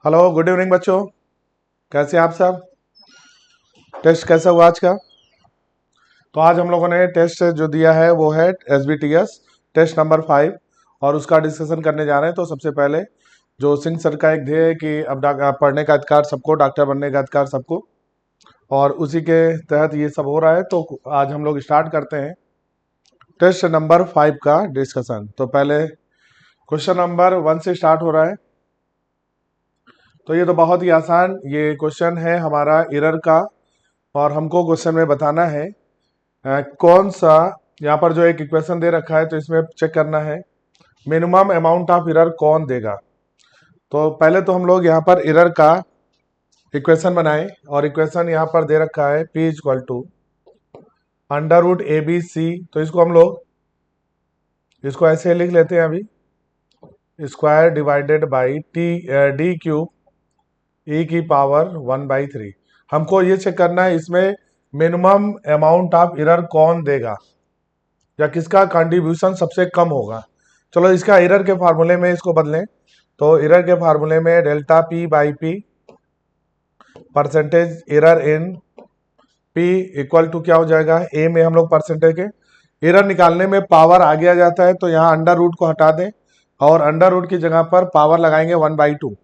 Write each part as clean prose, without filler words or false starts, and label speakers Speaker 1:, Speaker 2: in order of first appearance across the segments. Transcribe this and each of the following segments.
Speaker 1: Hello, good evening बच्चों। कैसे हैं आप सब? टेस्ट कैसा हुआ आज का? तो आज हम लोगों ने टेस्ट जो दिया है वो है SBTS टेस्ट नंबर 5 और उसका डिस्कशन करने जा रहे हैं। तो सबसे पहले जो सिंह सर का एक ध्येय है कि अब पढ़ने का अधिकार सबको, डॉक्टर बनने का अधिकार सबको, और उसी के तहत ये सब हो रहा है। तो आज हम लोग स्टार्ट करते हैं टेस्ट नंबर 5 का डिस्कशन। तो पहले क्वेश्चन नंबर 1 से स्टार्ट हो रहा है। तो ये तो बहुत ही आसान ये क्वेश्चन है हमारा एरर का, और हमको क्वेश्चन में बताना है कौन सा, यहाँ पर जो एक इक्वेशन दे रखा है तो इसमें चेक करना है मिनिमम अमाउंट ऑफ एरर कौन देगा। तो पहले तो हम लोग यहाँ पर एरर का इक्वेशन बनाए, और इक्वेशन यहाँ पर दे रखा है P equal to under root ABC। तो इसको हम लोग इसको ऐसे लिख लेते हैं अभी, square divided by D cube E की पावर 1/3। हमको ये चेक करना है इसमें मिनिमम अमाउंट ऑफ एरर कौन देगा या किसका कंट्रीब्यूशन सबसे कम होगा। चलो इसका एरर के फार्मूले में इसको बदलें। तो एरर के फार्मूले में delta P by P percentage error in P equal to क्या हो जाएगा, ए में हम लोग परसेंटेज के एरर निकालने में पावर आगे आ जाता है, तो यहाँ अंडर रूट को हटा दें और अंडर रूट की जगह पर पावर लगाएंगे 1/2।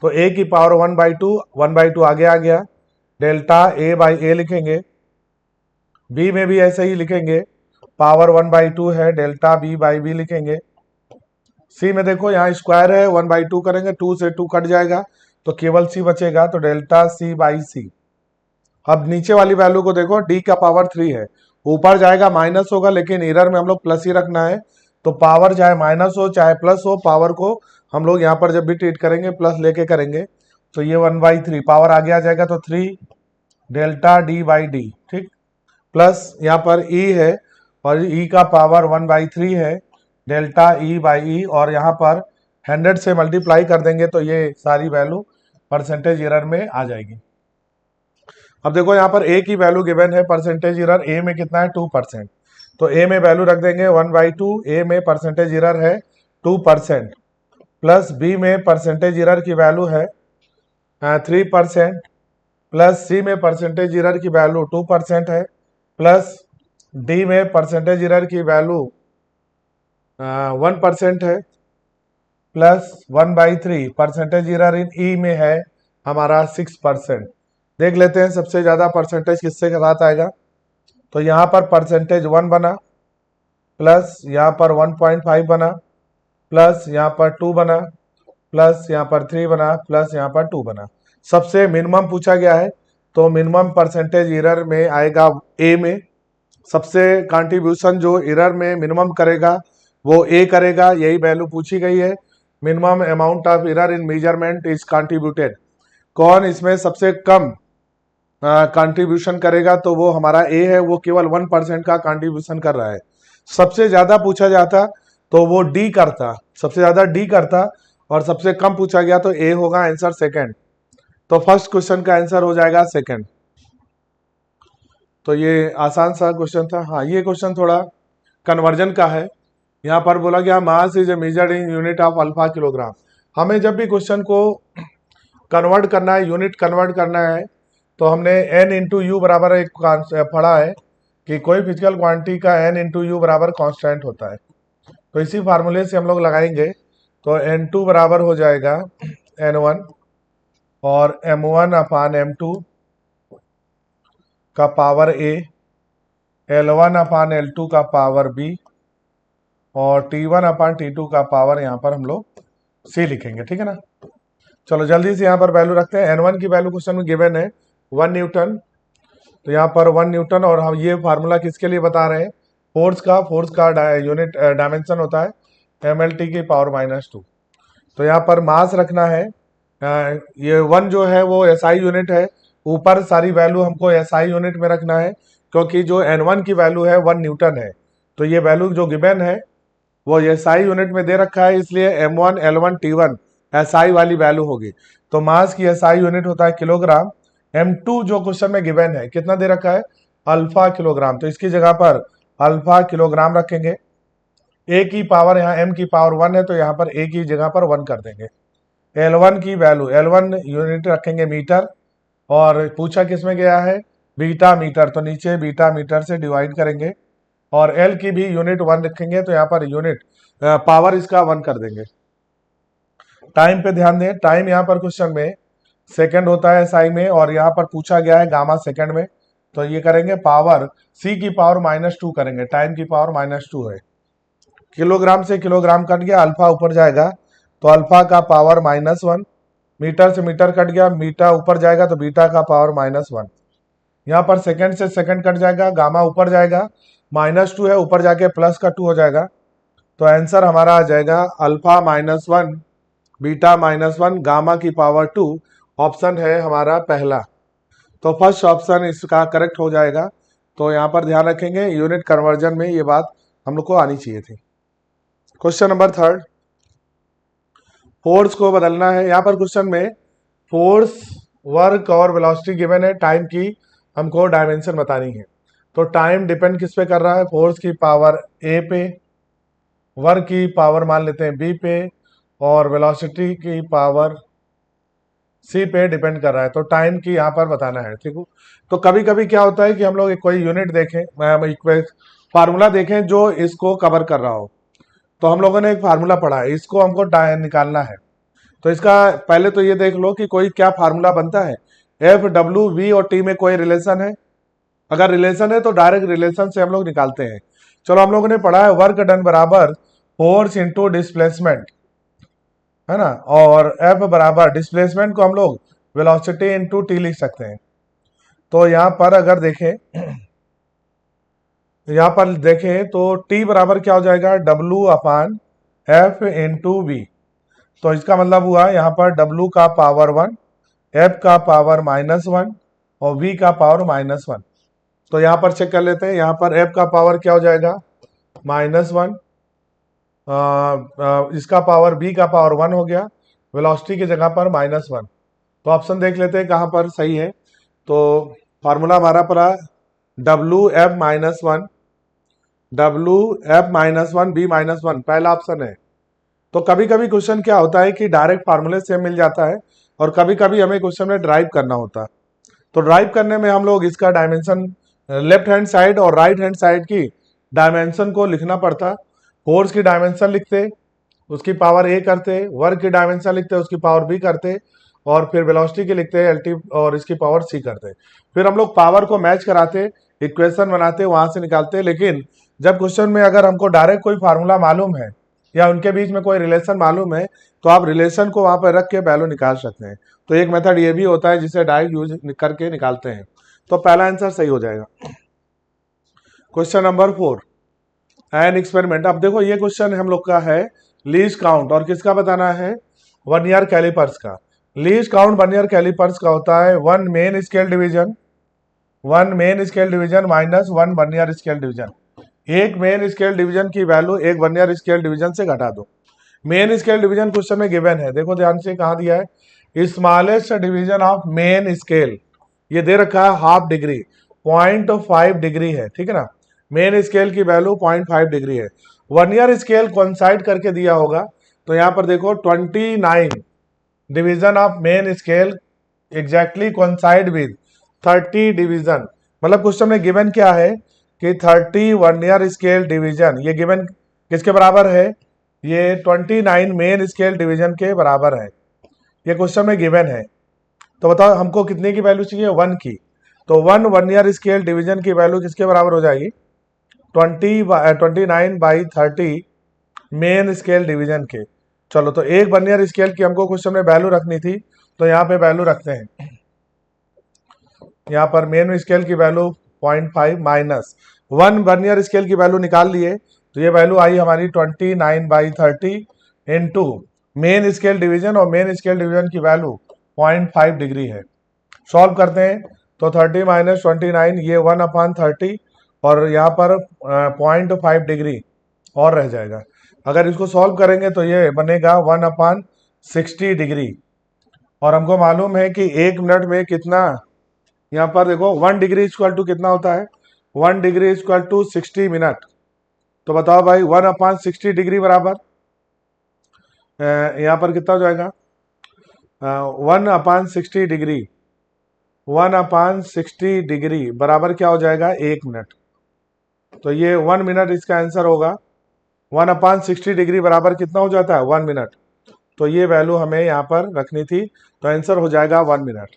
Speaker 1: तो ए की पावर 1/2 आगे आ गया। डेल्टा ए बाई ए लिखेंगे, बी में भी ऐसे ही लिखेंगे, पावर 1/2 है, डेल्टा बी बाई बी लिखेंगे। सी में देखो यहाँ स्क्वायर है, 1/2 करेंगे, 2 से 2 कट जाएगा तो केवल सी बचेगा, तो डेल्टा सी बाई सी। अब नीचे वाली वैल्यू को देखो, डी का पावर 3 है, ऊपर जाएगा माइनस होगा, लेकिन एरर में हम लोग प्लस ही रखना है। तो पावर चाहे माइनस हो चाहे प्लस हो, पावर को हम लोग यहाँ पर जब भी ट्रीट करेंगे प्लस लेके करेंगे। तो ये 1/3 पावर आगे आ जाएगा, तो 3 डेल्टा डी बाई डी, ठीक, प्लस यहाँ पर ई है और ई का पावर 1/3 है, डेल्टा ई बाई ई, और यहाँ पर 100 से मल्टीप्लाई कर देंगे तो ये सारी वैल्यू परसेंटेज एरर में आ जाएगी। अब देखो यहाँ पर ए की वैल्यू गिवन है, परसेंटेज एरर ए में कितना है 2%। तो ए में वैल्यू रख देंगे 1/2, ए में परसेंटेज एरर है 2%, प्लस बी में परसेंटेज एरर की वैल्यू है 3%, प्लस सी में परसेंटेज एरर की वैल्यू 2% है, प्लस डी में परसेंटेज एरर की वैल्यू 1% है, प्लस 1/3 परसेंटेज एरर इन ई में है हमारा 6%। देख लेते हैं सबसे ज्यादा परसेंटेज किससे के साथ आएगा। तो यहाँ पर परसेंटेज 1 बना, प्लस यहाँ पर 1.5 बना, प्लस यहाँ पर 2 बना, प्लस यहाँ पर 3 बना, प्लस यहाँ पर 2 बना। सबसे मिनिमम पूछा गया है, तो मिनिमम परसेंटेज एरर में आएगा ए में। सबसे कंट्रीब्यूशन जो एरर में मिनिमम करेगा वो ए करेगा, यही वैल्यू पूछी गई है। Minimum amount of error in measurement is contributed, कौन इसमें सबसे कम कंट्रीब्यूशन करेगा, तो वो हमारा ए है, वो केवल 1% का कंट्रीब्यूशन कर रहा है। सबसे ज्यादा पूछा जाता तो वो डी करता, सबसे ज्यादा डी करता, और सबसे कम पूछा गया तो ए होगा आंसर सेकंड। तो फर्स्ट क्वेश्चन का आंसर हो जाएगा सेकंड। तो ये आसान सा क्वेश्चन था। हाँ, ये क्वेश्चन थोड़ा कन्वर्जन का है। यहाँ पर बोला गया mass is a measured in unit of alpha kilogram. हमें जब भी क्वेश्चन को कन्वर्ट करना है, यूनिट कन्वर्ट करना है, तो हमने n इंटू यू बराबर एक पढ़ा है कि कोई फिजिकल क्वांटिटी का n इंटू यू बराबर कांस्टेंट होता है। तो इसी फार्मूले से हम लोग लगाएंगे, तो n2 बराबर हो जाएगा n1 और m1 अपान m2 का power a, l1 upon l2 का पावर b, और t1 अपान t2 का पावर यहाँ पर हम लोग c लिखेंगे, ठीक है ना। चलो जल्दी से यहाँ पर वैल्यू रखते हैं। n1 की वैल्यू क्वेश्चन में गिवन है 1 न्यूटन, तो यहाँ पर 1 न्यूटन, और हम ये फार्मूला किसके लिए बता रहे हैं, फोर्स का यूनिट डायमेंशन होता है mlt की पावर -2। तो यहाँ पर मास रखना है, ये 1 जो है वो SI यूनिट है, ऊपर सारी वैल्यू हमको SI यूनिट में रखना है, क्योंकि जो n1 की वैल्यू है 1 न्यूटन है। तो ये वैल्यू जो गिवन है वो SI यूनिट में दे रखा है, इसलिए m1 l1 t1 SI वाली वैल्यू होगी। तो मास की SI यूनिट होता है किलोग्राम। m2 जो क्वेश्चन में गिवन है कितना दे रखा है, अल्फा किलोग्राम, तो इसकी जगह पर अल्फा किलोग्राम रखेंगे। a की पावर यहाँ m की पावर 1 है, तो यहाँ पर a की जगह पर 1 कर देंगे। L1 की वैल्यू, L1 यूनिट रखेंगे मीटर, और पूछा किस में गया है, बीटा मीटर, तो नीचे बीटा मीटर से डिवाइड करेंगे, और L की भी यूनिट 1 रखेंगे, तो यहाँ पर यूनिट पावर इसका 1 कर देंगे। टाइम पे ध्यान दें, टाइम यहाँ पर क्वेश्चन में सेकंड होता है SI में, और यहाँ पर पूछा गया है गामा सेकंड में, तो ये करेंगे पावर C की पावर -2 करेंगे, टाइम की पावर -2 है। किलोग्राम से किलोग्राम कट गया, अल्फा ऊपर जाएगा तो अल्फा का पावर -1, मीटर से मीटर कट गया, बीटा ऊपर जाएगा तो बीटा का पावर -1। यहाँ पर सेकंड से सेकंड कट जाएगा, गामा ऊपर जाएगा, -2 है, ऊपर जाके प्लस का 2 हो जाएगा, तो आंसर हमारा आ जाएगा अल्फा -1, बीटा -1, गामा की पावर 2। ऑप्शन है हमारा पहला, तो फर्स्ट ऑप्शन इसका करेक्ट हो जाएगा। तो यहाँ पर ध्यान रखेंगे, यूनिट कन्वर्जन में ये बात हम लोग को आनी चाहिए थी। क्वेश्चन नंबर 3, फोर्स को बदलना है। यहाँ पर क्वेश्चन में फोर्स, वर्क और वेलोसिटी गिवन है, टाइम की हमको डायमेंशन बतानी है। तो टाइम डिपेंड किस पे कर रहा है, फोर्स की पावर A पे, वर्क की पावर मान लेते हैं B पे, और वेलोसिटी की पावर C पे डिपेंड कर रहा है। तो टाइम की यहाँ पर बताना है, ठीक है। तो कभी कभी क्या होता है कि हम लोग कोई यूनिट देखें, फार्मूला देखें जो इसको कवर कर रहा हो, तो हम लोगों ने एक फार्मूला पढ़ा है, इसको हमको निकालना है। तो इसका पहले तो ये देख लो कि कोई क्या फार्मूला बनता है, F, W, V और T में कोई रिलेशन है। अगर रिलेशन है तो डायरेक्ट रिलेशन से हम लोग निकालते हैं। चलो, हम लोगों ने पढ़ा है वर्क डन बराबर फोर्स इंटू डिस्प्लेसमेंट, है ना, और F बराबर डिस्प्लेसमेंट को हम लोग वेलोसिटी इंटू T लिख सकते हैं। तो यहाँ पर अगर देखें, यहाँ पर देखें तो T बराबर क्या हो जाएगा, W/F इंटू V। तो इसका मतलब हुआ यहाँ पर W का पावर 1, F का पावर -1 और V का पावर -1। तो यहाँ पर चेक कर लेते हैं, यहाँ पर F का पावर क्या हो जाएगा, -1, इसका पावर B का पावर 1 हो गया, वेलोसिटी की जगह पर -1। तो ऑप्शन देख लेते हैं कहाँ पर सही है। तो फार्मूला हमारा पड़ा WF -1, WF -1, B -1, पहला ऑप्शन है। तो कभी कभी क्वेश्चन क्या होता है कि डायरेक्ट फार्मूले से मिल जाता है, और कभी कभी हमें क्वेश्चन में ड्राइव करना होता है। तो ड्राइव करने में हम लोग इसका डायमेंशन, लेफ्ट हैंड साइड और राइट हैंड साइड की डायमेंशन को लिखना पड़ता। फोर्स की डायमेंशन लिखते, उसकी पावर A करते, वर्क की डायमेंशन लिखते, उसकी पावर B करते, और फिर वेलोसिटी की लिखते LT और इसकी पावर C करते। फिर हम लोग पावर को मैच कराते, इक्वेशन बनाते, वहां से निकालते। लेकिन जब क्वेश्चन में अगर हमको डायरेक्ट कोई फार्मूला मालूम है या उनके बीच में कोई रिलेशन मालूम है, तो आप रिलेशन को वहां पर रख के वैल्यू निकाल सकते हैं। तो एक मेथड ये भी होता है जिसे डायरेक्ट यूज करके निकालते हैं। तो पहला आंसर सही हो जाएगा। Question number 4, an experiment. अब देखो, ये क्वेश्चन हम लोग का है लीस्ट काउंट, और किसका बताना है, वर्नियर कैलिपर्स का। लीस्ट काउंट वर्नियर कैलिपर्स का होता है 1 main scale division, 1 main scale division -1 vernier scale division. एक मेन स्केल डिवीजन की वैल्यू एक वर्नियर स्केल डिवीजन से घटा दो। मेन स्केल डिवीजन क्वेश्चन में गिवन है, देखो ध्यान से कहा दिया है, smallest division of main scale, ये दे रखा है ½ डिग्री, 0.5 डिग्री है, ठीक है ना। मेन स्केल की वैल्यू 0.5 डिग्री है। वर्नियर स्केल कोइंसाइड करके दिया होगा, तो यहाँ पर देखो 29 division of main scale exactly coincide with 30 division. मतलब क्वेश्चन में गिवन क्या है कि 30 वर्नियर स्केल डिवीजन, ये गिवन किसके बराबर है, ये 29 मेन स्केल डिवीजन के बराबर है, ये क्वेश्चन में गिवन है। तो बताओ हमको कितने की वैल्यू चाहिए, 1 की। तो 1 वर्नियर स्केल डिवीजन की वैल्यू किसके बराबर हो जाएगी, 29/30 मेन स्केल डिवीजन के। चलो, तो एक वर्नियर स्केल की हमको क्वेश्चन में वैल्यू रखनी थी, तो यहाँ पे वैल्यू रखते हैं। यहाँ पर मेन स्केल की वैल्यू 0.5 माइनस 1 वर्नियर स्केल की वैल्यू निकाल लिए, तो ये वैल्यू आई हमारी 29/30 इंटू मेन स्केल डिवीजन, और मेन स्केल डिवीजन की वैल्यू 0.5 डिग्री है। सॉल्व करते हैं तो 30 - 29, ये 1/30, और यहाँ पर 0.5 डिग्री और रह जाएगा। अगर इसको सॉल्व करेंगे तो ये बनेगा 1/60 डिग्री, और हमको मालूम है कि 1 मिनट में कितना, यहाँ पर देखो 1 डिग्री इक्वल टू कितना होता है, 1 डिग्री इक्वल टू 60 मिनट। तो बताओ भाई 1/60 डिग्री बराबर यहाँ पर कितना हो जाएगा, 1/60 डिग्री, 1/60 डिग्री बराबर क्या हो जाएगा, 1 मिनट। तो ये 1 मिनट इसका आंसर होगा। 1/60 डिग्री बराबर कितना हो जाता है, 1 मिनट। तो ये वैल्यू हमें यहाँ पर रखनी थी, तो आंसर हो जाएगा 1 मिनट।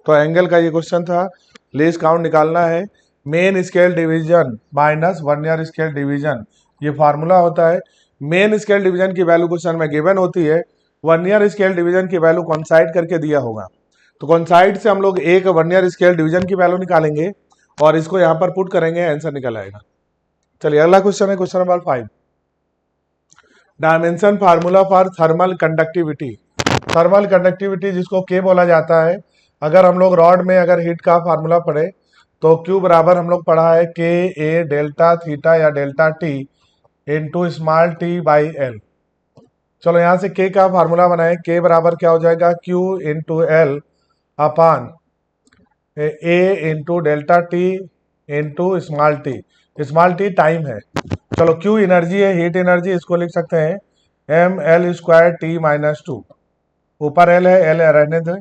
Speaker 1: तो एंगल का ये क्वेश्चन था। लीस्ट काउंट निकालना है, main scale division minus vernier scale division, ये फार्मूला होता है। मेन स्केल डिवीजन की वैल्यू क्वेश्चन में गिवन होती है, वर्नियर स्केल डिवीजन की वैल्यू कॉन्साइड करके दिया होगा। तो कॉन्साइड से हम लोग एक वर्नियर स्केल डिवीजन की वैल्यू निकालेंगे और इसको यहाँ पर पुट करेंगे, आंसर निकल आएगा। चलिए अगला क्वेश्चन है question number 5। Dimension formula for thermal conductivity. Thermal conductivity जिसको के बोला जाता है, अगर हम लोग रॉड में अगर हीट का फार्मूला पढ़े तो क्यू बराबर हम लोग पढ़ा है के ए डेल्टा थीटा या delta T into small T by L. चलो यहाँ से के का फार्मूला बनाए, के बराबर क्या हो जाएगा, Q into L upon A into delta T into small T. Small T time है। चलो क्यू एनर्जी है, हीट एनर्जी, इसको लिख सकते हैं mL²T-2। ऊपर एल है, एल रहने दे।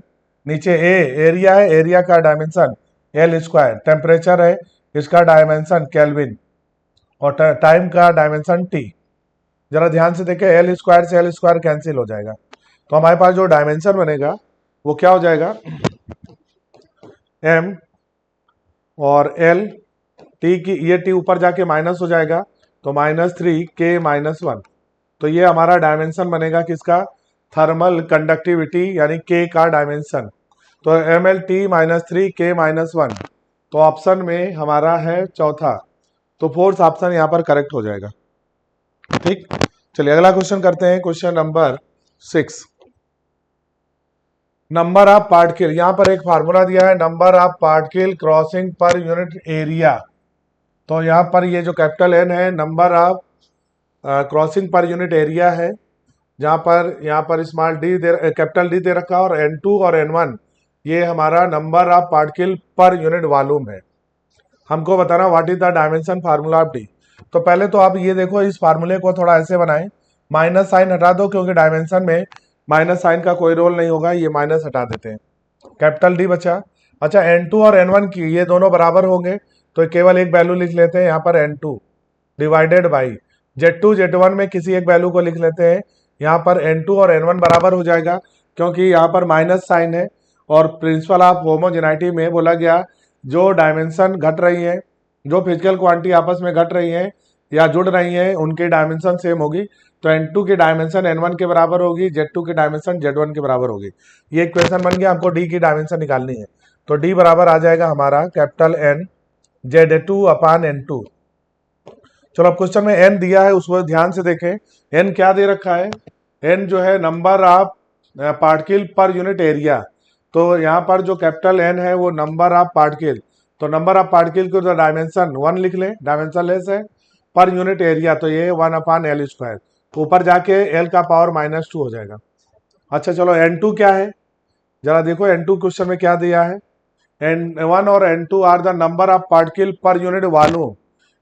Speaker 1: नीचे ए एरिया है, एरिया का डायमेंशन L²। टेम्परेचर है, इसका डायमेंशन केल्विन, और टाइम का डायमेंशन टी। जरा ध्यान से देखें, L² से L² कैंसिल हो जाएगा, तो हमारे पास जो डायमेंशन बनेगा वो क्या हो जाएगा, m और l, टी की ये टी ऊपर जाके माइनस हो जाएगा, तो -3K-1। तो ये हमारा डायमेंशन बनेगा किसका, थर्मल कंडक्टिविटी यानी के का डायमेंशन। तो mL-T-3K-1, तो ऑप्शन में हमारा है चौथा, तो फोर्थ ऑप्शन यहाँ पर करेक्ट हो जाएगा। ठीक, चलिए अगला क्वेश्चन करते हैं, question number 6। Number of particle, यहाँ पर एक फार्मूला दिया है, number of particle crossing per unit area. तो यहाँ पर ये जो कैपिटल एन है, number of crossing per unit area है, जहाँ पर यहाँ पर स्मॉल डी कैपिटल डी दे रखा है, और N2 और N1 ये हमारा number of particle per unit volume है। हमको बताना what is the dimension formula of D. तो पहले तो आप ये देखो, इस फार्मूले को थोड़ा ऐसे बनाएं, माइनस साइन हटा दो क्योंकि डायमेंशन में माइनस साइन का कोई रोल नहीं होगा, ये माइनस हटा देते हैं, कैपिटल डी बचा। अच्छा N2 और N1 की ये दोनों बराबर होंगे, तो केवल एक वैल्यू लिख लेते हैं यहाँ पर N2 divided by Z2 Z1 में किसी एक वैल्यू को लिख लेते हैं, यहाँ पर N2 और N1 बराबर हो जाएगा, क्योंकि यहाँ पर माइनस साइन है। और प्रिंसिपल ऑफ होमोजेनिटी में बोला गया, जो डायमेंशन घट रही है, जो फिजिकल क्वांटिटी आपस में घट रही है या जुड़ रही है, उनकी डायमेंशन सेम होगी। तो N2 की डायमेंशन N1 के बराबर होगी, Z2 की डायमेंशन Z1 के बराबर होगी। ये क्वेश्चन बन गया, हमको D की डायमेंशन निकालनी है। तो D बराबर आ जाएगा हमारा कैपिटल N Z2 अपान N2। चलो अब क्वेश्चन में N दिया है, उसको ध्यान से देखें। N क्या दे रखा है, N जो है number of particle per unit area. तो यहाँ पर जो कैपिटल N है वो नंबर ऑफ पार्टिकल, तो नंबर ऑफ पार्टिकल को डायमेंशन 1 लिख लें, डायमेंशन लेस है, पर यूनिट एरिया तो ये 1/L²। ऊपर जाके L का पावर -2 हो जाएगा। अच्छा चलो N2 क्या है, जरा देखो N2 क्वेश्चन में क्या दिया है। N1 और N2 are the number of particle per unit volume,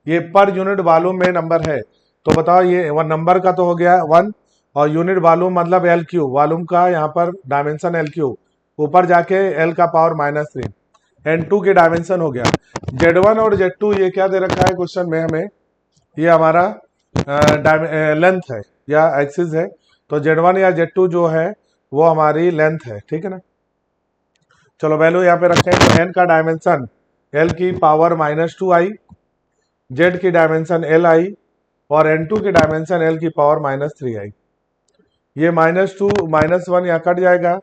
Speaker 1: ये पर यूनिट वॉल्यूम में नंबर है। तो बताओ, ये वन नंबर का तो हो गया 1, और यूनिट वॉल्यूम मतलब L3, वॉल्यूम का यहाँ पर डायमेंशन L3, ऊपर जाके L का पावर -3, N2 के डायमेंशन हो गया। Z1 और Z2 ये क्या दे रखा है क्वेश्चन में हमें, ये हमारा लेंथ है या एक्सिस है। तो Z1 या Z2 जो है वो हमारी लेंथ है, ठीक है ना। चलो वैल्यू यहाँ पे रखें, तो N का डायमेंशन L की पावर -2 आई, Z की डायमेंशन L आई, और N2 की डायमेंशन L की पावर -3 आई। ये -2 -1 यहाँ कट जाएगा,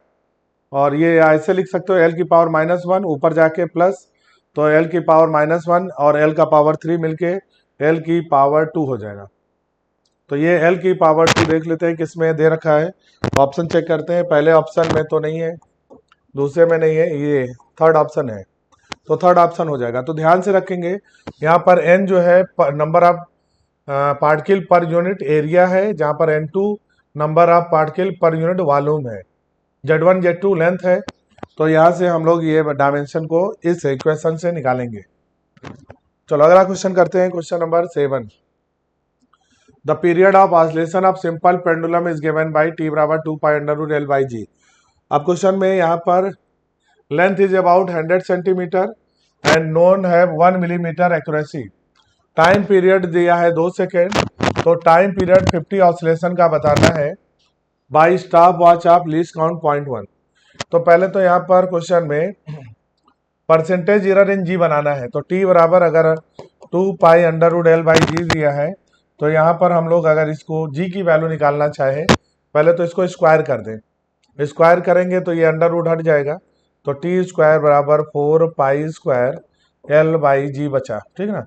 Speaker 1: और ये ऐसे लिख सकते हो L की पावर -1 ऊपर जाके प्लस, तो L की पावर -1 और L का पावर 3 मिलके L की पावर 2 हो जाएगा। तो ये L की पावर 2 देख लेते हैं किसमें दे रखा है, ऑप्शन चेक करते हैं। पहले ऑप्शन में तो नहीं है, दूसरे में नहीं है, ये थर्ड ऑप्शन है, तो थर्ड ऑप्शन हो जाएगा। तो ध्यान से रखेंगे, यहाँ पर N जो है number of particle per unit area है, जहाँ पर N2 number of particle per unit volume है, Z1 Z2 लेंथ है। तो यहाँ से हम लोग ये डायमेंशन को इस इक्वेशन से निकालेंगे। चलो अगला क्वेश्चन करते हैं, question number 7। The period of oscillation of simple pendulum is given by T बराबर 2 pi under root L by G। अब क्वेश्चन में यहाँ पर length is about 100 centimetre and known है 1 मिलीमीटर एक्यूरेसी। टाइम पीरियड दिया है 2 सेकेंड, तो time period 50 oscillation का बताना है by stop watch of least count 0.1। तो पहले तो यहाँ पर क्वेश्चन में परसेंटेज एरर इन जी बनाना है, तो टी बराबर अगर 2 pi under root L by G दिया है, तो यहाँ पर हम लोग अगर इसको जी की वैल्यू निकालना चाहे पहले तो इसको स्क्वायर कर दें। स्क्वायर करेंगे तो ये अंडर रूट हट जाएगा, तो टी स्क्वायर बराबर 4 पाई स्क्वायर एल बाई जी बचा, ठीक है ना।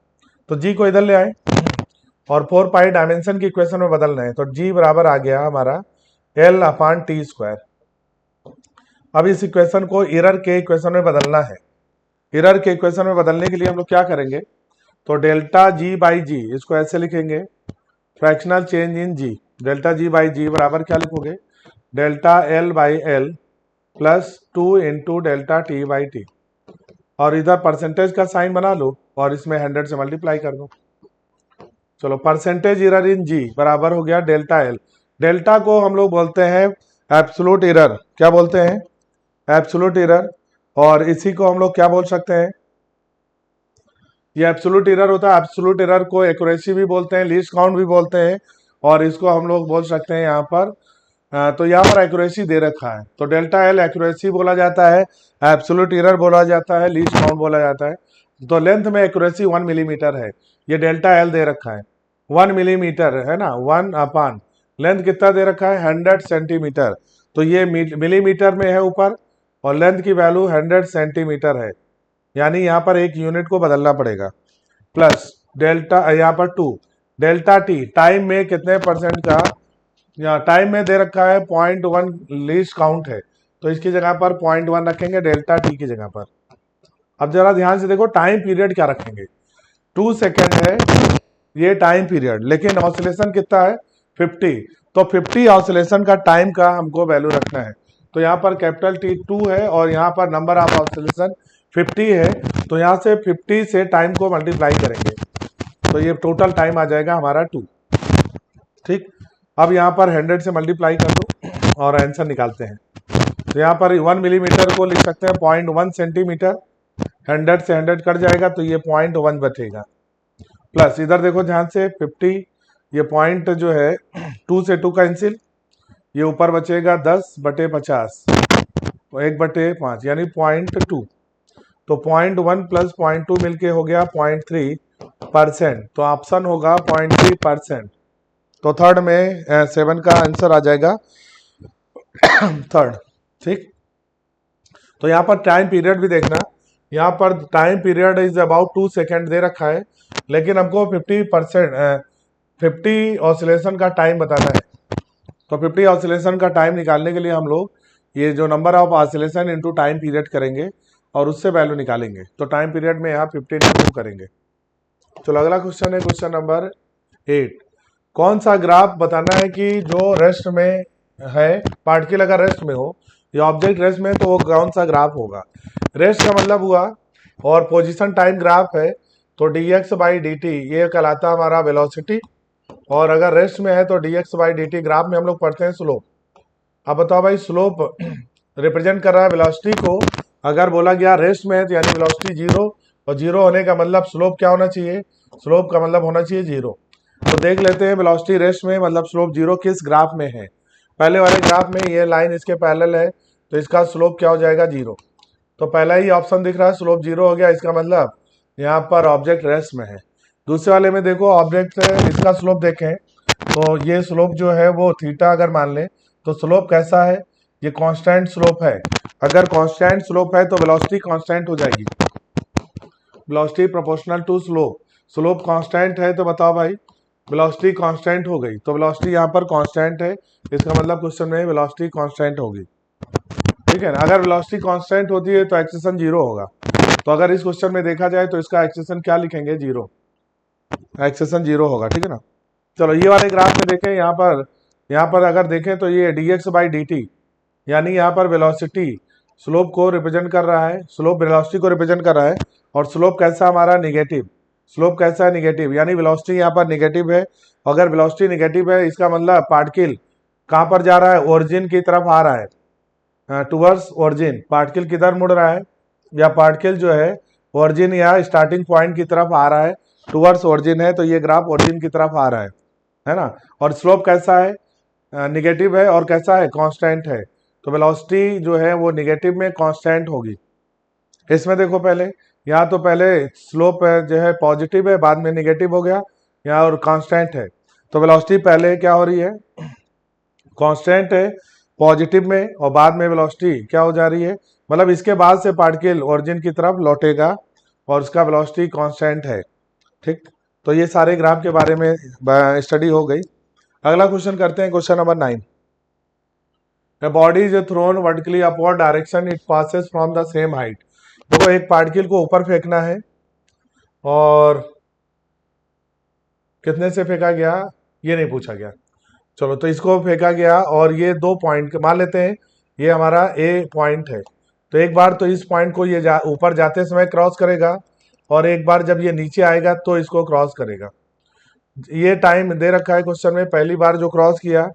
Speaker 1: तो जी को इधर ले आए और 4 पाई डायमेंशन की इक्वेशन में बदलना है, तो जी बराबर आ गया हमारा एल अपान टी स्क्वायर। अब इस इक्वेशन को एरर के इक्वेशन में बदलना है। एरर के इक्वेशन में बदलने के लिए हम लोग क्या करेंगे, तो डेल्टा जी बाई जी इसको ऐसे लिखेंगे, fractional change in G, delta G by G बराबर क्या लिखोगे, delta L by L plus 2 into delta T by T, और इधर परसेंटेज का साइन बना लो और इसमें 100 से मल्टीप्लाई कर दो। चलो परसेंटेज एरर इन जी बराबर हो गया डेल्टा एल। डेल्टा को हम लोग बोलते हैं एब्सोल्यूट एरर, क्या बोलते हैं, एब्सोल्यूट एरर। और इसी को हम लोग क्या बोल सकते हैं, ये एब्सोल्यूट एरर होता है। एब्सोल्यूट एरर को एक्यूरेसी भी बोलते हैं, लीस्ट काउंट भी बोलते हैं, और इसको हम लोग बोल सकते हैं यहाँ पर तो यहाँ पर एक्यूरेसी दे रखा है, तो डेल्टा एल एक्यूरेसी बोला जाता है, एब्सोल्यूट एरर बोला जाता है, लीस्ट काउंट बोला जाता है। तो लेंथ में एक्यूरेसी 1 मिलीमीटर है, ये डेल्टा एल दे रखा है 1 मिलीमीटर है ना, 1 अपान लेंथ कितना दे रखा है 100 सेंटीमीटर, तो ये मिलीमीटर में है ऊपर, और लेंथ की वैल्यू 100 सेंटीमीटर है, यानी यहाँ पर एक यूनिट को बदलना पड़ेगा। प्लस डेल्टा यहाँ पर 2 डेल्टा टी, टाइम में कितने परसेंट का, यहाँ टाइम में दे रखा है 0.1 लीस्ट काउंट है, तो इसकी जगह पर 0.1 रखेंगे डेल्टा टी की जगह पर। अब जरा ध्यान से देखो टाइम पीरियड क्या रखेंगे, 2 सेकेंड है ये टाइम पीरियड, लेकिन ऑसिलेशन कितना है 50, तो 50 ऑसिलेशन का टाइम का हमको वैल्यू रखना है। तो यहाँ पर कैपिटल टी 2 है और यहाँ पर नंबर ऑफ ऑसिलेशन 50 है, तो यहाँ से 50 से टाइम को मल्टीप्लाई करेंगे, तो ये टोटल टाइम आ जाएगा हमारा 2, ठीक। अब यहाँ पर 100 से मल्टीप्लाई कर दो और आंसर निकालते हैं। तो यहाँ पर 1 मिलीमीटर को लिख सकते हैं 0.1 सेंटीमीटर, 100 से 100 कट जाएगा तो ये 0.1 बचेगा। प्लस इधर देखो ध्यान से 50, ये पॉइंट जो है 2 से 2 कैंसिल, ये ऊपर बचेगा 10/50, 1/5 यानी 0.2, तो 0.1 प्लस 0.2 मिलके हो गया 0.3%, तो ऑप्शन होगा 0.3%। तो थर्ड में 7 का आंसर आ जाएगा थर्ड, ठीक। तो यहाँ पर टाइम पीरियड भी देखना, यहाँ पर time period is about 2 second दे रखा है, लेकिन हमको 50 ऑसिलेशन का टाइम बताना है, तो 50 ऑसिलेशन का टाइम निकालने के लिए हम लोग ये जो number of oscillation into time period करेंगे और उससे वैल्यू निकालेंगे, तो टाइम पीरियड में यहाँ 50 इंटू करेंगे। चलो अगला क्वेश्चन है क्वेश्चन नंबर 8। कौन सा ग्राफ बताना है कि जो रेस्ट में है, पार्टिकल अगर रेस्ट में हो या ऑब्जेक्ट रेस्ट में, तो वो कौन सा ग्राफ होगा। रेस्ट का मतलब हुआ और पोजीशन टाइम ग्राफ है, तो dx/dt ये कहलाता है हमारा वेलोसिटी, और अगर रेस्ट में है तो dx/dt ग्राफ में हम लोग पढ़ते हैं स्लोप। अब बताओ भाई स्लोप रिप्रेजेंट कर रहा है वेलोसिटी को, अगर बोला गया रेस्ट में है तो यानी वेलोसिटी 0, और 0 होने का मतलब स्लोप क्या होना चाहिए, स्लोप का मतलब होना चाहिए 0। तो देख लेते हैं वेलोसिटी रेस्ट में मतलब स्लोप 0 किस ग्राफ में है। पहले वाले ग्राफ में ये लाइन इसके पैरेलल है, तो इसका स्लोप क्या हो जाएगा 0। तो पहला ही ऑप्शन दिख रहा है स्लोप 0 हो गया, इसका मतलब यहाँ पर ऑब्जेक्ट रेस्ट में है। दूसरे वाले में देखो ऑब्जेक्ट इसका स्लोप देखें, तो ये स्लोप जो है वो थीटा अगर मान लें तो स्लोप कैसा है, ये कांस्टेंट स्लोप है। अगर कांस्टेंट स्लोप है तो वेलोसिटी कांस्टेंट हो जाएगी, velocity proportional to slope. Slope constant है तो बताओ भाई वेलोसिटी कांस्टेंट हो गई, तो वेलोसिटी यहाँ पर कांस्टेंट है, इसका मतलब क्वेश्चन में वेलोसिटी कांस्टेंट होगी, ठीक है ना। अगर वेलोसिटी कांस्टेंट होती है तो एक्सेशन 0 होगा, तो अगर इस क्वेश्चन में देखा जाए तो इसका एक्सेशन क्या लिखेंगे 0, एक्सेशन 0 होगा, ठीक है ना। चलो ये वाले ग्राफ में देखें, यहाँ पर अगर देखें तो ये dx/dt यानी यहाँ पर वेलोसिटी स्लोप को रिप्रेजेंट कर रहा है, स्लोप वेलोसिटी को रिप्रेजेंट कर रहा है, और स्लोप कैसा हमारा निगेटिव, स्लोप कैसा है निगेटिव, यानी वेलोसिटी यहाँ पर निगेटिव है। अगर वेलोसिटी निगेटिव है इसका मतलब पार्टिकल कहाँ पर जा रहा है, ओरिजिन की तरफ आ रहा है, टुवर्ड्स ओरिजिन, पार्टिकल किधर मुड़ रहा है, या पार्टिकल जो है ओरिजिन या स्टार्टिंग पॉइंट की तरफ आ रहा है, टुवर्ड्स ओरिजिन है तो ये ग्राफ ओरिजिन की तरफ आ रहा है ना। और स्लोप कैसा है, निगेटिव है, और कैसा है, कांस्टेंट है। तो वेलोसिटी जो है वो निगेटिव में कांस्टेंट होगी। इसमें देखो पहले, यहाँ तो पहले स्लोप जो है पॉजिटिव है, बाद में निगेटिव हो गया यहाँ, और कांस्टेंट है। तो वेलोसिटी पहले क्या हो रही है, कांस्टेंट है पॉजिटिव में, और बाद में वेलोसिटी क्या हो जा रही है, मतलब इसके बाद से पार्टिकल ओरिजिन की तरफ लौटेगा और उसका वेलोसिटी कांस्टेंट है। ठीक, तो ये सारे ग्राफ के बारे में स्टडी हो गई। अगला क्वेश्चन करते हैं, question number 9। A body is thrown vertically upward direction, it passes from the same height। देखो एक पार्टिकल को ऊपर फेंकना है, और कितने से फेंका गया ये नहीं पूछा गया। चलो, तो इसको फेंका गया और ये 2 पॉइंट मान लेते हैं, ये हमारा ए पॉइंट है। तो एक बार तो इस पॉइंट को ये ऊपर जाते समय क्रॉस करेगा, और एक बार जब ये नीचे आएगा तो इसको क्रॉस करेगा। ये टाइम दे रखा है क्वेश्चन में, पहली बार जो क्रॉस किया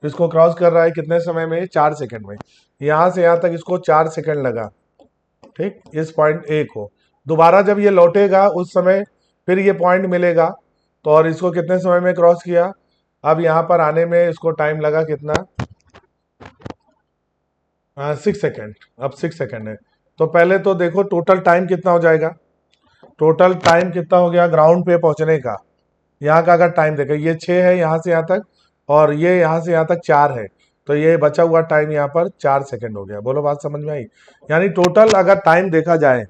Speaker 1: इसको क्रॉस कर रहा है कितने समय में, 4 सेकंड में। यहां से यहां तक इसको 4 सेकंड लगा, ठीक, इस पॉइंट ए को। दोबारा जब ये लौटेगा उस समय फिर ये पॉइंट मिलेगा, तो और इसको कितने समय में क्रॉस किया, अब यहाँ पर आने में इसको टाइम लगा कितना, 6 सेकेंड। अब 6 सेकेंड है, तो पहले तो देखो टोटल टाइम कितना हो जाएगा, टोटल टाइम कितना हो गया ग्राउंड पे पहुंचने का। यहाँ का अगर टाइम देखें, ये 6 है यहाँ से यहाँ तक, और ये यहाँ से यहाँ तक 4 है, तो ये बचा हुआ टाइम यहाँ पर 4 सेकेंड हो गया। बोलो बात समझ में आई। यानी टोटल अगर टाइम देखा जाए,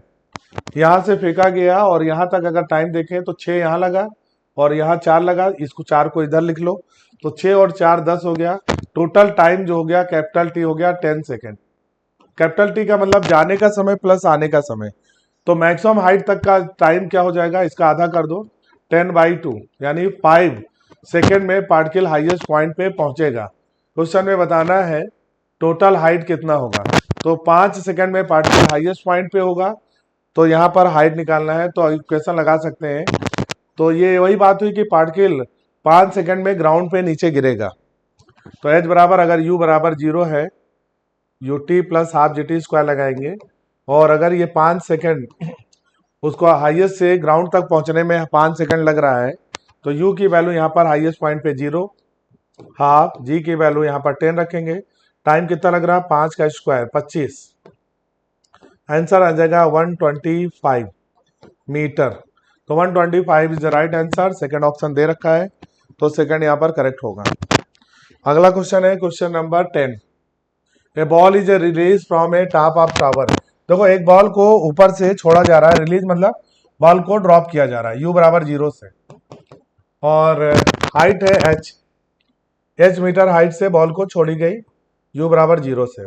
Speaker 1: यहाँ से फेंका गया और यहाँ तक अगर टाइम देखें तो 6 यहाँ लगा और यहाँ 4 लगा, इसको 4 को इधर लिख लो, तो 6 और 4 10 हो गया। टोटल टाइम जो हो गया कैपिटल टी हो गया 10 सेकेंड। कैपिटल टी का मतलब जाने का समय प्लस आने का समय, तो मैक्सिमम हाइट तक का टाइम क्या हो जाएगा, इसका आधा कर दो, 10/2, यानी 5 सेकेंड में पार्टिकल हाईएस्ट पॉइंट पे पहुंचेगा। क्वेश्चन में बताना है टोटल हाइट कितना होगा, तो 5 सेकेंड में पार्टिकल हाईएस्ट पॉइंट पे होगा, तो यहाँ पर हाइट निकालना है, तो इक्वेशन लगा सकते हैं। तो ये वही बात हुई कि पार्टिकल 5 सेकेंड में ग्राउंड पे नीचे गिरेगा। तो एच बराबर, अगर यू बराबर 0 है, U T plus half G T square लगाएंगे, और अगर ये 5 सेकेंड उसको हाईएस्ट से ग्राउंड तक पहुंचने में 5 सेकेंड लग रहा है, तो u की वैल्यू यहाँ पर हाईएस्ट पॉइंट पे 0, हाफ, g की वैल्यू यहाँ पर 10 रखेंगे। टाइम कितना लग रहा है, 5 का स्क्वायर 25, आंसर आ जाएगा 125 मीटर। तो 125 is the right answer, second option दे रखा है, तो सेकंड यहाँ पर करेक्ट होगा। अगला क्वेश्चन है question number 10। A ball is release from A top of tower. देखो एक बॉल को ऊपर से छोड़ा जा रहा है, रिलीज मतलब बॉल को ड्रॉप किया जा रहा है, u बराबर 0 से, और हाइट है h मीटर हाइट से बॉल को छोड़ी गई, u बराबर 0 से।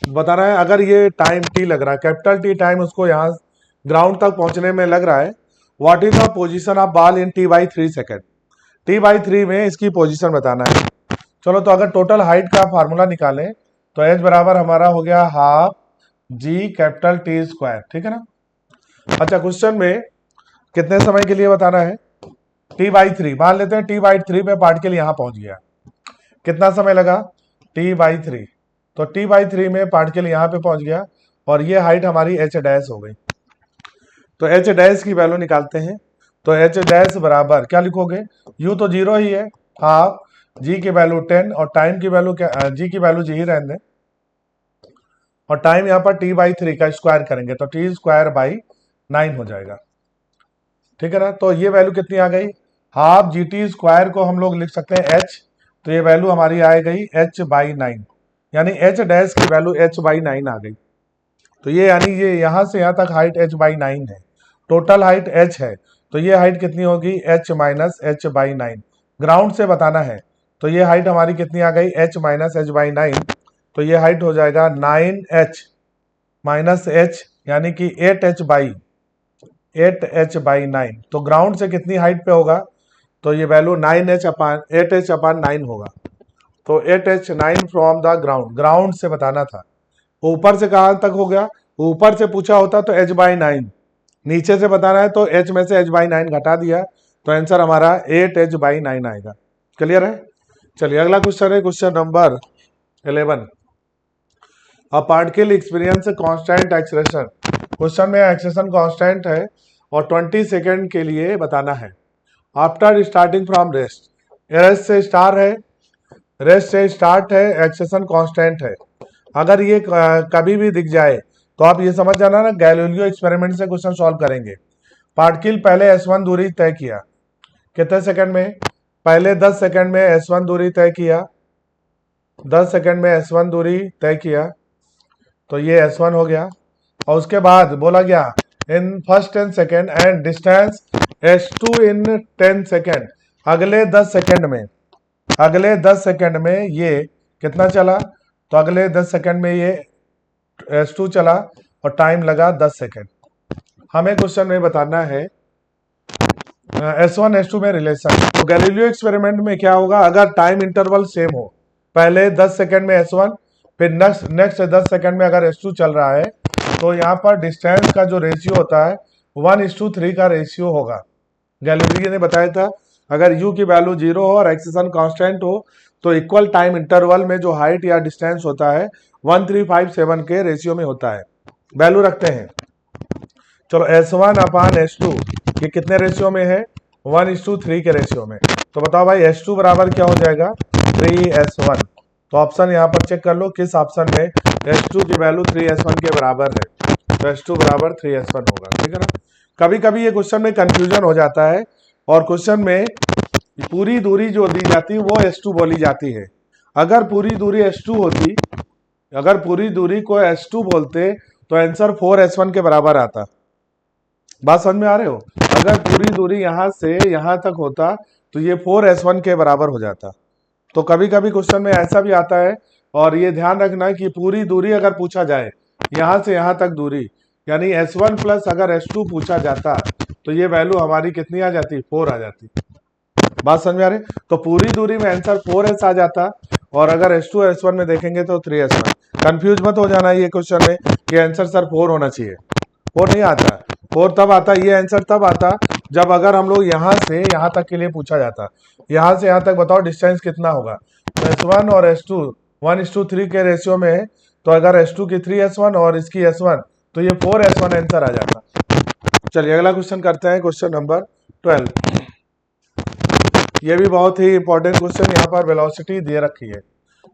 Speaker 1: बता रहा है अगर ये टाइम t लग रहा है, कैपिटल T टाइम उसको यहाँ ग्राउंड तक पहुंचने में लग रहा है, what is the position of ball in t/3 second. t/3 में इसकी पोजीशन बताना है। चलो, तो अगर टोटल हाइट का फार्मूला निकालें तो h बराबर हमारा हो गया half g capital T square, ठीक है ना। अच्छा, क्वेश्चन में कितने समय के लिए बताना है, t/3 मान लेते हैं, t/3 पे पार्टिकल यहाँ पहुंच गया, कितना समय लगा, t/3, तो t/3 में पार्टिकल यहाँ पे पहुंच गया, और ये हाइट हमारी h डैश हो गई। तो h डैश की वैल्यू निकालते हैं, तो h डैश बराबर क्या लिखोगे, u तो 0 ही है, हाफ g की वैल्यू 10, और टाइम की वैल्यू क्या, g की वैल्यू जी ही रहने दें, और टाइम यहाँ पर t/3 का स्क्वायर करेंगे तो t स्क्वायर बाई 9 हो जाएगा, ठीक है ना। तो ये वैल्यू कितनी आ गई, हाफ जी टी स्क्वायर को हम लोग लिख सकते हैं h, तो ये वैल्यू हमारी आ गई h/9, यानी h डैश की वैल्यू h/9 आ गई। तो ये यानी ये यहाँ से यहाँ तक हाइट h/9 है, टोटल हाइट h है, तो ये हाइट कितनी होगी, h माइनस h/9, ग्राउंड से बताना है, तो ये हाइट हमारी कितनी आ गई, h माइनस h/9, तो ये हाइट हो जाएगा 9h माइनस h, यानी कि 8h/9। तो ग्राउंड से कितनी हाइट पे होगा, तो ये वैल्यू 8h/9 होगा। तो 8h9 from the ground, ground से बताना था, ऊपर से कहां तक हो गया, ऊपर से पूछा होता तो h/9, नीचे से बताना है तो h में से h/9 घटा दिया, तो आंसर हमारा 8h/9 आएगा। क्लियर है। चलिए अगला क्वेश्चन है question number 11 a particle experience constant acceleration. Question में एक्सेलरेशन कांस्टेंट है और 20 सेकेंड के लिए बताना है। After starting from rest, rest से स्टार्ट है, रेस्ट से स्टार्ट है, एक्सेलरेशन कांस्टेंट है। अगर ये कभी भी दिख जाए तो आप ये समझ जाना ना गैलीलियो एक्सपेरिमेंट से क्वेश्चन सॉल्व करेंगे। पार्टिकल पहले S1 दूरी तय किया, कितने सेकंड में? पहले 10 सेकंड में S1 दूरी तय किया, 10 सेकंड में S1 दूरी तय किया, तो ये S1 हो गया। और उसके बाद बोला गया in first 10 second and distance S2 in 10 second. अगले 10 सेकंड में, अगले 10 सेकंड में ये कितना चला? तो अगले 10 सेकंड में ये S2 चला और टाइम लगा 10 सेकंड। हमें क्वेश्चन में बताना है S1 S2 में रिलेशन। तो गैलीलियो एक्सपेरिमेंट में क्या होगा? अगर टाइम इंटरवल सेम हो, पहले 10 सेकंड में S1, फिर नेक्स्ट 10 सेकंड में अगर S2 चल रहा है, तो यहाँ पर डिस्टेंस का जो रेशियो होता है 1:3 का रेशियो होगा। गैलीलियो ने बताया था अगर u की वैल्यू 0 हो और एक्सेलरेशन कांस्टेंट हो तो इक्वल टाइम इंटरवल में जो हाइट या डिस्टेंस होता है 1357 के रेशियो में होता है। वैल्यू रखते हैं। चलो S1/S2 ये कितने रेशियो में है? 1:3 के रेशियो में। तो बताओ भाई S2 बराबर क्या हो जाएगा? 3S1। तो ऑप्शन यहाँ पर चेक कर लो किस ऑप्शन में S2 की वैल्यू 3S1 के बराबर है। तो S2 बराबर 3S1 होगा। ठीक है ना? कभी कभी ये क्वेश्चन में कंफ्यूजन हो जाता है और क्वेश्चन में पूरी दूरी जो दी जाती है वो S2 बोली जाती है। अगर पूरी दूरी S2 होती, अगर पूरी दूरी को S2 बोलते तो आंसर 4S1 के बराबर आता। बात समझ में आ रहे हो? अगर पूरी दूरी यहां से यहां तक होता तो ये 4S1 के बराबर हो जाता। तो कभी कभी क्वेश्चन में ऐसा भी आता है और ये ध्यान रखना कि पूरी दूरी अगर पूछा जाए यहां से यहां तक दूरी, यानी S1 प्लस अगर S2 पूछा जाता तो ये वैल्यू हमारी कितनी आ जाती? 4 आ जाती। बात समझ में आ रही? तो पूरी दूरी में आंसर 4S आ जाता और अगर S2 और S1 में देखेंगे तो 3S1। कंफ्यूज मत हो जाना ये क्वेश्चन में कि आंसर सर 4 होना चाहिए। 4 नहीं आता। 4 तब आता, ये आंसर तब आता जब अगर हम लोग यहाँ से यहाँ तक के लिए पूछा जाता। यहाँ से यहाँ तक बताओ डिस्टेंस कितना होगा? तो S1 और S2 1:3 के रेशियो में है, तो अगर S2 की 3S1 और इसकी S1 तो ये 4S1 आंसर आ जाता। चलिए अगला क्वेश्चन करते हैं, क्वेश्चन नंबर 12। ये भी बहुत ही इंपॉर्टेंट क्वेश्चन। यहाँ पर वेलोसिटी दे रखी है,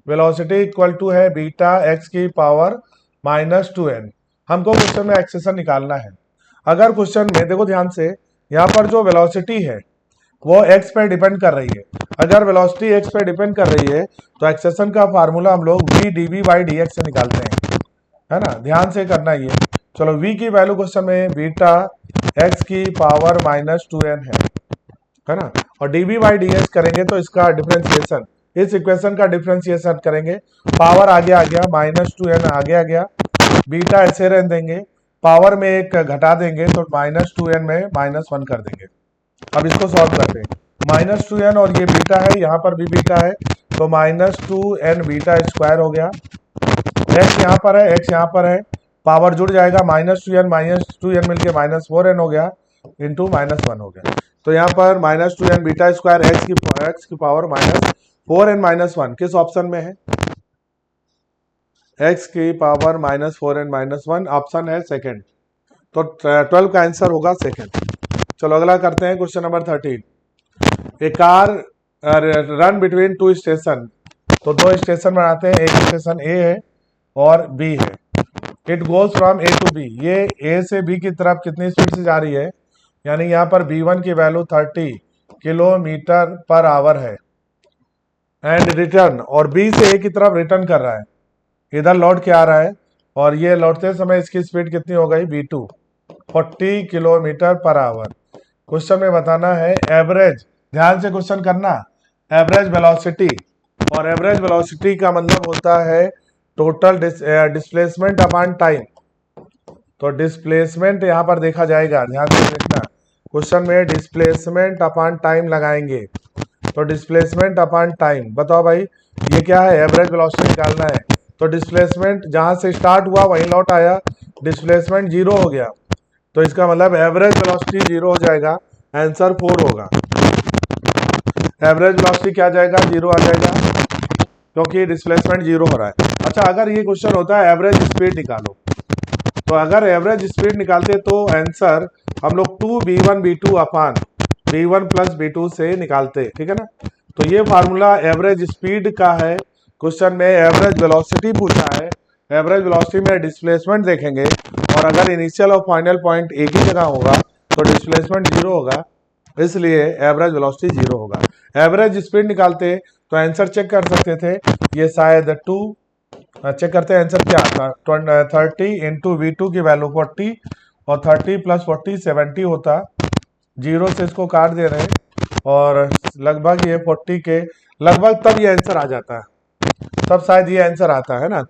Speaker 1: वेलोसिटी इक्वल टू है बीटा x की पावर -2n। हमको क्वेश्चन में एक्सेलरेशन निकालना है। अगर क्वेश्चन में देखो ध्यान से, यहाँ पर जो वेलोसिटी है वो x पे डिपेंड कर रही है। अगर वेलोसिटी x पे डिपेंड कर रही है तो एक्सेलरेशन का फार्मूला हम लोग v dv/dx से निकालते हैं, है ना? ध्यान से करना ये। चलो v की वैल्यू क्वेश्चन में बीटा x की पावर -2n है ना? और dv/dx करेंगे तो इसका डिफरेंशिएशन, इस इक्वेशन का डिफरेंशिएशन करेंगे। पावर आगे आ गया, -2n आगे आ गया, बीटा ऐसे रहने देंगे, पावर में एक घटा देंगे तो -2n में -1 कर देंगे। अब इसको सॉल्व करते हैं। -2n और ये बीटा है, यहाँ पर भी बीटा है, तो -2n बीटा स्क्वायर हो गया। x यहाँ पर है, x यहाँ पर है, पावर जुड़ जाएगा, -2n मिलके -4n हो गया, इंटू -1 हो गया। तो यहाँ पर -2n बीटा स्क्वायर x की पावर -4n-1 किस ऑप्शन में है? x की पावर -4n-1 ऑप्शन है सेकंड। तो 12 का आंसर होगा सेकंड। चलो अगला करते हैं, क्वेश्चन नंबर 13। ए कार रन बिटवीन 2 स्टेशन। तो 2 स्टेशन बनाते हैं, एक स्टेशन ए है और बी है। It goes from A to B. ये ए से बी की तरफ कितनी स्पीड से जा रही है? यानी यहाँ पर B1 की वैल्यू 30 किलोमीटर पर आवर है एंड रिटर्न, और बी से ए की तरफ रिटर्न कर रहा है। इधर लौट के आ रहा है और ये लौटते समय इसकी स्पीड कितनी हो गई? B2 40 kilometre per hour. Question में बताना है एवरेज, ध्यान से क्वेश्चन करना, एवरेज वेलोसिटी। और एवरेज वेलोसिटी का मतलब होता है टोटल डिस्प्लेसमेंट अपॉन टाइम। तो डिस्प्लेसमेंट यहाँ पर देखा जाएगा, ध्यान से देखना, क्वेश्चन में डिस्प्लेसमेंट अपॉन टाइम लगाएंगे। तो डिस्प्लेसमेंट अपॉन टाइम, बताओ भाई ये क्या है? एवरेज वेलोसिटी निकालना है। तो डिस्प्लेसमेंट जहां से स्टार्ट हुआ वहीं लौट आया, डिस्प्लेसमेंट 0 हो गया, तो इसका मतलब एवरेज वेलोसिटी 0 हो जाएगा, आंसर 4 होगा। एवरेज वेलोसिटी क्या आ जाएगा? 0 आ जाएगा। क्योंकि डिस्प्लेसमेंट जीरो हो रहा है। अच्छा, अगर ये क्वेश्चन होता है एवरेज स्पीड निकालो, तो अगर एवरेज स्पीड निकालते तो आंसर हम लोग 2v1v2 अपान v1 प्लस v2 से निकालते, ठीक है ना। तो ये फार्मूला एवरेज स्पीड का है। क्वेश्चन में एवरेज वेलोसिटी पूछा है, एवरेज वेलोसिटी में डिस्प्लेसमेंट देखेंगे, और अगर इनिशियल और फाइनल पॉइंट एक ही जगह होगा तो डिस्प्लेसमेंट जीरो होगा, इसलिए एवरेज वेलोसिटी जीरो होगा। एवरेज स्पीड निकालते तो आंसर चेक कर सकते थे, ये शायद 2 चेक करते हैं आंसर क्या था, 30 इंटू V2 की वैल्यू 40 और 30 प्लस 40 70 होता, जीरो से इसको काट दे रहे हैं और लगभग ये 40 के लगभग तब ये आंसर आ जाता है, तब शायद ये आंसर आता है ना।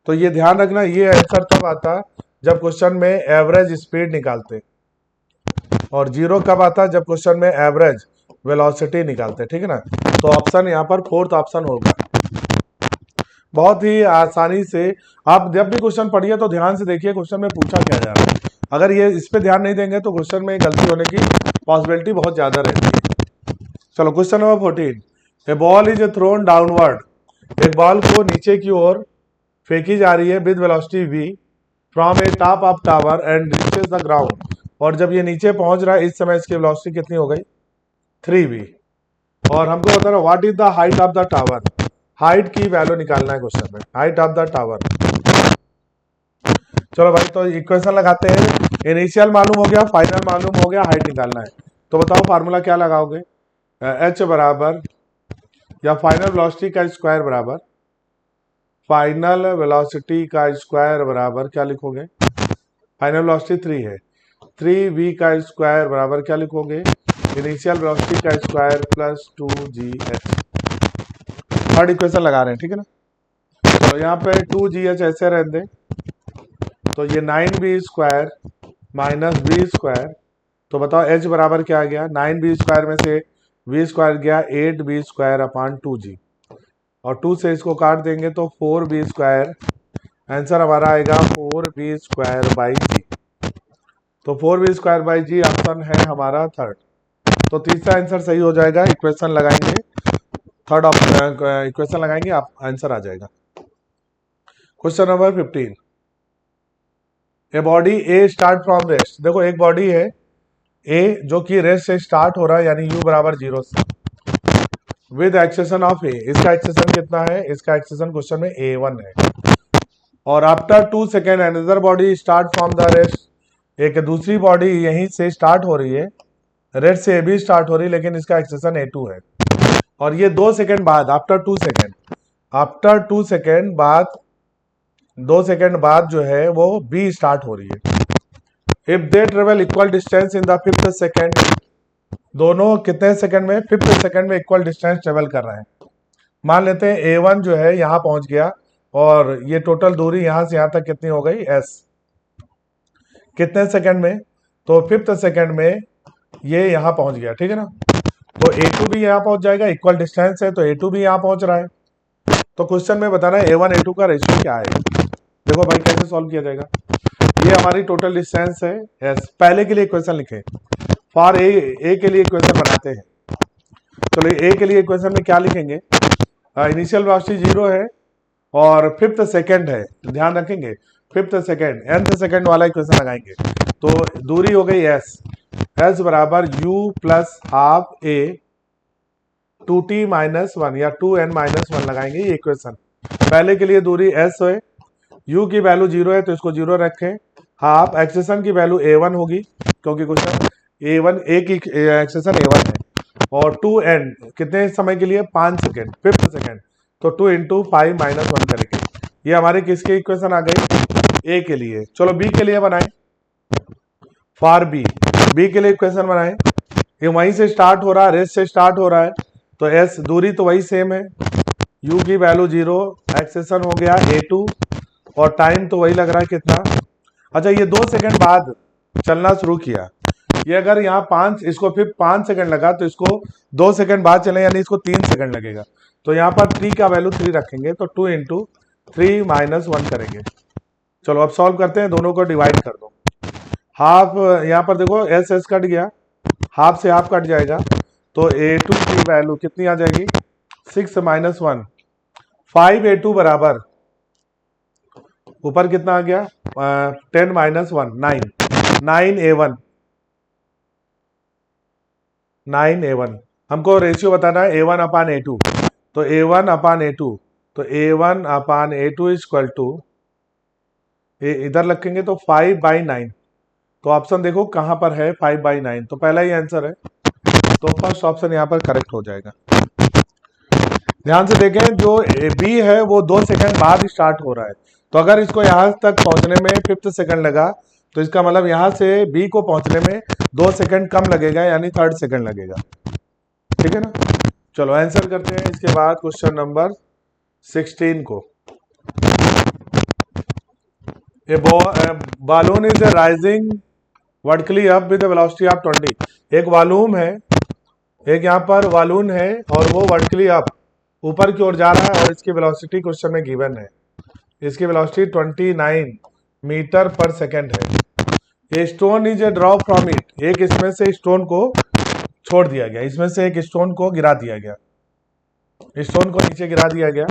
Speaker 1: तो ये ध्यान रखना, ये आंसर तब आता जब क्वेश्चन में एवरेज स्पीड निकालते, और जीरो कब आता जब क्वेश्चन में एवरेज वेलोसिटी निकालते, ठीक है ना। तो ऑप्शन यहाँ पर फोर्थ ऑप्शन होगा। बहुत ही आसानी से आप जब भी क्वेश्चन पढ़िए तो ध्यान से देखिए क्वेश्चन में पूछा क्या जा रहा है। अगर ये इस पे ध्यान नहीं देंगे तो क्वेश्चन में गलती होने की पॉसिबिलिटी बहुत ज्यादा रहती है। चलो question number 14, A ball is throne downward, एक बॉल को नीचे की ओर फेंकी जा रही है with velocity v from A top of tower and reaches the ground, और जब ये नीचे पहुंच रहा है इस समय इसकी वेलोसिटी कितनी हो गई 3v, और हमको बताना what is the height of the tower, height की वैल्यू निकालना है क्वेश्चन में, हाइट ऑफ द टावर। चलो भाई, तो इक्वेशन लगाते हैं, इनिशियल मालूम हो गया, फाइनल मालूम हो गया, हाइट निकालना है। तो बताओ फार्मूला क्या लगाओगे, h बराबर या फाइनल वेलोसिटी का स्क्वायर बराबर, फाइनल वेलोसिटी का स्क्वायर बराबर क्या लिखोगे, फाइनल वेलोसिटी 3 है, 3v का स्क्वायर बराबर क्या लिखोगे, इनिशियल वेलोसिटी का square plus 2gh। Third equation लगा रहे हैं, ठीक है ना। तो यहाँ पे 2gh ऐसे रहते, तो ये 9v square minus v square, तो बताओ h बराबर क्या आ गया, 9v स्क्वायर में से v स्क्वायर गया 8v स्क्वायर अपान 2g, और 2 से इसको काट देंगे तो 4v स्क्वायर, आंसर हमारा आएगा 4v स्क्वायर बाई जी। तो 4v square by ji option है हमारा थर्ड। तो तीसरा आंसर सही हो जाएगा, इक्वेशन लगाएंगे, थर्ड इक्वेशन लगाएंगे, आप आंसर आ जाएगा। Question number 15, a body A start from rest, देखो एक बॉडी है ए जो कि रेस्ट से स्टार्ट हो रहा है, यानी u बराबर 0 से, विद एक्सेशन ऑफ ए, इसका एक्सेशन कितना है, इसका एक्सेशन क्वेश्चन में a1 है, और after 2 second another body start from the rest, एक दूसरी बॉडी यहीं से स्टार्ट हो रही है, रेस्ट से भी स्टार्ट हो रही है, लेकिन इसका एक्सेशन a2 है, और ये 2 सेकेंड बाद, आफ्टर 2 सेकेंड, आफ्टर 2 सेकेंड बाद, 2 सेकेंड बाद जो है वो बी स्टार्ट हो रही है। If they travel equal distance in the fifth second, दोनों कितने सेकेंड में, फिफ्थ सेकेंड में इक्वल डिस्टेंस ट्रेवल कर रहे हैं। मान लेते हैं a1 जो है यहां पहुंच गया, और ये टोटल दूरी यहां से यहां तक कितनी हो गई s, कितने सेकेंड में, तो फिफ्थ सेकेंड में ये यहां पहुंच गया, ठीक है ना। तो a2 भी यहां पहुंच जाएगा, इक्वल डिस्टेंस है तो a2 भी यहां पहुंच रहा है। तो क्वेश्चन में बताना है a1 a2 का रेशियो क्या है। देखो भाई कैसे सॉल्व किया जाएगा, ये हमारी टोटल डिस्टेंस है s, पहले के लिए इक्वेशन लिखे, फॉर ए के लिए इक्वेशन बनाते हैं। चलो ए के लिए इक्वेशन में क्या लिखेंगे, इनिशियल वेलोसिटी 0 है और फिफ्थ सेकेंड है, ध्यान रखेंगे फिफ्थ सेकेंड, nth सेकेंड वाला इक्वेशन लगाएंगे, तो दूरी हो गई s, s बराबर u plus half a 2t minus 1 या 2n माइनस 1 लगाएंगे, ये इक्वेशन। पहले के लिए दूरी s है, u की वैल्यू 0 है तो इसको 0 रखें, हाफ एक्सेशन की वैल्यू a1 होगी, क्योंकि क्वेश्चन a1 a की एक्सेशन a1 है, और 2n कितने समय के लिए 5 सेकेंड, फिफ्थ सेकेंड, तो 2 इंटू 5 माइनस 1 करेंगे। ये हमारी किसकी इक्वेशन आ गई, ए के लिए। चलो बी के लिए बनाएं, फॉर बी, बी के लिए इक्वेशन बनाएं, ये वहीं से स्टार्ट हो रहा है, रेस्ट से स्टार्ट हो रहा है, तो एस दूरी तो वही सेम है, u की वैल्यू 0, एक्सेशन हो गया a2, और टाइम तो वही लग रहा है कितना। अच्छा, ये 2 सेकंड बाद चलना शुरू किया, ये अगर यहाँ 5, इसको फिर 5 सेकंड लगा तो इसको 2 सेकंड बाद चले, यानी इसको 3 सेकंड लगेगा, तो यहाँ पर 3 का वैल्यू 3 रखेंगे, तो 2 इंटू 3 माइनस 1 करेंगे। चलो अब सॉल्व करते हैं, दोनों को डिवाइड कर दो, हाफ यहाँ पर देखो एस एस कट गया, हाफ से हाफ कट जाएगा, तो a2 की वैल्यू कितनी आ जाएगी 6 माइनस 1, 5a2 बराबर ऊपर कितना आ गया 10 माइनस 1 9 9a1 9a1 हमको रेशियो बताना है a1 अपान a2 तो a1 अपान a2 तो a1 upon a2 equal to इधर रखेंगे तो 5/9 तो ऑप्शन देखो कहां पर है 5/9 तो पहला ही आंसर है तो फर्स्ट ऑप्शन यहां पर करेक्ट हो जाएगा। ध्यान से देखें जो बी है वो 2 सेकंड बाद स्टार्ट हो रहा है तो अगर इसको यहां तक पहुंचने में 5th सेकंड लगा तो इसका मतलब यहां से बी को पहुंचने में 2 सेकंड कम लगेगा यानी 3rd सेकंड लगेगा। ठीक है ना, चलो आंसर करते हैं इसके बाद क्वेश्चन नंबर 16 को। balloon is rising vertically up with a velocity of 20 एक वॉल्यूम है, एक यहाँ पर वॉल्यूम है और वो वर्टिकली अप ऊपर की ओर जा रहा है और इसकी वेलोसिटी क्वेश्चन में गिवन है, इसकी वेलोसिटी 29 मीटर पर सेकेंड है। A stone is a drop from it, एक इसमें से स्टोन को छोड़ दिया गया, इसमें से एक स्टोन को गिरा दिया गया, स्टोन को नीचे गिरा दिया गया।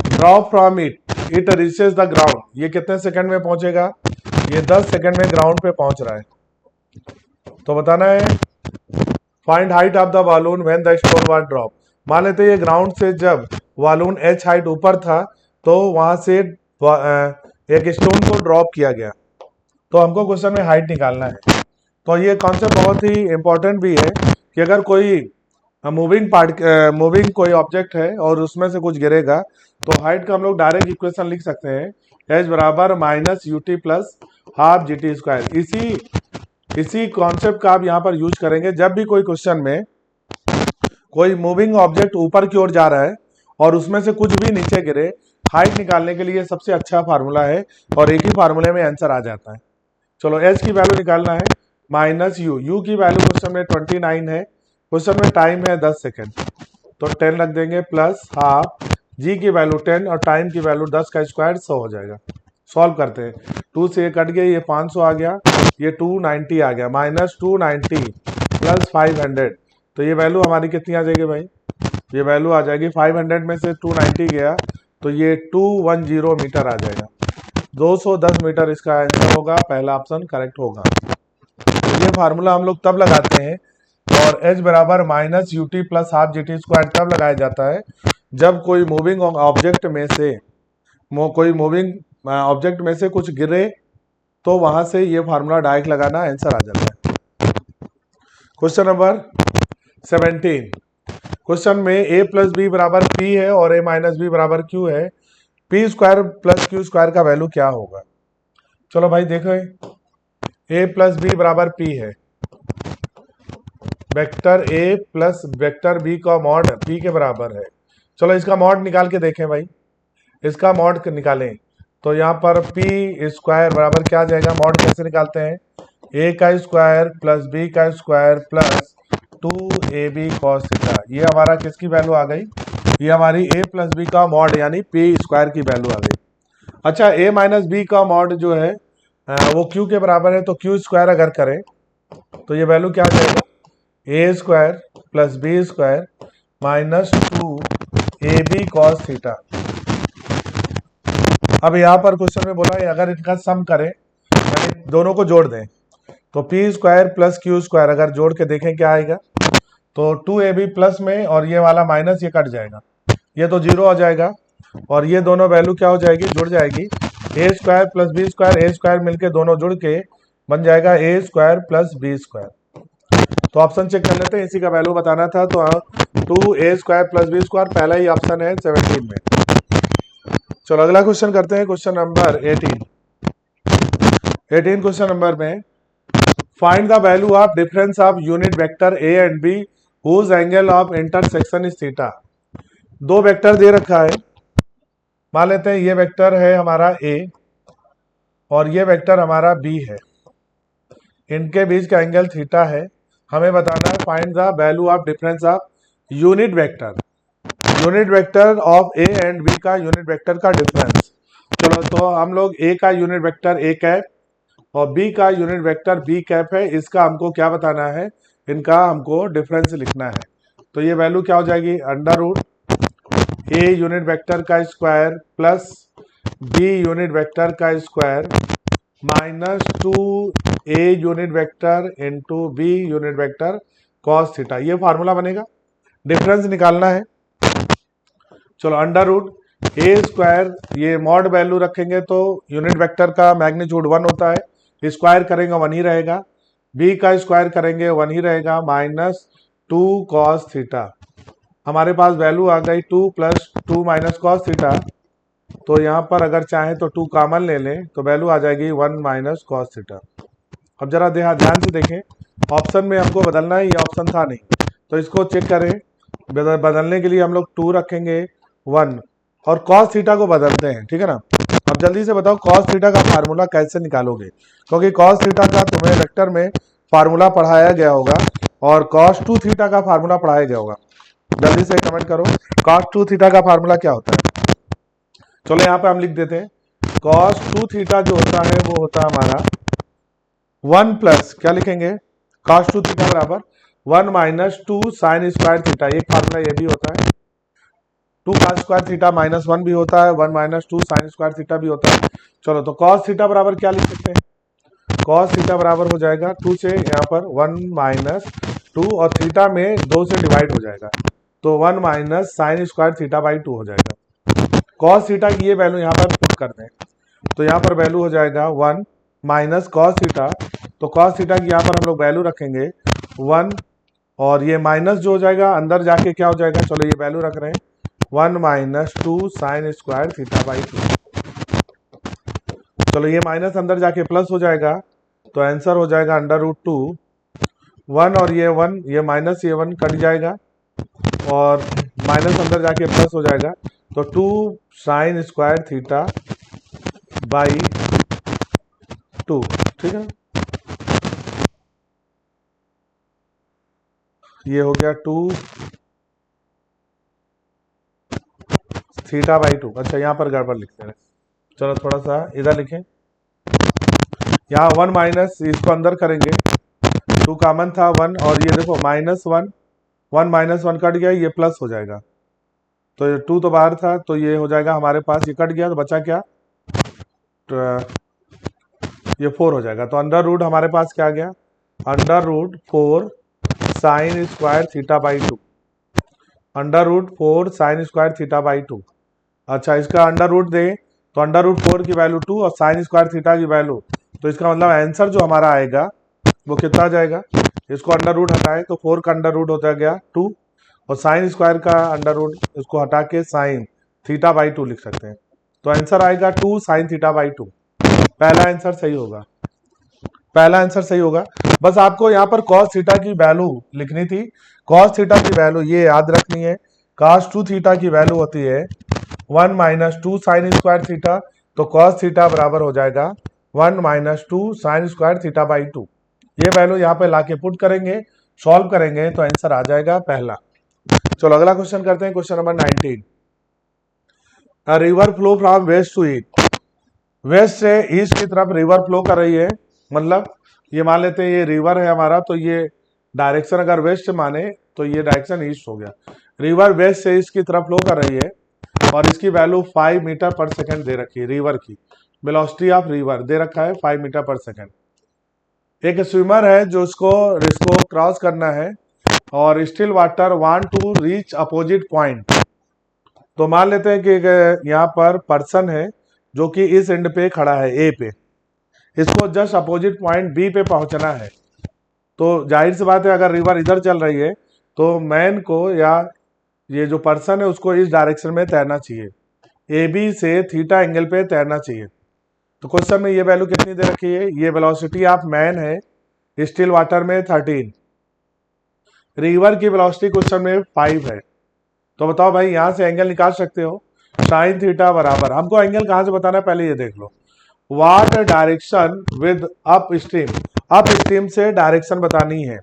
Speaker 1: Drop from it it reaches the ground, ये कितने सेकंड में पहुंचेगा, ये 10 सेकंड में ग्राउंड पे पहुंच रहा है। तो बताना है find height of the balloon when the stone was drop. मान लेते ये ग्राउंड से जब बालून h हाइट ऊपर था तो वहां से एक स्टोन को ड्रॉप किया गया, तो हमको क्वेश्चन में हाइट निकालना है। तो ये कॉन्सेप्ट बहुत ही इंपॉर्टेंट भी है कि अगर कोई मूविंग कोई ऑब्जेक्ट है और उसमें से कुछ गिरेगा तो हाइट का हम लोग डायरेक्ट इक्वेशन लिख सकते हैं h बराबर minus UT plus half G T square. इसी कॉन्सेप्ट का आप यहाँ पर यूज करेंगे जब भी कोई क्वेश्चन में कोई मूविंग ऑब्जेक्ट ऊपर की ओर जा रहा है और उसमें से कुछ भी नीचे गिरे, हाइट निकालने के लिए सबसे अच्छा फार्मूला है और एक ही फार्मूले में आंसर आ जाता है। चलो h की वैल्यू निकालना है माइनस u की वैल्यू क्वेश्चन में 29 है, क्वेश्चन में टाइम है 10 सेकेंड तो 10 रख देंगे प्लस हाफ, g की वैल्यू 10 और टाइम की वैल्यू 10 का स्क्वायर 100 हो जाएगा। सॉल्व करते हैं, 2 से कट गया, ये 500 आ गया, ये 290 आ गया, माइनस 290 प्लस 500 तो ये वैल्यू हमारी कितनी आ जाएगी भाई, ये वैल्यू आ जाएगी 500 में से 290 गया तो ये 210 मीटर आ जाएगा, 210 मीटर इसका आंसर होगा, पहला ऑप्शन करेक्ट होगा। तो ये फार्मूला हम लोग तब लगाते हैं और h बराबर minus UT plus half G T square तब लगाया जाता है जब कोई मूविंग ऑब्जेक्ट में से कुछ गिरे तो वहां से ये फार्मूला डायरेक्ट लगाना, आंसर आ जाता है। क्वेश्चन नंबर 17, क्वेश्चन में a प्लस बी बराबर p है और a माइनस बी बराबर q है, p square plus q square का वैल्यू क्या होगा। चलो भाई देखो, a प्लस बी बराबर p है, vector a plus vector b का मॉड p के बराबर है। चलो इसका मॉड निकाल के देखें भाई, इसका मॉड निकालें तो यहाँ पर p स्क्वायर बराबर क्या आ जाएगा, मॉड कैसे निकालते हैं, a का स्क्वायर प्लस b का square plus 2ab cos theta, ये हमारा किसकी वैल्यू आ गई, ये हमारी a प्लस बी का मॉड यानी p स्क्वायर की वैल्यू आ गई। अच्छा a माइनस बी का मॉड जो है वो q के बराबर है तो q स्क्वायर अगर करें तो ये वैल्यू क्या आ जाएगा, a square plus B square minus 2ab cos theta. अब यहाँ पर क्वेश्चन में बोला है अगर इनका सम करें यानी दोनों को जोड़ दें तो p square plus q square अगर जोड़ के देखें क्या आएगा, तो 2ab प्लस में और ये वाला माइनस ये कट जाएगा, ये तो 0 हो जाएगा और ये दोनों वैल्यू क्या हो जाएगी, जुड़ जाएगी, a square plus B square, a square मिलके दोनों जुड़ के बन जाएगा a square plus B square. तो ऑप्शन चेक कर लेते हैं, इसी का वैल्यू बताना था तो 2a square plus B square पहला ही ऑप्शन है 17 में। चलो अगला क्वेश्चन करते हैं, क्वेश्चन नंबर 18 क्वेश्चन नंबर में find the value of difference of unit vector a and b whose angle of intersection is theta. दो वेक्टर दे रखा है, मान लेते हैं ये वेक्टर है हमारा a और ये वेक्टर हमारा b है, इनके बीच का एंगल थीटा है, हमें बताना है find the value of difference of unit vector of a and b का यूनिट वेक्टर का डिफरेंस। चलो तो हम लोग a का यूनिट वेक्टर a कैप और b का यूनिट वेक्टर b कैप है, इसका हमको क्या बताना है, इनका हमको डिफरेंस लिखना है। तो ये वैल्यू क्या हो जाएगी, under root A unit vector का square plus B unit vector का square minus 2 A unit vector into B unit vector cos theta, ये फार्मूला बनेगा। डिफरेंस निकालना है। चलो अंडर रूट ए स्क्वायर, ये मॉड वैल्यू रखेंगे तो यूनिट वेक्टर का मैग्नीट्यूड 1 होता है, स्क्वायर करेंगे 1 ही रहेगा, बी का स्क्वायर करेंगे 1 ही रहेगा, माइनस 2 कॉस थीटा। हमारे पास वैल्यू आ गई 2 प्लस 2 माइनस कॉस थीटा, तो यहाँ पर अगर चाहें तो 2 कॉमन ले लें तो वैल्यू आ जाएगी 1 माइनस कॉस थीटा। अब जरा ध्यान से देखें, ऑप्शन में हमको बदलना है, ये ऑप्शन था नहीं, तो इसको चेक करें। बदलने के लिए हम लोग 2 रखेंगे 1 और कॉस थीटा को बदलते हैं, ठीक है ना। अब जल्दी से बताओ कॉस थीटा का फार्मूला कैसे निकालोगे, क्योंकि कॉस थीटा का तुम्हें वेक्टर में फार्मूला पढ़ाया गया होगा और कॉस 2 थीटा का फार्मूला पढ़ाया गया होगा। जल्दी से कमेंट करो कॉस 2 थीटा का फार्मूला क्या होता है। चलो यहाँ पे हम लिख देते हैं, कॉस 2 थीटा जो होता है वो होता है हमारा 1 प्लस क्या लिखेंगे, कॉस 2 थीटा बराबर 1 माइनस 2 साइन स्क्वायर थीटा, एक फार्मूला ये भी होता है। 2 कॉस स्क्वायर थीटा माइनस 1 भी होता है, 1 माइनस 2 साइन स्क्वायर थीटा भी होता है। चलो तो कॉस थीटा बराबर क्या लिख सकते हैं, कॉस थीटा बराबर हो जाएगा 2 से यहाँ पर 1 माइनस 2 और थीटा में 2 से डिवाइड हो जाएगा, तो 1 minus sign square theta by 2 हो जाएगा। कॉस थीटा की ये वैल्यू यहाँ पर पुट कर दें, तो यहाँ पर वैल्यू हो जाएगा 1 माइनस कॉस थीटा, तो कॉस थीटा की यहाँ पर हम लोग वैल्यू रखेंगे 1 और ये माइनस जो हो जाएगा अंदर जाके क्या हो जाएगा, चलो ये वैल्यू रख रहे हैं 1 minus 2 sign square theta by 2। चलो ये माइनस अंदर जाके प्लस हो जाएगा, तो आंसर हो जाएगा अंडर रूट 2 1 और ये 1, ये माइनस ये 1 कट जाएगा और माइनस अंदर जाके प्लस हो जाएगा, तो 2 साइन स्क्वायर थीटा बाई 2, ठीक है। ये हो गया 2 थीटा बाई 2। अच्छा यहाँ पर गड़बड़ लिखते हैं, चलो थोड़ा सा इधर लिखें, यहाँ 1 माइनस इसको अंदर करेंगे, 2 कॉमन था 1 और ये देखो माइनस 1 माइनस 1 कट गया, ये प्लस हो जाएगा, तो ये 2 तो बाहर था, तो ये हो जाएगा हमारे पास, ये कट गया तो बचा क्या, तो ये 4 हो जाएगा। तो अंडर रूट हमारे पास क्या आ गया, under root 4 sine square theta by 2, under root 4 sine square theta by 2। अच्छा इसका अंडर रूट दें तो अंडर रूट 4 की वैल्यू 2 और साइन स्क्वायर थीटा की वैल्यू, तो इसका मतलब आंसर जो हमारा आएगा वो कितना आ जाएगा, इसको अंडर रूट हटाएं तो 4 का अंडर रूट होता गया 2 और साइन स्क्वायर का अंडर रूट इसको हटा के साइन थीटा बाई 2 लिख सकते हैं, तो आंसर आएगा 2 साइन थीटा बाई 2। पहला आंसर सही होगा, पहला आंसर सही होगा। बस आपको यहाँ पर कॉस थीटा की वैल्यू लिखनी थी, कॉस थीटा की वैल्यू ये याद रखनी है, कॉस 2 थीटा की वैल्यू होती है 1 माइनस 2 साइन स्क्वायर थीटा, तो कॉस थीटा बराबर हो जाएगा 1 minus 2 sign square theta by 2। ये वैल्यू यहाँ पे लाके पुट करेंगे, सॉल्व करेंगे तो आंसर आ जाएगा पहला। चलो अगला क्वेश्चन करते हैं, question number 19। A river flow from west to east, west से ईस्ट की तरफ रिवर फ्लो कर रही है, मतलब ये मान लेते हैं ये रिवर है हमारा, तो ये डायरेक्शन अगर वेस्ट माने तो ये डायरेक्शन ईस्ट हो गया। रिवर वेस्ट से ईस्ट की तरफ फ्लो कर रही है और इसकी वैल्यू 5 मीटर पर सेकंड दे रखी है, रिवर की वेलोसिटी ऑफ रिवर दे रखा है 5 मीटर पर सेकंड। एक स्विमर है जो इसको क्रॉस करना है और still water want to reach opposite point, तो मान लेते हैं कि यहाँ पर पर्सन है जो कि इस एंड पे खड़ा है ए पे, इसको जस्ट अपोजिट पॉइंट बी पे पहुंचना है, तो जाहिर सी बात है अगर रिवर इधर चल रही है तो मैन को या ये जो पर्सन है उसको इस डायरेक्शन में तैरना चाहिए, ए बी से थीटा एंगल पे तैरना चाहिए। तो क्वेश्चन में ये वैल्यू कितनी दे रखी है, ये वेलोसिटी ऑफ मैन है स्टिल वाटर में 13, रिवर की वेलोसिटी क्वेश्चन में 5 है, तो बताओ भाई यहाँ से एंगल निकाल सकते हो, साइन थीटा बराबर, हमको एंगल कहाँ से बताना है पहले ये देख लो, what direction with upstream से डायरेक्शन बतानी है,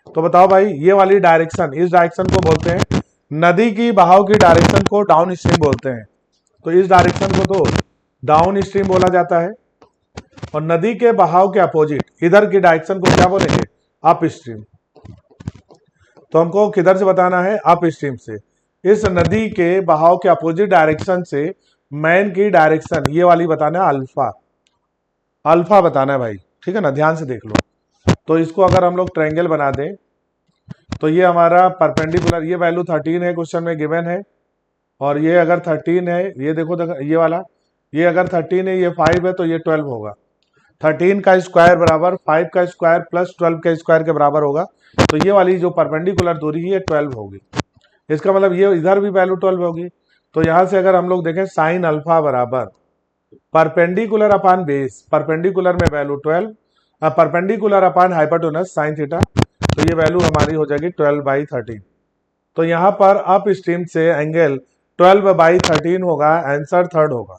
Speaker 1: तो बताओ भाई ये वाली डायरेक्शन, इस डायरेक्शन को बोलते हैं नदी की बहाव की डायरेक्शन को डाउन स्ट्रीम बोलते हैं, तो इस डायरेक्शन को तो डाउन स्ट्रीम बोला जाता है और नदी के बहाव के अपोजिट इधर की डायरेक्शन को क्या बोलेंगे, अप स्ट्रीम। तो हमको किधर से बताना है, अप स्ट्रीम से, इस नदी के बहाव के अपोजिट डायरेक्शन से मैन की डायरेक्शन ये वाली बताना है, अल्फा, अल्फा बताना है भाई, ठीक है ना, ध्यान से देख लो। तो इसको अगर हम लोग ट्रायंगल बना दें तो ये हमारा परपेंडिकुलर, ये वैल्यू 13 है क्वेश्चन में गिवन है, और ये अगर 13 है, ये देखो ये वाला, ये अगर 13 है, ये 5 है, तो ये 12 होगा। 13 का स्क्वायर बराबर 5 का स्क्वायर प्लस 12 के स्क्वायर के बराबर होगा। तो ये वाली जो परपेंडिकुलर दूरी है ये 12 होगी। इसका मतलब ये इधर भी वैल्यू 12 होगी। तो यहां से अगर हम लोग देखें साइन अल्फा बराबर परपेंडिकुलर अपान बेस, परपेंडिकुलर में वैल्यू 12, परपेंडिकुलर अपान हाइपोटेनस साइन थीटा, तो ये वैल्यू हमारी हो जाएगी 12/13। तो यहाँ पर अप स्ट्रीम से एंगल 12/13 होगा, आंसर थर्ड होगा।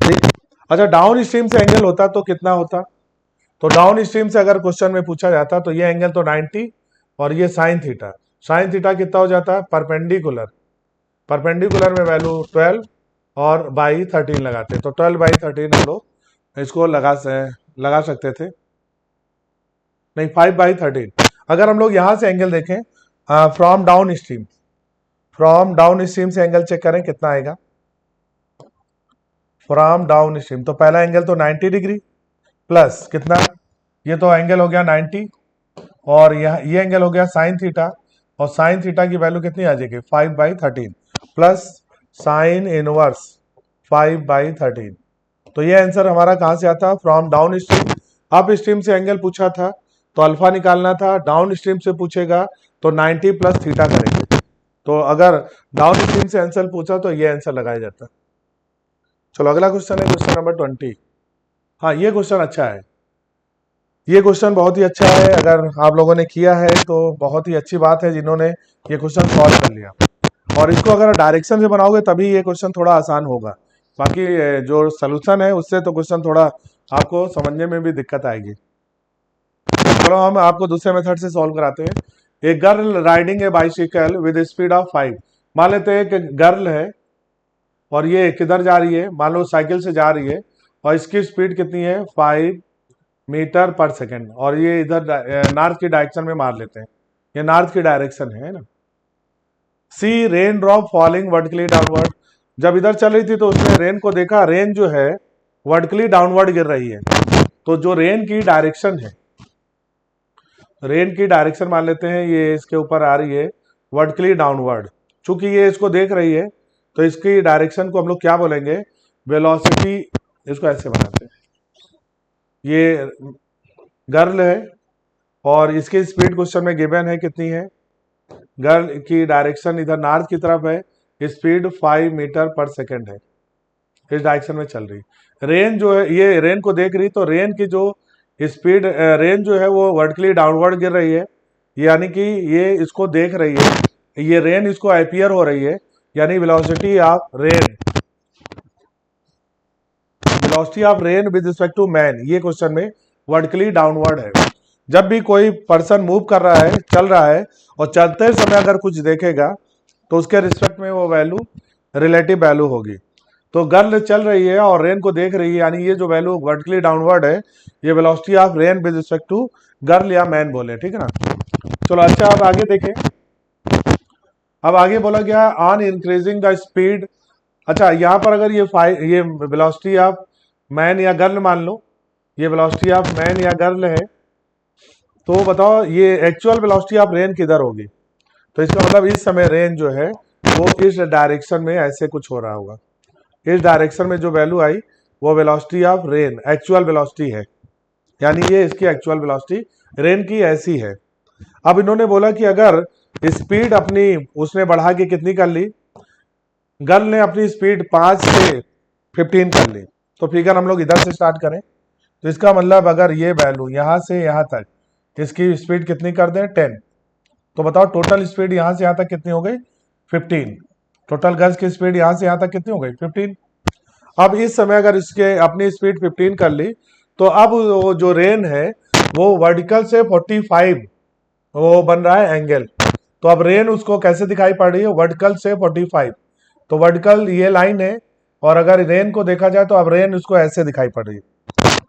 Speaker 1: ठीक। अच्छा, डाउन स्ट्रीम से एंगल होता तो कितना होता? तो डाउन स्ट्रीम से अगर क्वेश्चन में पूछा जाता तो ये एंगल तो 90 और ये साइन थीटा, साइन थीटा कितना हो जाता है? परपेंडिकुलर, परपेंडिकुलर में वैल्यू 12 और बाई 13 लगाते, तो 12/13 हम लोग इसको लगा सकते थे, नहीं 5/13। अगर हम लोग यहां से एंगल देखें from down stream, from down stream से एंगल चेक करें कितना आएगा। फ्रॉम डाउन स्ट्रीम तो पहला एंगल तो 90 डिग्री प्लस कितना, ये तो एंगल हो गया 90, और ये एंगल हो गया साइन थीटा, और साइन थीटा की वैल्यू कितनी आ जाएगी? 5/13 प्लस साइन इनवर्स 5/13। तो ये आंसर हमारा कहां से आता? From down stream. Up stream से एंगल पूछा था तो अल्फा निकालना था, डाउन स्ट्रीम से पूछेगा तो 90 प्लस थीटा करेंगे। तो अगर डाउन स्ट्रीम से आंसर पूछा तो ये आंसर लगाया जाता। चलो अगला क्वेश्चन है क्वेश्चन नंबर 20। हाँ, ये क्वेश्चन अच्छा है, ये क्वेश्चन बहुत ही अच्छा है। अगर आप लोगों ने किया है तो बहुत ही अच्छी बात है जिन्होंने ये क्वेश्चन सॉल्व कर लिया, और इसको अगर डायरेक्शन से बनाओगे तभी ये क्वेश्चन थोड़ा आसान होगा। बाकी जो सोल्यूशन है उससे तो क्वेश्चन थोड़ा आपको समझने में भी दिक्कत आएगी। चलो हम आपको दूसरे मेथड से सॉल्व कराते हैं। एक girl riding A bicycle with speed of 5। मान लेते हैं कि गर्ल है और ये किधर जा रही है, मान लो साइकिल से जा रही है, और इसकी स्पीड कितनी है? 5 मीटर पर सेकेंड, और ये इधर नॉर्थ की डायरेक्शन में मार लेते हैं, ये नॉर्थ की डायरेक्शन है ना। See rain drop falling vertically downward. जब इधर चल रही थी तो उसने रेन को देखा, रेन जो है वर्टिकली डाउनवर्ड गिर रही है। तो जो रेन की डायरेक्शन है, रेन की डायरेक्शन मान लेते हैं ये इसके ऊपर आ रही है वर्टिकली डाउनवर्ड। चूंकि ये इसको देख रही है तो इसकी डायरेक्शन को हम लोग क्या बोलेंगे? वेलोसिटी। इसको ऐसे बनाते हैं, ये गर्ल है और इसकी स्पीड क्वेश्चन में गिवन है कितनी है? गर्ल की डायरेक्शन इधर नॉर्थ की तरफ है, स्पीड 5 मीटर पर सेकेंड है, इस डायरेक्शन में चल रही। रेन जो है ये रेन को देख रही, तो रेन की जो स्पीड, रेन जो है वो वर्टिकली डाउनवर्ड गिर रही है, यानी कि ये इसको देख रही है, ये रेन इसको अपीयर हो रही है, यानी velocity of rain, velocity of rain with respect to man, ये क्वेश्चन में वर्टिकली डाउनवर्ड है। जब भी कोई पर्सन मूव कर रहा है, चल रहा है, और चलते समय अगर कुछ देखेगा तो उसके रिस्पेक्ट में वो वैल्यू रिलेटिव वैल्यू होगी। तो गर्ल चल रही है और रेन को देख रही है, यानी ये जो वैल्यू वर्टिकली डाउनवर्ड है ये velocity of rain with respect to girl या मैन बोले, ठीक है ना। चलो अच्छा, अब आगे देखें। अब आगे बोला गया ऑन इंक्रीजिंग द स्पीड। अच्छा, यहाँ पर अगर ये वेलोसिटी ऑफ मैन या गर्ल मान लो, ये वेलोसिटी ऑफ मैन या गर्ल है, तो बताओ ये एक्चुअल वेलोसिटी ऑफ रेन किधर होगी? तो इसका मतलब इस समय रेन जो है वो इस डायरेक्शन में ऐसे कुछ हो रहा होगा, इस डायरेक्शन में जो वैल्यू आई वो velocity of rain actual velocity है, यानी ये इसकी एक्चुअल वेलोसिटी रेन की ऐसी है। अब इन्होंने बोला कि अगर स्पीड अपनी उसने बढ़ा के कितनी कर ली, गर्ल ने अपनी स्पीड 5 से 15 कर ली, तो फिगर हम लोग इधर से स्टार्ट करें, तो इसका मतलब अगर ये वैल्यू यहां से यहां तक इसकी स्पीड कितनी कर दें? 10, तो बताओ टोटल स्पीड यहां से यहां तक कितनी हो गई? 15। टोटल गज की स्पीड यहां से यहां तक कितनी हो गई? 15। अब इस समय अगर इसके अपनी स्पीड 15 कर ली, तो अब वो जो रेन है वो वर्टिकल से 45 वो बन रहा है एंगल। तो अब रेन उसको कैसे दिखाई पड़ रही है? वर्टिकल से 45। तो वर्टिकल ये लाइन है, और अगर रेन को देखा जाए तो अब रेन उसको ऐसे दिखाई पड़ रही है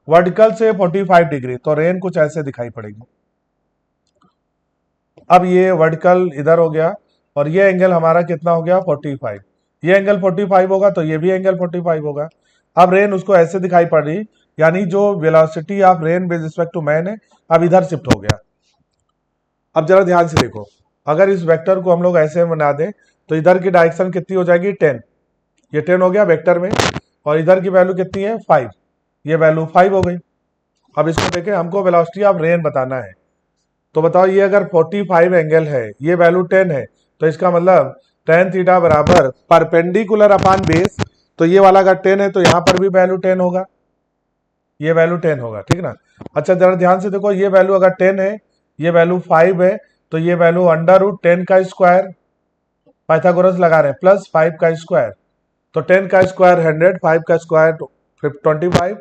Speaker 1: वर्टिकल से 45 डिग्री, तो रेन कुछ ऐसे दिखाई पड़ेगी। अब ये वर्टिकल इधर हो गया और ये एंगल हमारा कितना हो गया 45। ये एंगल 45 होगा तो ये भी एंगल 45 होगा। अब रेन उसको ऐसे दिखाई पड़ रही, यानी जो velocity of rain with respect to man है अब इधर शिफ्ट हो गया। अब जरा ध्यान से देखो, अगर इस वेक्टर को हम लोग ऐसे बना दें तो इधर की डायरेक्शन कितनी हो जाएगी 10, ये 10 हो गया वेक्टर में, और इधर की वैल्यू कितनी है 5, ये वैल्यू 5 हो गई। अब इसको देखें, हमको वेलोसिटी ऑफ रेन बताना है, तो बताओ ये अगर 45 एंगल है, ये वैल्यू 10 है, तो इसका मतलब tan थीटा बराबर परपेंडिकुलर अपान बेस, तो ये वाला अगर 10 है तो यहाँ पर भी वैल्यू 10 होगा, ये वैल्यू 10 होगा, ठीक ना। अच्छा जरा ध्यान से देखो, ये वैल्यू अगर 10 है, ये वैल्यू 5 है, तो ये वैल्यू √10 का स्क्वायर, पाइथागोरस लगा रहे हैं, प्लस 5 का स्क्वायर, तो 10 का स्क्वायर 100, 5 का स्क्वायर 25,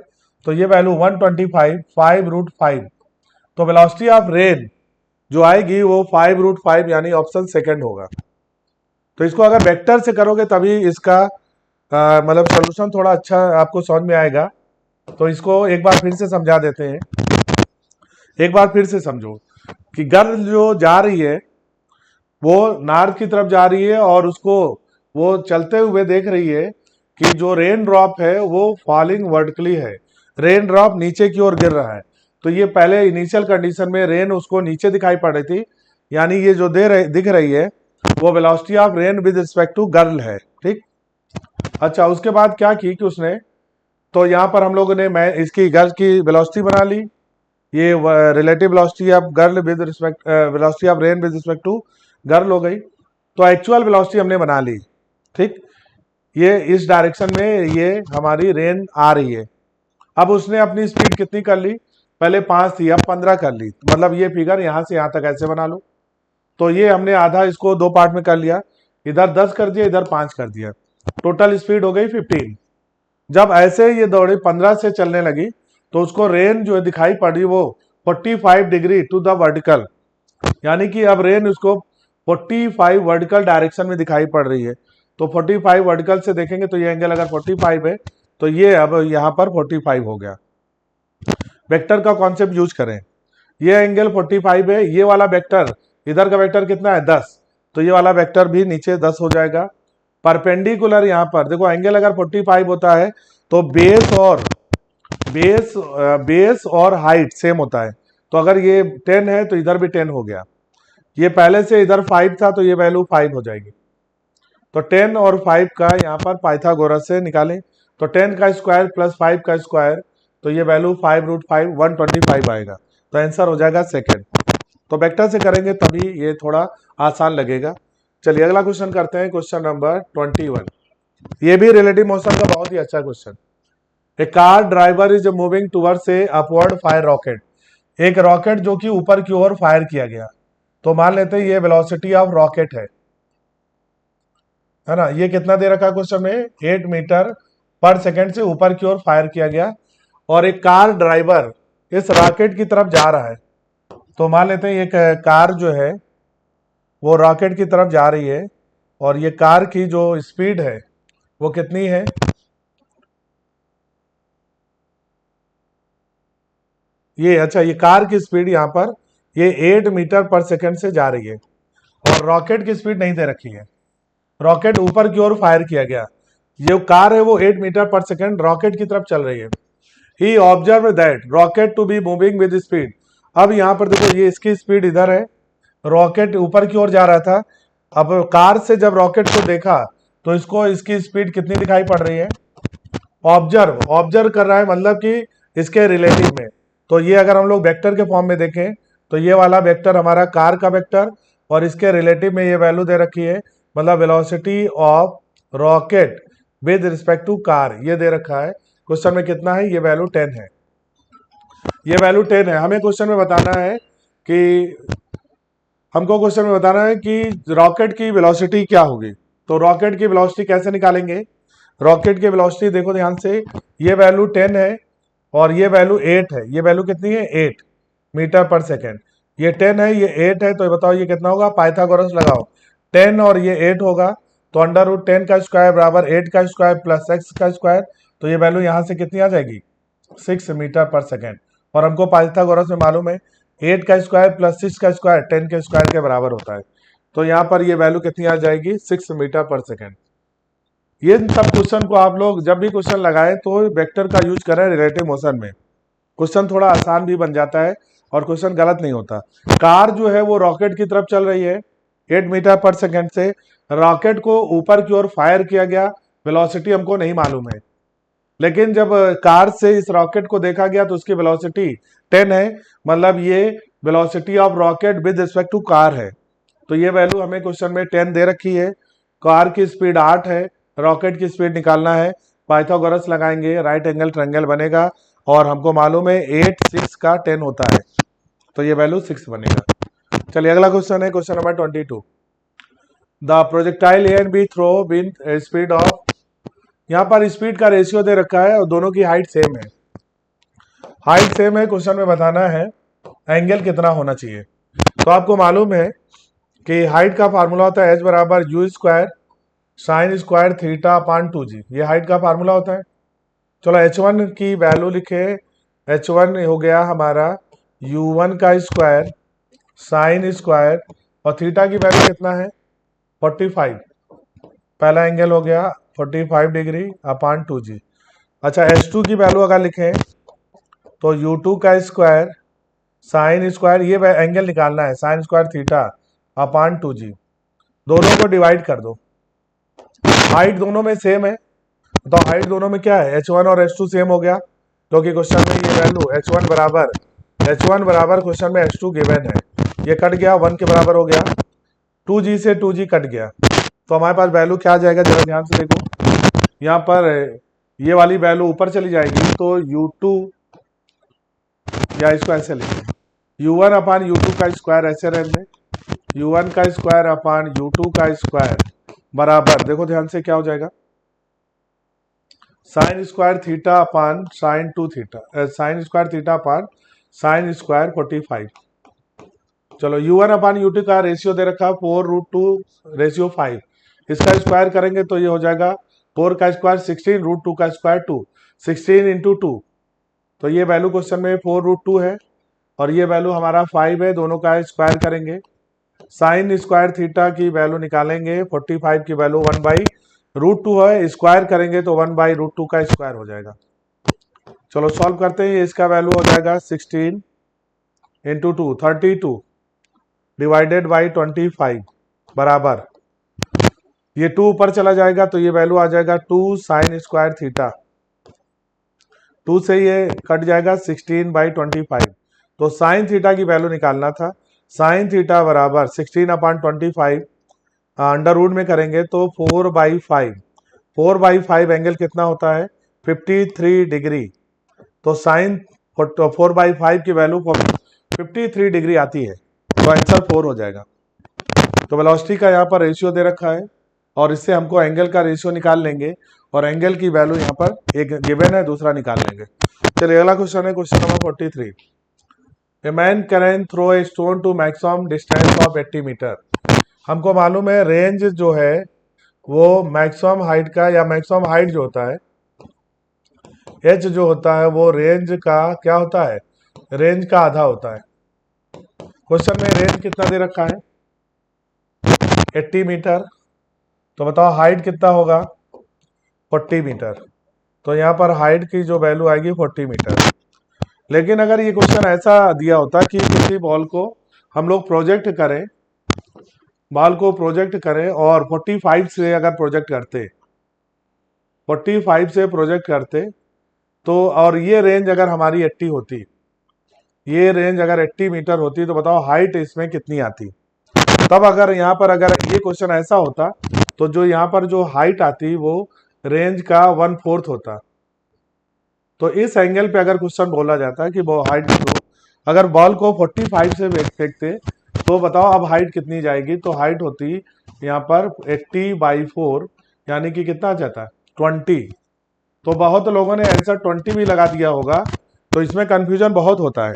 Speaker 1: तो ये वैल्यू 125, 5√5। तो वेलोसिटी ऑफ रेन जो आएगी वो 5√5, यानी ऑप्शन सेकंड होगा। तो इसको अगर वेक्टर से करोगे तभी इसका मतलब सोल्यूशन थोड़ा अच्छा आपको समझ में आएगा। तो इसको एक बार फिर से समझा देते हैं, एक बार फिर से समझो कि गर्ल जो जा रही है वो नॉर्थ की तरफ जा रही है, और उसको वो चलते हुए देख रही है कि जो रेन ड्रॉप है वो फॉलिंग वर्टिकली है, रेन ड्रॉप नीचे की ओर गिर रहा है। तो ये पहले इनिशियल कंडीशन में रेन उसको नीचे दिखाई पड़ रही थी, यानी ये जो दिख रही है वो velocity of rain with respect to girl है, ठीक। अच्छा उसके बाद क्या की कि उसने, तो यहाँ पर हम लोगों ने मैं इसकी गर्ल की वेलोसिटी बना ली, ये relative velocity of girl with respect velocity of rain with respect to girl हो गई। तो एक्चुअल वेलोसिटी हमने बना ली, ठीक। ये इस डायरेक्शन में ये हमारी रेन आ रही है। अब उसने अपनी स्पीड कितनी कर ली, पहले 5 थी अब 15 कर ली, मतलब ये फिगर यहां से यहां तक ऐसे बना लो। तो ये हमने आधा इसको 2 पार्ट में कर लिया, इधर 10 कर दिया, इधर 5 कर दिया, टोटल स्पीड हो गई 15। जब ऐसे ये दौड़ी 15 से चलने लगी तो उसको रेन जो दिखाई पड़ी वो 45 डिग्री टू द वर्टिकल, यानी कि अब रेन उसको 45 वर्टिकल डायरेक्शन में दिखाई पड़ रही है। तो 45 वर्टिकल से देखेंगे तो ये एंगल अगर 45 है तो ये अब यहाँ पर 45 हो गया। वेक्टर का कॉन्सेप्ट यूज करें, ये एंगल 45 है, ये वाला वेक्टर इधर का वेक्टर कितना है 10, तो ये वाला वेक्टर भी नीचे 10 हो जाएगा। परपेंडिकुलर यहाँ पर देखो, एंगल अगर 45 होता है तो बेस और हाइट सेम होता है, तो अगर ये 10 है तो इधर भी 10 हो गया, ये पहले से इधर 5 था तो ये वैल्यू 5 हो जाएगी। तो 10 और 5 का यहाँ पर पाइथागोरस से निकालें, तो 10 का स्क्वायर प्लस 5 का स्क्वायर, तो ये वैल्यू 5√5 125 आएगा, तो आंसर हो जाएगा सेकंड। तो वेक्टर से करेंगे तभी ये थोड़ा आसान लगेगा। चलिए अगला क्वेश्चन करते हैं, क्वेश्चन नंबर 21। ये भी रिलेटिव मोशन का बहुत ही अच्छा question. A car driver is moving towards a upward fire rocket, एक रॉकेट जो कि ऊपर की ओर फायर किया गया, तो मान लेते हैं ये वेलोसिटी ऑफ रॉकेट है ना। ये कितना दे रखा है क्वेश्चन में, 8 मीटर पर सेकंड से ऊपर की ओर फायर किया गया, और एक कार ड्राइवर इस रॉकेट की तरफ जा रहा है। तो मान लेते हैं एक कार जो है वो रॉकेट की तरफ जा रही है, और ये कार की जो स्पीड है वो कितनी है, ये अच्छा ये कार की स्पीड यहाँ पर ये 8 मीटर पर सेकंड से जा रही है, और रॉकेट की स्पीड नहीं दे रखी है, रॉकेट ऊपर की ओर फायर किया गया, जो कार है वो 8 मीटर पर सेकंड रॉकेट की तरफ चल रही है। He observe that rocket to be moving with speed, अब यहाँ पर देखो ये इसकी स्पीड इधर है, रॉकेट ऊपर की ओर जा रहा था, अब कार से जब रॉकेट को देखा तो इसको इसकी स्पीड कितनी दिखाई पड़ रही है, ऑब्जर्व कर रहा है, मतलब कि इसके रिलेटिव में। तो ये अगर हम लोग वेक्टर के फॉर्म में देखें तो ये वाला वेक्टर हमारा कार का वेक्टर, और इसके रिलेटिव में ये वैल्यू दे रखी है, मतलब velocity of rocket with respect to car, ये दे रखा है क्वेश्चन में कितना है, ये वैल्यू 10 है, ये वैल्यू 10 है। हमें क्वेश्चन में बताना है कि हमको क्वेश्चन में बताना है कि रॉकेट की वेलोसिटी क्या होगी। तो रॉकेट की वेलोसिटी कैसे निकालेंगे, रॉकेट की वेलोसिटी देखो ध्यान से, ये वैल्यू 10 है और ये वैल्यू 8 है, ये वैल्यू कितनी है 8 मीटर पर सेकेंड, ये 10 है ये 8 है, तो बताओ ये कितना होगा, पाइथागोरस लगाओ, 10 और ये 8 होगा, तो √10 का स्क्वायर बराबर 8 का स्क्वायर प्लस x का स्क्वायर, तो ये वैल्यू यहाँ से कितनी आ जाएगी 6 मीटर पर सेकेंड, और हमको पाइथागोरस में मालूम है 8 का स्क्वायर प्लस 6 का स्क्वायर 10 के स्क्वायर के बराबर होता है, तो यहाँ पर ये वैल्यू कितनी आ जाएगी, 6 मीटर पर सेकेंड। ये सब क्वेश्चन को आप लोग जब भी क्वेश्चन लगाए तो वेक्टर का यूज करें रिलेटिव मोशन में, क्वेश्चन थोड़ा आसान भी बन जाता है और क्वेश्चन गलत नहीं होता। कार जो है वो रॉकेट की तरफ चल रही है 8 मीटर पर सेकेंड से, रॉकेट को ऊपर की ओर फायर किया गया, वेलोसिटी हमको नहीं मालूम है, लेकिन जब कार से इस रॉकेट को देखा गया तो उसकी वेलोसिटी 10 है, मतलब ये velocity of rocket with respect to car है। तो ये वैल्यू हमें क्वेश्चन में 10 दे रखी है, कार की स्पीड 8 है, रॉकेट की स्पीड निकालना है, पाइथागोरस लगाएंगे, राइट एंगल ट्रायंगल बनेगा और हमको मालूम है 8 6 का 10 होता है, तो ये वैल्यू 6 बनेगा। चलिए अगला क्वेश्चन है question number 22। The projectile A and B throw with speed of, यहाँ पर स्पीड का रेशियो दे रखा है और दोनों की हाइट सेम है, हाइट सेम है, क्वेश्चन में बताना है एंगल कितना होना चाहिए। तो आपको मालूम है कि हाइट का फार्मूला होता है एच बराबर you square sine square theta upon 2g, ये हाइट का फार्मूला होता है। चलो h1 की वैल्यू लिखे, h1 हो गया हमारा u1 का स्क्वायर साइन स्क्वायर और थीटा की वैल्यू कितना है 45, पहला एंगल हो गया 45 डिग्री अपान 2g। अच्छा h2 की वैल्यू अगर लिखें तो u2 का स्क्वायर साइन स्क्वायर, ये एंगल निकालना है sign square theta upon 2g, दोनों को डिवाइड कर दो, हाइट दोनों में सेम है, तो हाइट दोनों में क्या है h1 और h2 सेम हो गया, क्योंकि क्वेश्चन में ये वैल्यू h1 बराबर क्वेश्चन में h2 गिवन है, ये कट गया 1 के बराबर हो गया, 2g से 2g कट गया, तो हमारे पास वैल्यू क्या आ जाएगा, जरा ध्यान से देखो, यहाँ पर ये वाली वैल्यू ऊपर चली जाएगी तो u2 या इसको ऐसे लिखें u1 अपान u2 का स्क्वायर ऐसे रहने, u1 का स्क्वायर अपान u2 का स्क्वायर बराबर, देखो ध्यान से क्या हो जाएगा, sign square theta upon sign 2 theta, sign square theta upon sine square 45। चलो u1 अपान u2 का रेशियो दे रखा 4√2/5, इसका स्क्वायर करेंगे तो ये हो जाएगा 4 का स्क्वायर 16 √2 का स्क्वायर 2, 16 इंटू 2, तो ये वैल्यू क्वेश्चन में 4√2 है और ये वैल्यू हमारा 5 है, दोनों का स्क्वायर करेंगे, साइन स्क्वायर थीटा की वैल्यू निकालेंगे, 45 की वैल्यू 1/√2 है, स्क्वायर करेंगे तो 1/√2 का स्क्वायर हो जाएगा। चलो सॉल्व करते हैं, इसका वैल्यू हो जाएगा 16 इंटू 2 32 डिवाइडेड बाई 25 बराबर, ये 2 ऊपर चला जाएगा तो ये वैल्यू आ जाएगा 2 साइन स्क्वायर थीटा, 2 से ये कट जाएगा 16/25, तो साइन थीटा की वैल्यू निकालना था, साइन थीटा बराबर 16/25 अंडर रूट में करेंगे तो 4/5, 4/5 एंगल कितना होता है 53 डिग्री, तो साइन 4/5 की वैल्यू 53 डिग्री आती है, तो आंसर 4 हो जाएगा। तो वेलोसिटी का यहाँ पर रेशियो दे रखा है और इससे हमको एंगल का रेशियो निकाल लेंगे और एंगल की वैल्यू यहाँ पर एक गिवन है, दूसरा निकाल लेंगे। चलिए अगला क्वेश्चन है question number 43। A man can throw a stone to maximum distance of 80 metre. हमको मालूम है रेंज जो है वो मैक्सिमम हाइट का, या मैक्सिमम हाइट जो होता है एच जो होता है वो रेंज का क्या होता है, रेंज का आधा होता है। क्वेश्चन में रेंज कितना दे रखा है 80 मीटर, तो बताओ हाइट कितना होगा 40 मीटर, तो यहाँ पर हाइट की जो वैल्यू आएगी 40 मीटर। लेकिन अगर ये क्वेश्चन ऐसा दिया होता कि किसी बॉल को हम लोग प्रोजेक्ट करें, बॉल को प्रोजेक्ट करें और 45 से अगर प्रोजेक्ट करते, 45 से प्रोजेक्ट करते तो, और ये रेंज अगर हमारी 80 होती, ये रेंज अगर 80 मीटर होती तो बताओ हाइट इसमें कितनी आती। तब अगर यहाँ पर अगर ये क्वेश्चन ऐसा होता तो जो यहाँ पर जो हाइट आती वो रेंज का 1/4 होता। तो इस एंगल पे अगर क्वेश्चन बोला जाता है कि वो हाइट कितना, अगर बॉल को 45 से फेंकते तो बताओ अब हाइट कितनी जाएगी, तो हाइट होती यहाँ पर 80/4, यानी कि कितना जाता है 20। तो बहुत लोगों ने आंसर 20 भी लगा दिया होगा, तो इसमें कंफ्यूजन बहुत होता है।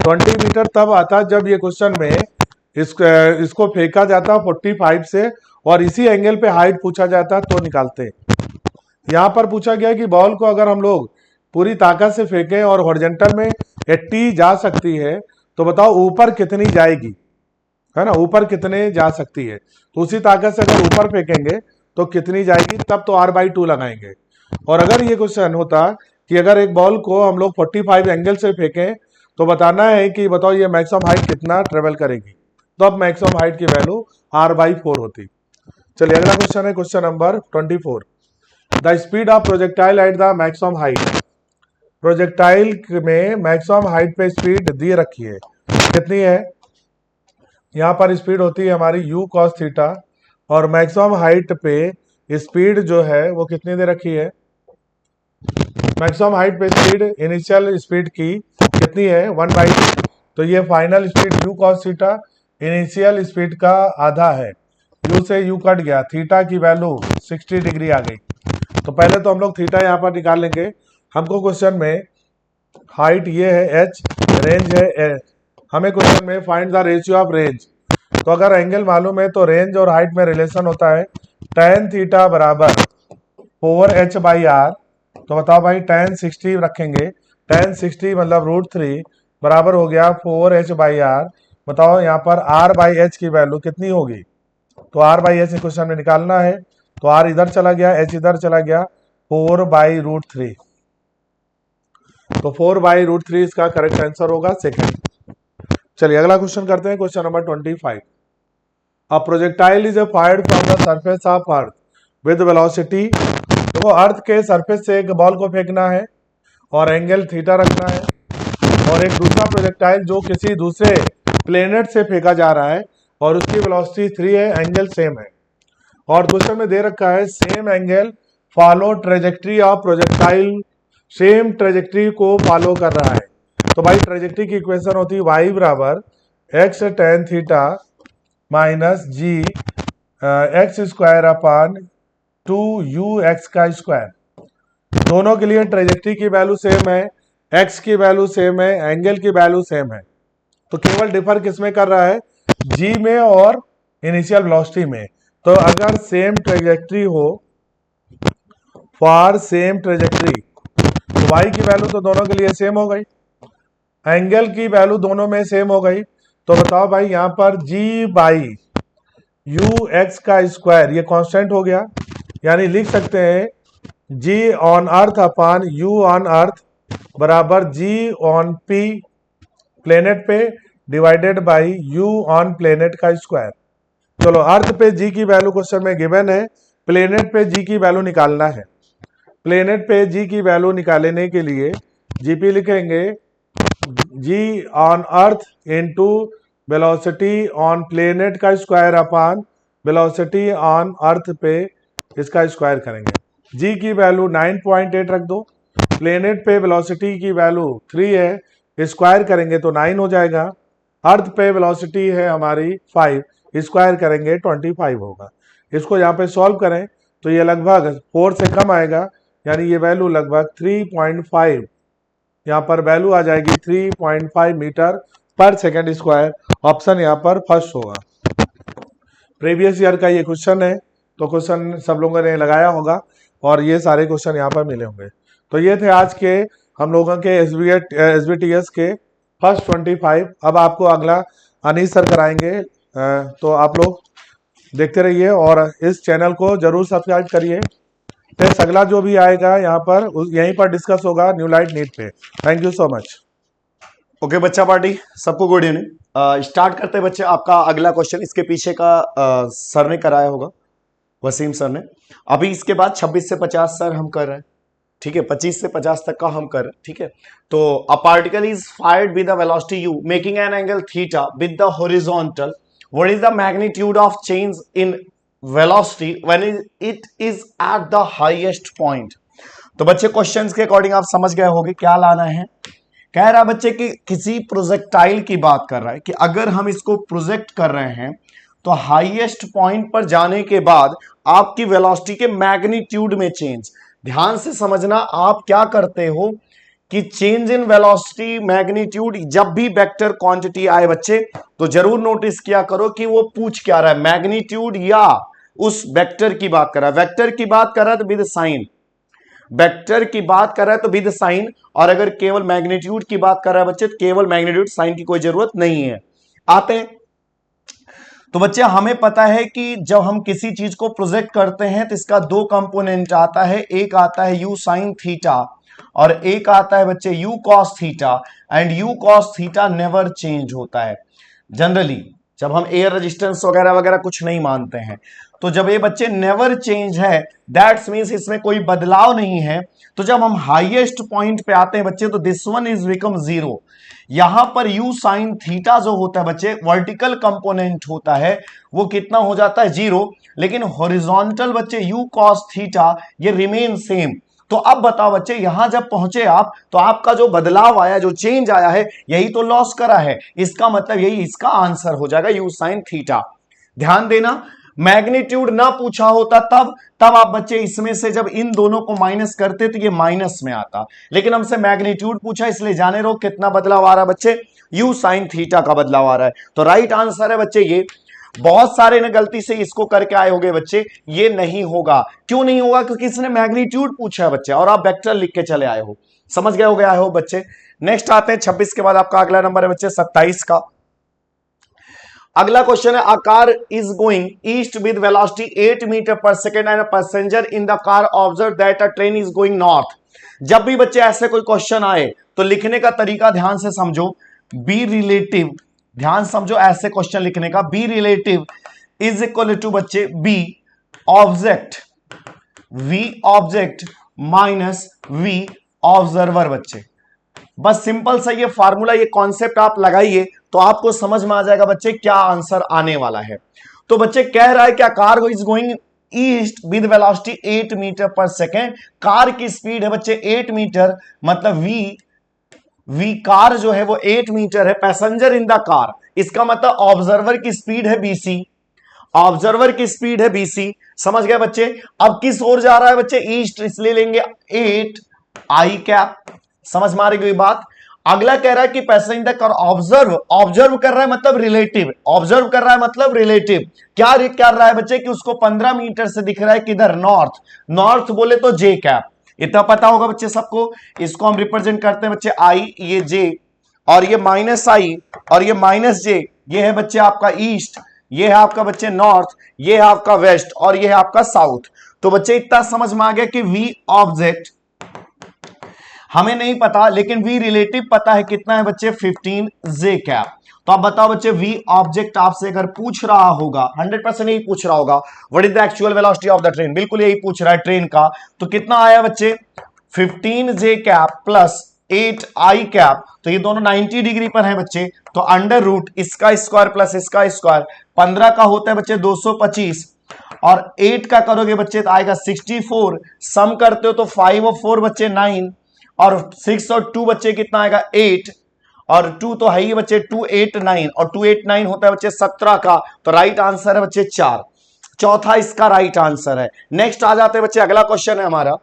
Speaker 1: 20 मीटर तब आता जब ये क्वेश्चन में इसको फेंका जाता 45 से और इसी एंगल पे हाइट पूछा जाता तो निकालते। यहाँ पर पूछा गया कि बॉल को अगर हम लोग पूरी ताकत से फेंकें और हॉरिजॉन्टल में 80 जा सकती है, तो बताओ ऊपर कितनी जाएगी। है ना, ऊपर कितने जा सकती है। तो उसी ताकत से अगर ऊपर फेंकेंगे तो कितनी जाएगी, तब तो r/2 लगाएंगे। और अगर ये क्वेश्चन होता कि अगर एक बॉल को हम लोग 45 एंगल से फेंकें तो बताना है कि बताओ ये मैक्सिमम हाइट कितना ट्रेवल करेगी, तो अब मैक्सिमम हाइट की वैल्यू r/4 होती। चलिए अगला क्वेश्चन है question number 24। The speed of projectile at the maximum height. Projectile में मैक्सिमम हाइट पे स्पीड दी रखी है, कितनी है। यहाँ पर स्पीड होती है हमारी u cos थीटा, और मैक्सिमम हाइट पे स्पीड जो है वो कितनी दे रखी है। मैक्सिमम हाइट पे स्पीड इनिशियल स्पीड की कितनी है 1/2। तो ये final speed u cos theta initial speed का आधा है। u से u कट गया, थीटा की वैल्यू 60 डिग्री आ गई। तो पहले तो हम लोग थीटा यहाँ पर निकाल लेंगे। हमको क्वेश्चन में हाइट ये है h, रेंज है a। हमें क्वेश्चन में find the ratio of range. तो अगर एंगल मालूम है तो रेंज और हाइट में रिलेशन होता है tan थीटा बराबर 4h/r। तो बताओ भाई tan 60 रखेंगे, tan 60 मतलब √3 बराबर हो गया 4h/r। बताओ यहाँ पर r/h की वैल्यू कितनी होगी। तो r/h क्वेश्चन में निकालना है, तो r इधर चला गया, h इधर चला गया, 4/√3। तो 4/√3 इसका करेक्ट आंसर होगा सेकंड। चलिए अगला क्वेश्चन करते हैं question number 25। A projectile is fired from the surface of earth with velocity. देखो अर्थ के सरफेस से एक बॉल को फेंकना है और एंगल थीटा रखना है, और एक दूसरा प्रोजेक्टाइल जो किसी दूसरे प्लेनेट से फेंका जा रहा है और उसकी वेलोसिटी 3 है, एंगल सेम है। और क्वेश्चन में दे रखा है same angle follow trajectory of projectile, same trajectory को फॉलो कर रहा है। तो भाई ट्रेजेक्ट्री की इक्वेशन होती है y बराबर x tan theta minus g x² 2ux का स्क्वायर। दोनों के लिए ट्रेजेक्ट्री की वैल्यू सेम है, x की वैल्यू सेम है, एंगल की वैल्यू सेम है। तो केवल डिफर किसमें कर रहा है, g में और इनिशियल वेलोसिटी में। तो अगर सेम ट्रेजेक्ट्री हो फॉर सेम ट्रेजेक्ट्री तो y की वैल्यू तो दोनों के लिए सेम हो गई, एंगल की वैल्यू दोनों में सेम हो गई। तो बताओ भाई यहाँ पर g/ux का स्क्वायर ये कांस्टेंट हो गया, यानी लिख सकते हैं g on earth upon u on earth बराबर g ऑन p प्लेनेट पे divided by u on planet का स्क्वायर। चलो अर्थ पे g की वैल्यू क्वेश्चन में गिवन है, प्लेनेट पे g की वैल्यू निकालना है। प्लेनेट पे g की वैल्यू निकालने के लिए जीपी लिखेंगे g on earth into velocity on planet का square upon velocity on earth पे इसका स्क्वायर करेंगे। g की वैल्यू 9.8 रख दो, प्लेनेट पे वेलोसिटी की वैल्यू 3 है, स्क्वायर करेंगे तो 9 हो जाएगा। अर्थ पे वेलोसिटी है हमारी 5, स्क्वायर करेंगे 25 होगा। इसको यहाँ पे सॉल्व करें तो ये लगभग 4 से कम आएगा, यानी ये वैल्यू लगभग 3.5, यहाँ पर वैल्यू आ जाएगी 3.5 मीटर पर सेकेंड स्क्वायर। ऑप्शन यहाँ पर फर्स्ट होगा। प्रीवियस ईयर का ये क्वेश्चन है, तो क्वेश्चन सब लोगों ने लगाया होगा और ये सारे क्वेश्चन यहाँ पर मिले होंगे। तो ये थे आज के हम लोगों के SBTS के फर्स्ट 25। अब आपको अगला अनीस सर कराएंगे, तो आप लोग देखते रहिए और इस चैनल को जरूर सब्सक्राइब करिए। फिर अगला जो भी आएगा यहाँ पर यहीं पर डिस्कस होगा न्यू लाइट नीट पे। Thank you so much.
Speaker 2: Okay बच्चा पार्टी, सबको गुड इवनिंग। स्टार्ट करते हैं बच्चे आपका अगला क्वेश्चन। इसके पीछे का सर ने कराया होगा, वसीम सर ने। अभी इसके बाद 26 से 50 सर हम कर रहे हैं, ठीक है, 25 से 50 तक का हम कर रहे हैं, ठीक है। तो a particle is fired with the velocity u making an angle theta with the horizontal. What is the magnitude of change in velocity when it is at the highest point. तो बच्चे क्वेश्चंस के according आप समझ गए होंगे क्या लाना है। कह रहा है बच्चे कि किसी प्रोजेक्टाइल की बात कर रहा है कि अगर हम इसको प्रोजेक्ट कर रहे हैं तो हाईएस्ट पॉइंट पर जाने के बाद आपकी वेलोसिटी के मैग्नीट्यूड में चेंज। ध्यान से समझना, आप क्या करते हो कि चेंज इन वेलोसिटी मैग्नीट्यूड जब भी वेक्टर क्वांटिटी आए बच्चे तो जरूर नोटिस किया करो कि वो पूछ क्या रहा है, मैग्नीट्यूड या उस वेक्टर की बात कर रहा है। वेक्टर की बात कर रहा है तो विद साइन, वेक्टर की बात कर रहा है तो विद साइन, और अगर केवल मैग्नीट्यूड की बात कर रहा है बच्चे तो केवल मैग्नीट्यूड, साइन की कोई जरूरत नहीं है। आते हैं तो बच्चे हमें पता है कि जब हम किसी चीज को प्रोजेक्ट करते हैं तो इसका दो कंपोनेंट आता है, एक आता है u sin थीटा और एक आता है बच्चे u cos theta, and u cos theta never change होता है जनरली जब हम एयर रेजिस्टेंस वगैरह वगैरह कुछ नहीं मानते हैं। तो जब ये बच्चे नेवर चेंज है दैट्स मींस इसमें कोई बदलाव नहीं है। तो जब हम हाईएस्ट पॉइंट पे आते हैं बच्चे तो this one is become zero. यहां पर u sin थीटा जो होता है बच्चे वर्टिकल कंपोनेंट होता है वो कितना हो जाता है जीरो, लेकिन हॉरिजॉन्टल बच्चे u cos थीटा ये रिमेन सेम। तो अब बताओ बच्चे यहां जब पहुंचे आप तो आपका जो बदलाव आया जो चेंज आया है यही तो लॉस करा है, इसका मतलब यही इसका आंसर हो जाएगा u sin थीटा। ध्यान देना मैग्नीट्यूड ना पूछा होता तब आप बच्चे इसमें से जब इन दोनों को माइनस करते तो ये माइनस में आता, लेकिन हमसे मैग्नीट्यूड पूछा इसलिए जाने रहो कितना बदलाव आ रहा है बच्चे u sin थीटा का बदलाव आ रहा है। तो राइट आंसर है बच्चे ये। बहुत सारे ने गलती से इसको करके आए होंगे बच्चे, ये नहीं होगा। क्यों नहीं होगा? क्योंकि इसने मैग्नीट्यूड पूछा है बच्चे और आप वेक्टर लिख के चले आए हो। समझ गए हो गया हो बच्चे। नेक्स्ट आते हैं 26 के बाद आपका अगला नंबर है बच्चे 27 का। अगला क्वेश्चन है a car is going east with velocity 8 metre पर second and a passenger in the car observe that a train is going north. जब भी बच्चे ऐसे कोई क्वेश्चन आए तो लिखने का तरीका ध्यान से समझो, बी रिलेटिव, ध्यान समझो ऐसे क्वेश्चन लिखने का, B relative is equal to बच्चे B object, V object minus V observer. बच्चे बस सिंपल सा ये फार्मूला ये कॉन्सेप्ट आप लगाइए तो आपको समझ में आ जाएगा बच्चे क्या आंसर आने वाला है। तो बच्चे कह रहा है क्या car is going east with velocity 8 metre पर सेकेंड। कार की स्पीड है बच्चे 8 मीटर, मतलब वी कार जो है वो 8 मीटर है, पैसेंजर इन द कार इसका मतलब ऑब्जर्वर की स्पीड है बीसी, ऑब्जर्वर की स्पीड है बीसी। समझ गए बच्चे। अब किस ओर जा रहा है बच्चे? ईस्ट, इसलिए लेंगे 8 आई कैप। समझ में आ रही बात। अगला कह रहा है कि पैसेंजर कार ऑब्जर्व कर रहा है मतलब रिलेटिव, ऑब्जर्व कर रहा है मतलब रिलेटिव। क्या कर रहा है बच्चे कि उसको 15 मीटर से दिख रहा है किधर? नॉर्थ। नॉर्थ बोले तो जे कैप, इतना पता होगा बच्चे सबको। इसको हम रिप्रेजेंट करते हैं बच्चे आई, ये जे और ये माइनस आई और ये माइनस जे। ये है बच्चे आपका ईस्ट, ये है आपका बच्चे नॉर्थ, ये है आपका वेस्ट और ये है आपका साउथ। तो बच्चे इतना समझ में आ गया कि वी ऑब्जेक्ट हमें नहीं पता लेकिन वी रिलेटिव पता है कितना है बच्चे 15 जे कैप। तो आप बताओ बच्चे वी ऑब्जेक्ट आपसे अगर पूछ रहा होगा 100% यही पूछ रहा होगा what is the actual velocity of the train, बिल्कुल यही पूछ रहा है ट्रेन का। तो कितना आया बच्चे 15 जे कैप प्लस 8 आई कैप। तो ये दोनों 90 डिग्री पर हैं बच्चे। तो अंडर रूट इसका स्क्वायर प्लस इसका स्क्वायर 15 का होता है बच्चे 225 और 8 का करोगे बच्चे तो आएगा 64। सम करते हो तो 5 और 4 बच्चे 9 और 6 और 2 बच्चे कितना आएगा 8 और 2 तो है ही बच्चे 2 8 9 और 2 8 9 होता है बच्चे 17 का। तो राइट आंसर है बच्चे 4, चौथा इसका राइट आंसर है। नेक्स्ट आ जाते हैं बच्चे, अगला क्वेश्चन है हमारा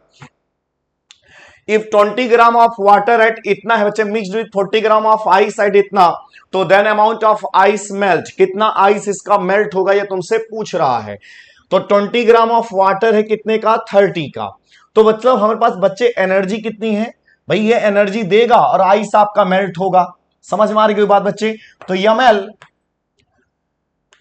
Speaker 2: if 20 gram of water at इतना है बच्चे mixed with 40 gram of ice at इतना, तो then amount of ice melt, कितना आइस इसका मेल्ट होगा ये तुमसे पूछ रहा है। तो 20 ग्राम ऑफ वाटर है कितने का? 30 का। तो मतलब हमारे पास बच्चे एनर्जी कितनी है भाई, ये एनर्जी देगा और आइस आपका मेल्ट होगा। समझ में आ रही कोई बात बच्चे। तो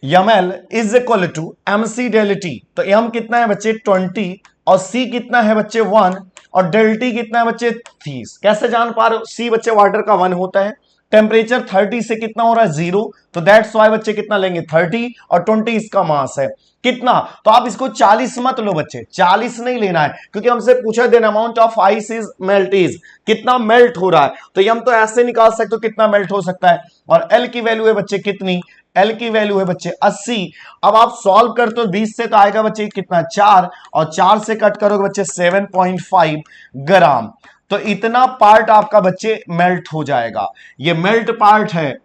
Speaker 2: ML is equal to M C del T. तो एम कितना है बच्चे 20 और सी कितना है बच्चे 1 और डेल टी कितना है बच्चे 30। कैसे जान पा रहे हो? सी बच्चे वाटर का 1 होता है, टेम्परेचर 30 से कितना हो रहा है 0, तो दैट्स वाई बच्चे कितना लेंगे 30 और 20 इसका मास है कितना। तो आप इसको 40 मत लो बच्चे, 40 नहीं लेना है क्योंकि हमसे पूछा then amount of ice is melt is, कितना मेल्ट हो रहा है। तो ये हम तो ऐसे निकाल सकते हो कितना मेल्ट हो सकता है। और एल की वैल्यू है बच्चे कितनी? एल की वैल्यू है बच्चे 80। अब आप सॉल्व करते हो 20 से तो आएगा बच्चे कितना 4 और 4 से कट करोगे बच्चे 7.5 ग्राम। तो इतना पार्ट आपका बच्चे मेल्ट हो जाएगा। ये मेल्ट पार्ट है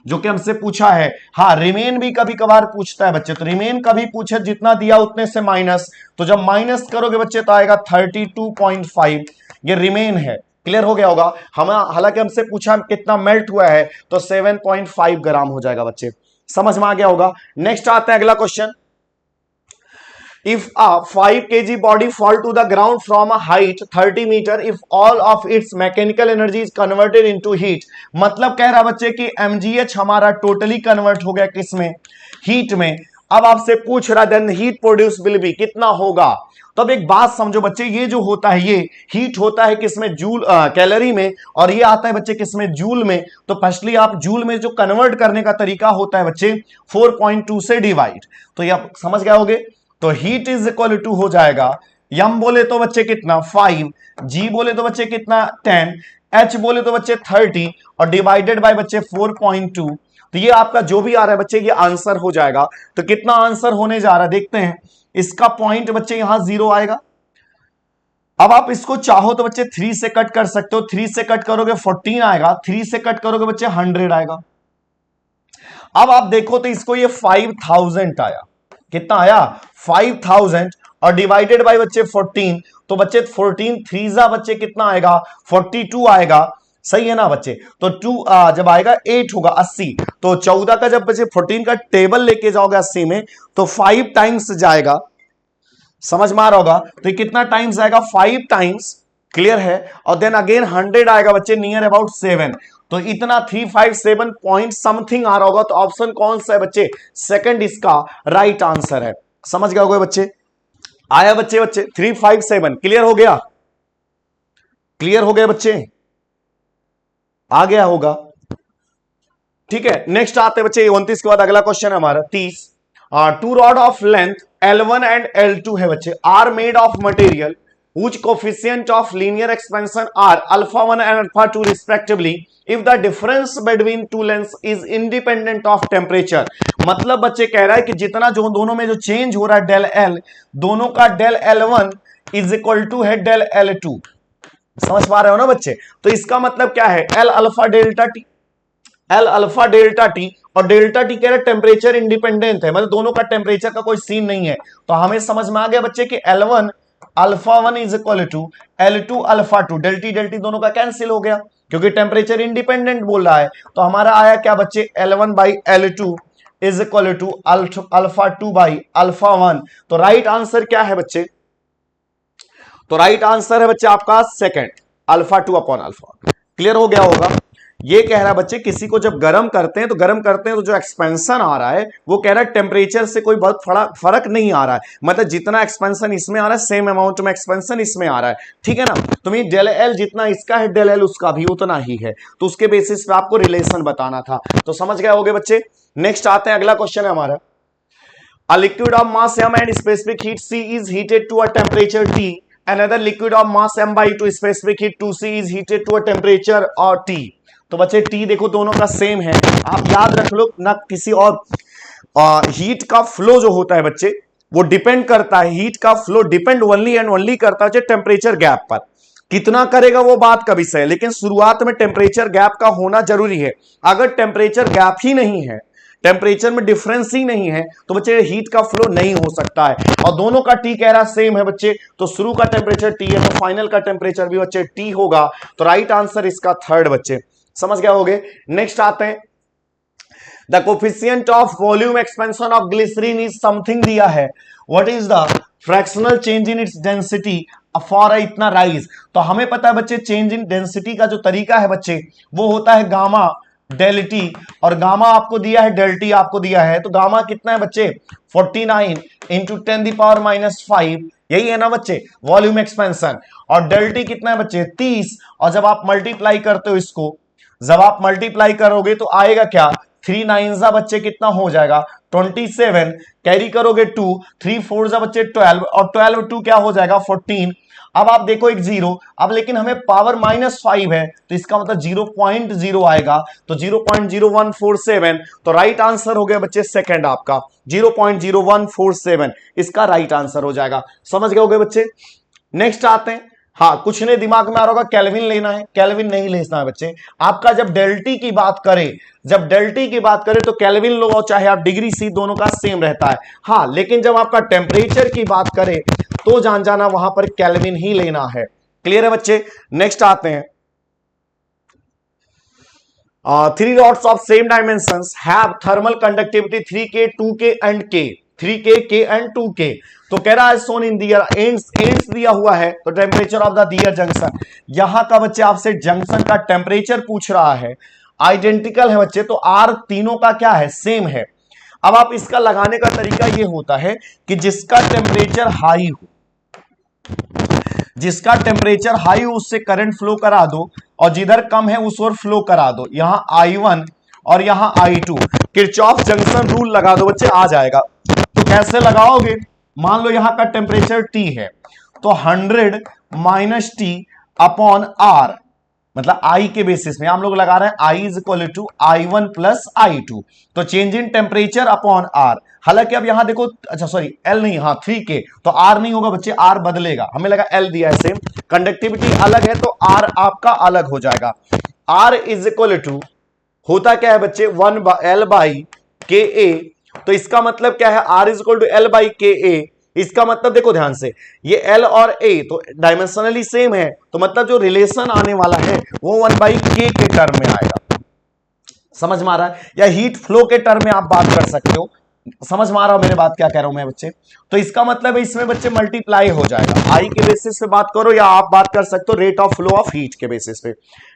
Speaker 2: जो कि हमसे पूछा है। हाँ रिमेन भी कभी कभार पूछता है बच्चे, तो रिमेन कभी पूछे जितना दिया उतने से माइनस, तो जब माइनस करोगे बच्चे तो आएगा 32.5, ये रिमेन है। क्लियर हो गया होगा। हम हालांकि हमसे पूछा कितना मेल्ट हुआ है तो 7.5 ग्राम हो जाएगा बच्चे। समझ में आ गया होगा। नेक्स्ट आता है अगला question, if a 5 kg body fall to the ground from a height 30 meter if all of its mechanical energy is converted into heat। मतलब कह रहा बच्चे कि mgh हमारा टोटली कन्वर्ट हो गया किसमें? हीट में। अब आपसे पूछ रहा then heat produce will be कितना होगा। तो अब एक बात समझो बच्चे, ये जो होता है ये हीट होता है किसमें, जूल कैलोरी में, और ये आता है बच्चे किसमें, जूल में। तो फर्स्टली आप जूल में जो कन्वर्ट करने का तरीका होता है बच्चे 4.2 से डिवाइड, तो ये आप समझ गए होगे। तो हीट इज इक्वल टू हो जाएगा, यम बोले तो बच्चे कितना 5, जी बोले तो बच्चे कितना 10, एच बोले तो बच्चे 30 और डिवाइडेड बाय बच्चे 4.2। तो ये आपका जो भी आ रहा है बच्चे ये आंसर हो जाएगा। तो कितना आंसर होने जा रहा है देखते हैं। इसका पॉइंट बच्चे यहां 0 आएगा। अब आप इसको चाहो तो बच्चे 3 से कट कर सकते हो, 3 से कट करोगे 14 आएगा, 3 से कट करोगे बच्चे 100 आएगा। अब आप देखो तो इसको ये 5000 आया, कितना आया 5000 और डिवाइडेड बाय बच्चे 14, तो बच्चे 14 3 बच्चे कितना आएगा 42 आएगा, सही है ना बच्चे। तो 2 जब आएगा 8 होगा 80, तो 14 का जब बच्चे 14 का टेबल लेके जाओगे 80 में तो 5 टाइम्स जाएगा, समझ में आ रहा होगा। तो ये कितना टाइम्स आएगा 5 टाइम्स, क्लियर है। और देन अगेन 100 आएगा बच्चे नियर अबाउट 7, तो इतना 357 पॉइंट समथिंग आ रहा होगा। तो ऑप्शन कौन सा है बच्चे, सेकंड इसका राइट आंसर है। समझ गए होगे बच्चे, आया बच्चे 357, क्लियर हो गया, क्लियर हो गया बच्चे, आ गया होगा, ठीक है। नेक्स्ट आते हैं बच्चे 29 के बाद अगला क्वेश्चन है हमारा 30। Two rod of length L1 and L2 है बच्चे, are made of material whose coefficient of linear expansion are alpha 1 and alpha 2 respectively if the difference between two lengths is independent of temperature। मतलब बच्चे कह रहा है कि जितना जो दोनों में जो चेंज हो रहा है डेल एल, दोनों का del L1 is equal to है डेल L2, समझ पा रहे हो ना बच्चे। तो इसका मतलब क्या है, L alpha delta T, L alpha delta T, और डेल्टा टी कह रहे टेम्परेचर इंडिपेंडेंट है, मतलब दोनों का टेम्परेचर का कोई सीन नहीं है। तो हमें समझ में आ गया बच्चे कि L1 alpha 1 is equal to L2 alpha 2, del T del T दोनों का कैंसिल हो गया क्योंकि टेम्परेचर इंडिपेंडेंट बोल रहा है। तो हमारा आया क्या बच्चे, L1 by L2 is equal to alpha 2 by alpha 1। तो राइट आंसर क्या है बच्चे, तो राइट आंसर है बच्चे आपका second, alpha 2 upon alpha. Clear हो गया होगा। ये कह रहा है बच्चे किसी को जब गर्म करते हैं तो जो एक्सपेंशन आ रहा है वो कह रहा है टेम्परेचर से कोई बहुत फर्क नहीं आ रहा है, मतलब जितना एक्सपेंशन इसमें आ रहा है सेम अमाउंट में एक्सपेंशन इसमें आ रहा है, ठीक है ना। तो मैं डेल एल जितना इसका है डेल एल उसका भी उतना ही है, तो उसके बेसिस पे आपको रिलेशन बताना था। तो समझ गए होगे बच्चे। नेक्स्ट आते हैं, अगला क्वेश्चन है हमारा, A liquid of mass m and specific heat C is heated to a temperature T. Another liquid of mass m by 2 specific heat 2C is heated to a temperature और T। तो बच्चे T देखो दोनों का same है, आप याद रख लो ना, किसी और हीट का फ्लो जो होता है बच्चे वो डिपेंड करता है, हीट का flow depend only and only करता है टेम्परेचर गैप पर। कितना करेगा वो बात का विषय है, लेकिन शुरुआत में टेम्परेचर गैप का होना जरूरी है। अगर टेम्परेचर गैप ही नहीं है, टेम्परेचर में डिफरेंस ही नहीं है, तो बच्चे हीट का फ्लो नहीं हो सकता है। और दोनों का टी कह रहा सेम है बच्चे, तो शुरू का टेम्परेचर टी है तो फाइनल का टेम्परेचर भी बच्चे टी होगा। तो राइट आंसर इसका थर्ड बच्चे, समझ गए होगे। नेक्स्ट आते हैं, the coefficient of volume expansion of glycerine is something दिया है, what is the fractional change in its density for इतना राइज। तो हमें पता है बच्चे चेंज इन डेंसिटी का जो तरीका है बच्चे वो होता है गामा डेल टी, और गामा आपको दिया है डेल टी आपको दिया है। तो गामा कितना है बच्चे 49 इंटू 10⁻⁵, यही है ना बच्चे वॉल्यूम एक्सपेंशन। और डेल टी कितना है बच्चे 30, और जब आप मल्टीप्लाई करते हो इसको, जब आप मल्टीप्लाई करोगे तो आएगा क्या 3 9 बच्चे कितना हो जाएगा 27, कैरी करोगे 2, 3 4 बच्चे 12, और 12 2 क्या हो जाएगा 14। अब आप देखो एक जीरो, अब लेकिन हमें पावर -5 है तो इसका मतलब 0.0 आएगा, तो 0.0147। तो राइट आंसर हो गया बच्चे सेकंड आपका 0.0147, इसका राइट आंसर हो जाएगा। समझ गए होगे बच्चे। नेक्स्ट आते हैं, हाँ कुछ ने दिमाग में आ रहा होगा केल्विन लेना है, केल्विन नहीं लेना है बच्चे। आपका जब डेल्टी की बात करें, जब डेल्टी की बात करें तो केल्विन लो चाहे आप डिग्री सी, दोनों का सेम रहता है। हाँ लेकिन जब आपका टेम्परेचर की बात करें तो जान जाना वहां पर केल्विन ही लेना है। क्लियर है बच्चे। नेक्स्ट आते हैं, 3 rods of same dimensions have thermal conductivity 3K 2K and K, 3K K and 2K। तो कह रहा है सोन इन दियर एंड्स दिया हुआ है, तो temperature of the their junction, यहां का बच्चे आपसे जंक्शन का टेम्परेचर पूछ रहा है। आइडेंटिकल है बच्चे, तो आर तीनों का क्या है सेम है। अब आप इसका लगाने का तरीका ये होता है कि जिसका टेम्परेचर हाई हो, जिसका टेम्परेचर हाई हो उससे करंट फ्लो करा दो, और जिधर कम है उस ओर फ्लो करा दो। यहां I1 और यहां I2, किरचॉफ जंक्शन रूल लगा दो बच्चे, आ जाएगा। तो कैसे लगाओगे, मान लो यहां का टेम्परेचर T है, तो 100 माइनस टी अपॉन आर, मतलब आई के बेसिस में हम लोग लगा रहे हैं I is equal to I1 plus I2, तो change in temperature upon R. हालांकि अब यहां देखो, अच्छा सॉरी एल नहीं, हाँ 3K, तो आर नहीं होगा बच्चे, आर बदलेगा, हमें लगा एल दिया है सेम, कंडक्टिविटी अलग है तो आर आपका अलग हो जाएगा। आर इज इक्वल टू होता क्या है बच्चे, 1 बाई के ए, तो इसका मतलब क्या है, R is equal to L by K A. इसका मतलब देखो ध्यान से, ये L और A तो डायमेंशनली सेम है, तो मतलब जो रिलेशन आने वाला है वो 1/k के टर्म में आएगा। समझ में आ रहा है, या हीट फ्लो के टर्म में आप बात कर सकते हो। समझ में आ रहा हो मेरे बात क्या कह रहा हूं मैं बच्चे। तो इसका मतलब है इसमें बच्चे मल्टीप्लाई हो जाएगा, आई के बेसिस पे बात करो, या आप बात कर सकते हो rate of flow of heat के बेसिस पे।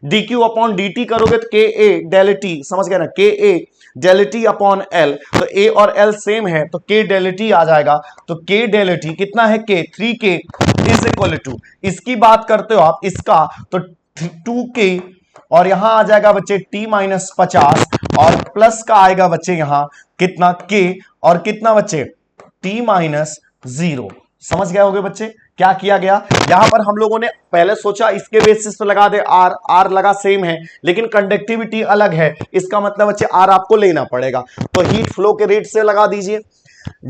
Speaker 2: dq अपॉन dt करोगे तो KA डेल टी, समझ गए ना, KA del T upon L, तो A और L सेम है तो K डेल टी आ जाएगा। तो K डेल टी कितना है, K 3K is equal to, इसकी बात करते हो आप इसका तो 2K, और यहां आ जाएगा बच्चे T माइनस 50, और प्लस का आएगा बच्चे यहां कितना K, और कितना बच्चे T माइनस 0। समझ गए होगे बच्चे क्या किया गया। यहां पर हम लोगों ने पहले सोचा इसके बेसिस पे लगा दे, आर आर लगा सेम है लेकिन कंडक्टिविटी अलग है, इसका मतलब बच्चे आर आपको लेना पड़ेगा, तो हीट फ्लो के रेट से लगा दीजिए।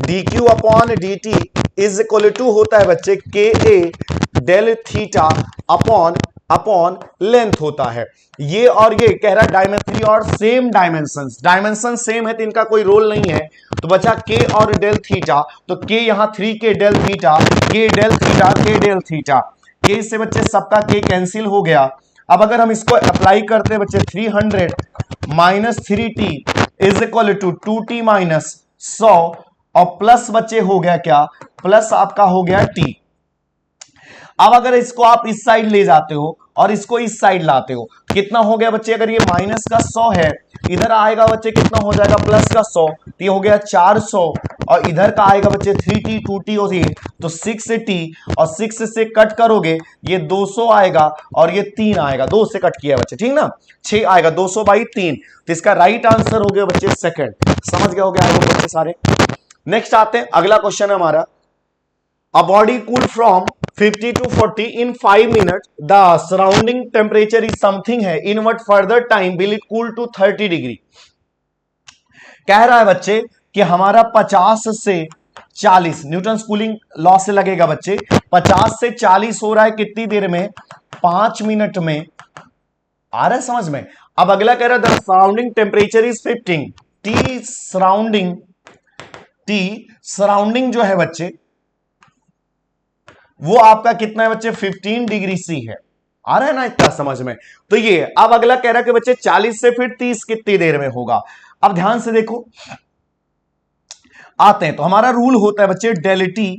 Speaker 2: dq upon dt is equal to होता है बच्चे KA del theta upon length होता है। ये और ये कह रहा है डायमेंशन और सेम डायमेंशन सेम है तो इनका कोई रोल नहीं है, तो बचा K और डेल थीटा, तो K यहां 3K del theta, K del theta, K del theta, K से बच्चे सबका K कैंसिल हो गया। अब अगर हम इसको अप्लाई करते हैं बच्चे 300 minus 3T is equal to 2T minus 100, और प्लस बच्चे हो गया क्या, प्लस आपका हो गया T। अब अगर इसको आप इस साइड ले जाते हो और इसको इस साइड लाते हो, कितना हो गया बच्चे, अगर ये माइनस का 100 है, इधर आएगा बच्चे कितना हो जाएगा प्लस का 100, तो ये हो गया 400, और इधर का आएगा बच्चे 3T 2T और ये तो 6T, और 6 से कट करोगे ये 200 आएगा, और ये 3 आएगा, 2 से कट किया बच्चे, ठीक ना, 6 आएगा, 200/3, तो इसका राइट आंसर हो गया बच्चे सेकंड। समझ गए हो गया बच्चे सारे। नेक्स्ट आते हैं, अगला क्वेश्चन है हमारा, a body cooled from 50 to 40 in 5 minutes, the surrounding temperature is something है, in what further time will it cool to 30 degree. कह रहा है बच्चे कि हमारा 50 से 40 न्यूटन कूलिंग लॉ से लगेगा बच्चे, 50 से 40 हो रहा है कितनी देर में, 5 मिनट में। आ रहा है समझ में। अब अगला कह रहा है the surrounding temperature is 15, T surrounding जो है बच्चे वो आपका कितना है बच्चे, 15 डिग्री सी है। आ रहा है ना इतना समझ में। तो ये अब अगला कह रहा है कि बच्चे 40 से फिर 30 कितनी देर में होगा। अब ध्यान से देखो, आते हैं तो हमारा रूल होता है बच्चे डेल टी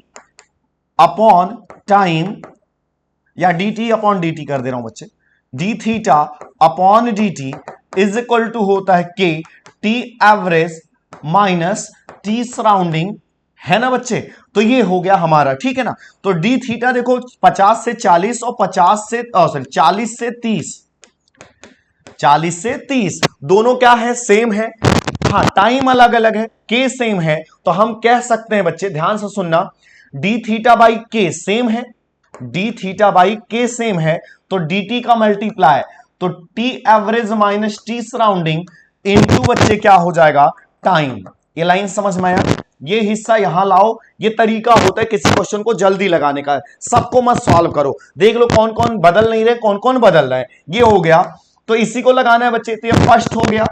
Speaker 2: अपॉन टाइम, या D T upon D T कर दे रहा हूं बच्चे, D theta upon D T is equal to होता है K T average minus T surrounding, है ना बच्चे। तो ये हो गया हमारा, ठीक है ना। तो डी थीटा देखो 50 से 40 और 40 से 30, 40 से 30 दोनों क्या है, सेम है। हाँ टाइम अलग अलग है, के सेम है, तो हम कह सकते हैं बच्चे ध्यान से सुनना, डी थीटा बाई के सेम है, डी थीटा बाई के सेम है, तो डी टी का मल्टीप्लाई, तो T average minus T surrounding into बच्चे क्या हो जाएगा टाइम। ये लाइन समझ में आया, ये हिस्सा यहां लाओ, ये तरीका होता है किसी क्वेश्चन को जल्दी लगाने का। सबको मत सॉल्व करो, देख लो कौन कौन बदल नहीं रहे, कौन कौन बदल रहा है। ये हो गया, तो इसी को लगाना है बच्चे, तो ये फर्स्ट हो गया,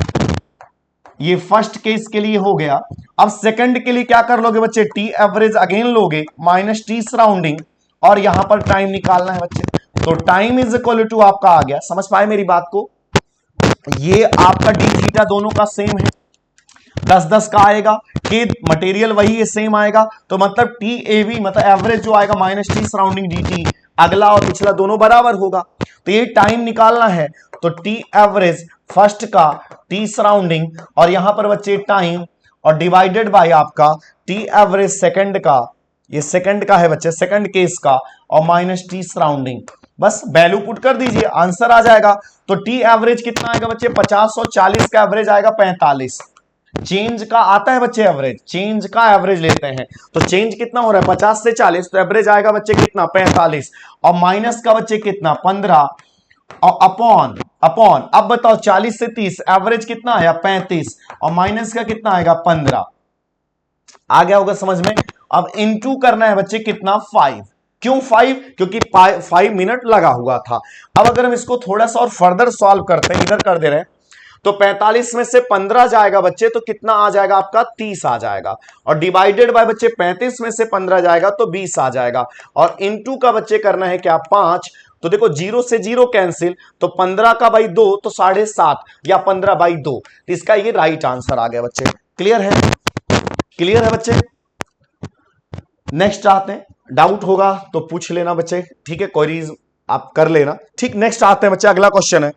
Speaker 2: ये फर्स्ट केस के लिए हो गया। अब सेकंड के लिए क्या कर लोगे बच्चे, टी एवरेज अगेन लोगे माइनस टी सराउंडिंग, और यहां पर टाइम निकालना है बच्चे, तो टाइम इज इक्वल टू आपका आ गया, समझ पाए मेरी बात को। ये आपका डी थीटा दोनों का सेम है, 10-10 का आएगा, के मटेरियल वही है सेम आएगा, तो मतलब टी ए बी मतलब एवरेज जो आएगा minus T surrounding D T, अगला और पिछला दोनों बराबर होगा। तो ये टाइम निकालना है, तो टी एवरेज फर्स्ट का टी सराउंडिंग, और यहां पर बच्चे टाइम, और डिवाइडेड बाय आपका टी एवरेज सेकंड का, ये सेकंड का है बच्चे, सेकंड केस का, और माइनस टी सराउंडिंग। बस वैल्यू पुट कर दीजिए, आंसर आ जाएगा। तो टी एवरेज कितना आएगा बच्चे 50 और 40 का एवरेज आएगा 45। चेंज का आता है बच्चे एवरेज, चेंज का एवरेज लेते हैं। तो चेंज कितना हो रहा है 50 से 40, तो एवरेज आएगा बच्चे कितना 45, और माइनस का बच्चे कितना 15, और अपॉन अपॉन अब बताओ 40 से 30 एवरेज कितना आया 35, और माइनस का कितना आएगा 15। आ गया होगा समझ में। अब इनटू करना है बच्चे कितना 5। क्यों 5? क्योंकि 5 मिनट लगा हुआ था। अब अगर हम इसको थोड़ा सा और फर्दर सॉल्व करते हैं, इधर कर दे रहे हैं, तो 45 में से 15 जाएगा बच्चे तो कितना आ जाएगा आपका 30 आ जाएगा, और डिवाइडेड बाय बच्चे 35 में से 15 जाएगा तो 20 आ जाएगा, और इनटू का बच्चे करना है क्या 5। तो देखो 0 से 0 कैंसिल, तो 15 का बाई 2 तो 7.5 या 15 बाई 2, तो इसका ये राइट आंसर आ गया बच्चे। क्लियर है? क्लियर है बच्चे? नेक्स्ट आते हैं, डाउट होगा तो पूछ लेना बच्चे, ठीक है, क्वेरीज आप कर लेना, ठीक। नेक्स्ट आते हैं बच्चे, अगला क्वेश्चन है,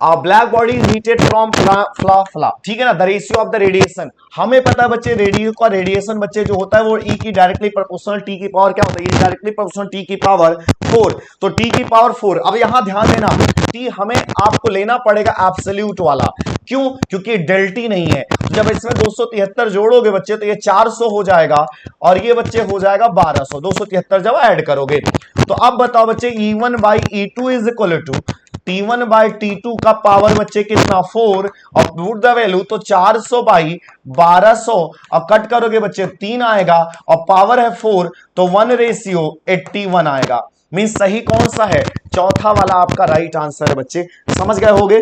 Speaker 2: black body is heated from फ्ला, ठीक है ना, the ratio of the radiation. हमें पता है बच्चे रेडियो का रेडिएशन बच्चे जो होता है वो ई की डायरेक्टली प्रोपोर्शनल टी की पावर क्या होता है, डायरेक्टली प्रोपोर्शनल टी की पावर 4, तो टी की पावर 4। अब यहां ध्यान देना, टी हमें आपको लेना पड़ेगा एब्सोल्यूट वाला, क्यों? क्योंकि डेल्टी नहीं है। तो जब इसमें 273 जोड़ोगे बच्चे तो ये 400 हो जाएगा, और ये बच्चे हो जाएगा 1200, 273 जब ऐड करोगे। तो अब बताओ बच्चे E1 by E2 is equal to T1 by T2 का पावर बच्चे कितना 4, और पुट द वैल्यू तो 400 बाई 1200, और कट करोगे बच्चे 3 आएगा, और पावर है 4 तो 1:81 आएगा। मीन सही कौन सा है? चौथा वाला आपका राइट आंसर है बच्चे। समझ गए होगे?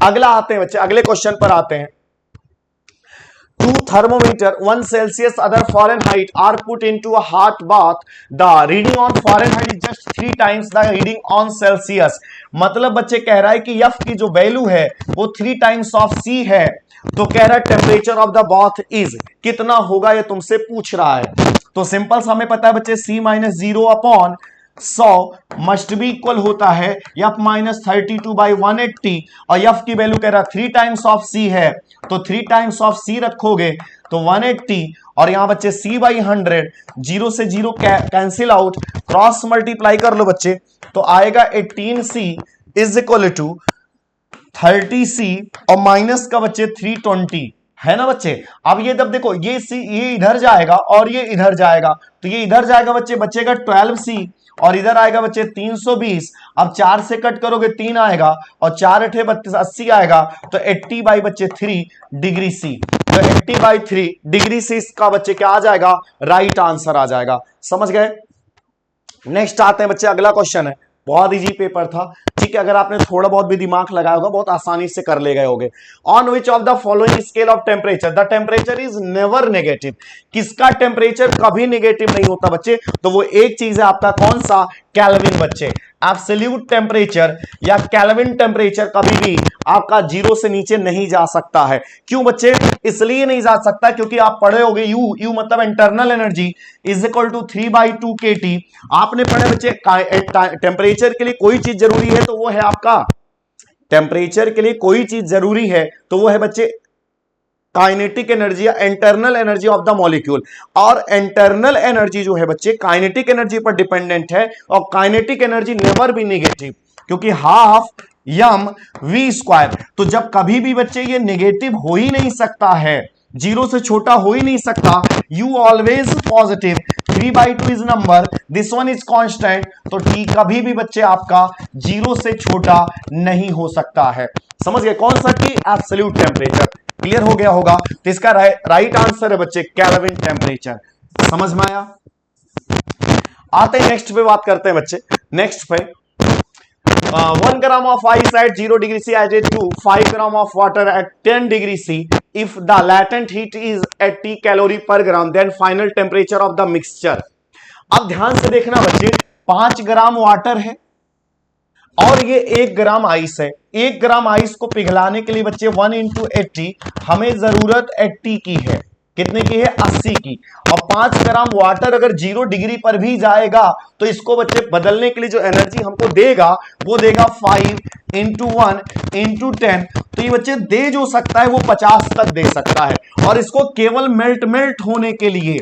Speaker 2: अगला आते हैं बच्चे, अगले क्वेश्चन पर आते हैं। 2 thermometer, 1 Celsius, other Fahrenheit are put into a hot bath. The reading on Fahrenheit is just 3 times the reading on Celsius. मतलब बच्चे कह रहा है कि F की जो वैल्यू है वो 3 टाइम्स ऑफ C है, तो कह रहा है temperature of the bath is कितना होगा, ये तुमसे पूछ रहा है। तो सिंपल सा हमें पता है बच्चे C minus 0 upon 100 must be equal होता है F माइनस 32 बाई 180, और F की वैल्यू कह रहा 3 टाइम्स ऑफ C है, तो 3 टाइम्स ऑफ C रखोगे तो 180, और यहां बच्चे C बाई 100, 0 से 0 कैंसिल आउट, क्रॉस मल्टीप्लाई कर लो बच्चे, तो आएगा 18C is equal to 30C, और माइनस का बच्चे 320 है ना बच्चे। अब ये जब देखो ये इधर जाएगा और ये इधर जाएगा, तो ये इधर जाएगा बच्चे, बचेगा 12C, और इधर आएगा बच्चे 320। अब 4 से कट करोगे 3 आएगा, और 4 8 32 80 आएगा, तो 80 बाई बच्चे 3 डिग्री C, तो 80 बाई 3 डिग्री C इसका बच्चे क्या आ जाएगा, राइट आंसर आ जाएगा। समझ गए? नेक्स्ट आते हैं बच्चे, अगला क्वेश्चन है, बहुत इजी पेपर था, ठीक है, अगर आपने थोड़ा बहुत भी दिमाग लगाया होगा बहुत आसानी से कर ले गए होगे। On which of the following scale of temperature the temperature is never negative, किसका टेम्परेचर कभी नेगेटिव नहीं होता बच्चे? तो वो एक चीज है आपका कौन सा, केल्विन बच्चे। एब्सोल्यूट टेम्परेचर या केल्विन टेम्परेचर कभी भी आपका 0 से नीचे नहीं जा सकता है। क्यों बच्चे? इसलिए नहीं जा सकता क्योंकि आप पढ़े होगे यू मतलब internal energy is equal to 3/2 kT। आपने पढ़े बच्चे टेम्परेचर के लिए कोई चीज जरूरी है तो वो है आपका, टेम्परेचर के लिए कोई चीज जरूरी है तो वो है बच्चे काइनेटिक एनर्जी या internal energy of the molecule. और इंटरनल एनर्जी जो है बच्चे काइनेटिक एनर्जी पर डिपेंडेंट है, और kinetic energy never be negative, क्योंकि हाफ यम वी स्क्वायर। तो जब कभी भी बच्चे ये नेगेटिव हो ही नहीं सकता है, 0 से छोटा हो ही नहीं सकता, you always positive, 3/2 is number, this one is constant, तो टी कभी भी बच्चे आपका 0 से छोटा नहीं हो सकता है। समझ गए? कौन सा की? Absolute temperature. क्लियर हो गया होगा? तो इसका राइट आंसर है बच्चे केल्विन टेम्परेचर। समझ में आया? आते हैं नेक्स्ट पे, बात करते हैं बच्चे नेक्स्ट पे। 1 gram of ice at 0 degree C added to 5 gram of water at 10 degree C. If the latent heat is at T calorie per gram, then final temperature of the mixture. अब ध्यान से देखना बच्चे, 5 gram water है और ये 1 gram ice है। 1 gram ice को पिघलाने के लिए बच्चे 1 × 80, हमें जरूरत 80 की है। कितने की है? 80 की। और 5 ग्राम वाटर अगर 0 डिग्री पर भी जाएगा तो इसको बच्चे बदलने के लिए जो एनर्जी हमको देगा वो देगा 5 × 1 × 10। तो तो ये बच्चे दे जो सकता है वो 50 तक दे सकता है, और इसको केवल मेल्ट होने के लिए,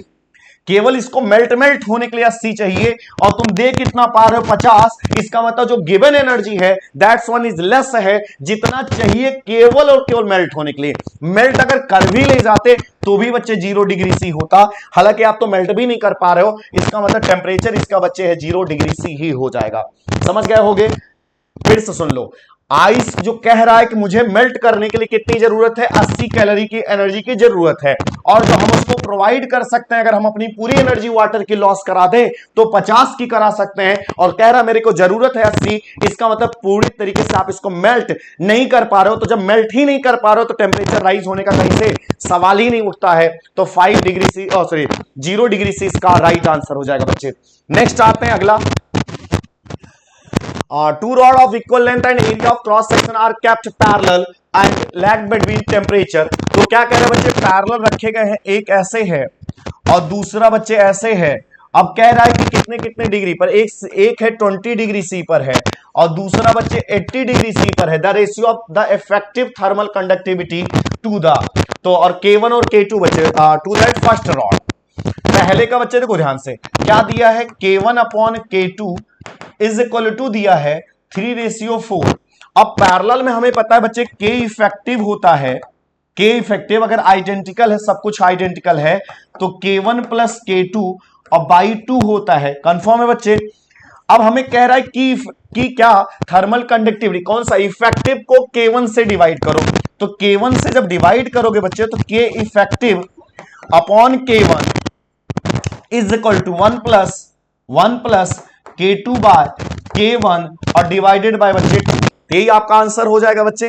Speaker 2: केवल इसको मेल्ट होने के लिए 80 चाहिए, और तुम दे कितना पा रहे हो 50। इसका मतलब जो गिवन एनर्जी है दैट्स वन इज लेस है, जितना चाहिए केवल और केवल मेल्ट होने के लिए। मेल्ट अगर कर भी ले जाते तो भी बच्चे 0 डिग्री सी होता, हालांकि आप तो मेल्ट भी नहीं कर पा रहे हो, इसका मतलब टेम्परेचर इसका बच्चे है 0 डिग्री सी ही हो जाएगा। समझ गए होगे? फिर से सुन लो, आइस जो कह रहा है कि मुझे मेल्ट करने के लिए कितनी जरूरत है, 80 कैलोरी की एनर्जी की जरूरत है, और जो हम उसको प्रोवाइड कर सकते हैं, अगर हम अपनी पूरी एनर्जी वाटर की लॉस करा दें तो 50 की करा सकते हैं, और कह रहा मेरे को जरूरत है 80। इसका मतलब पूरी तरीके से आप इसको मेल्ट नहीं कर पा रहे हो, तो जब मेल्ट ही नहीं कर पा रहे हो तो टेम्परेचर राइज होने का कहीं से सवाल ही नहीं उठता है। तो 5 degree C, sorry 0 degree C इसका राइट आंसर हो जाएगा बच्चे। नेक्स्ट आते हैं अगला। Two rod of equal length and area of cross section are kept parallel and lag between temperature। तो क्या कह रहे हैं बच्चे, पैरेलल रखे गए हैं, एक ऐसे है और दूसरा बच्चे ऐसे है। अब कह रहा है कि कितने कितने डिग्री पर, एक है 20 डिग्री सी पर है और दूसरा बच्चे 80 डिग्री सी पर है। The ratio of the effective thermal conductivity to the, तो और K1 और K2 बच्चे टू दैट फर्स्ट रॉड। पहले का बच्चे देखो ध्यान से क्या दिया है, K1 upon K2 is equal to दिया है 3:4। अब पैरेलल में हमें पता है बच्चे K इफेक्टिव होता है, K इफेक्टिव अगर आइडेंटिकल है, सब कुछ आइडेंटिकल है, तो K1 प्लस K2 और बाई 2 होता है। कंफर्म है बच्चे? अब हमें कह रहा है कि क्या थर्मल कंडक्टिविटी, कौन सा इफेक्टिव को K1 से डिवाइड करो, तो K1 से जब डिवाइड करोगे बच्चे तो K effective upon K1 is equal to 1 plus K2 by K1 और डिवाइडेड बाय बच्चे 2। यही आपका आंसर हो जाएगा बच्चे।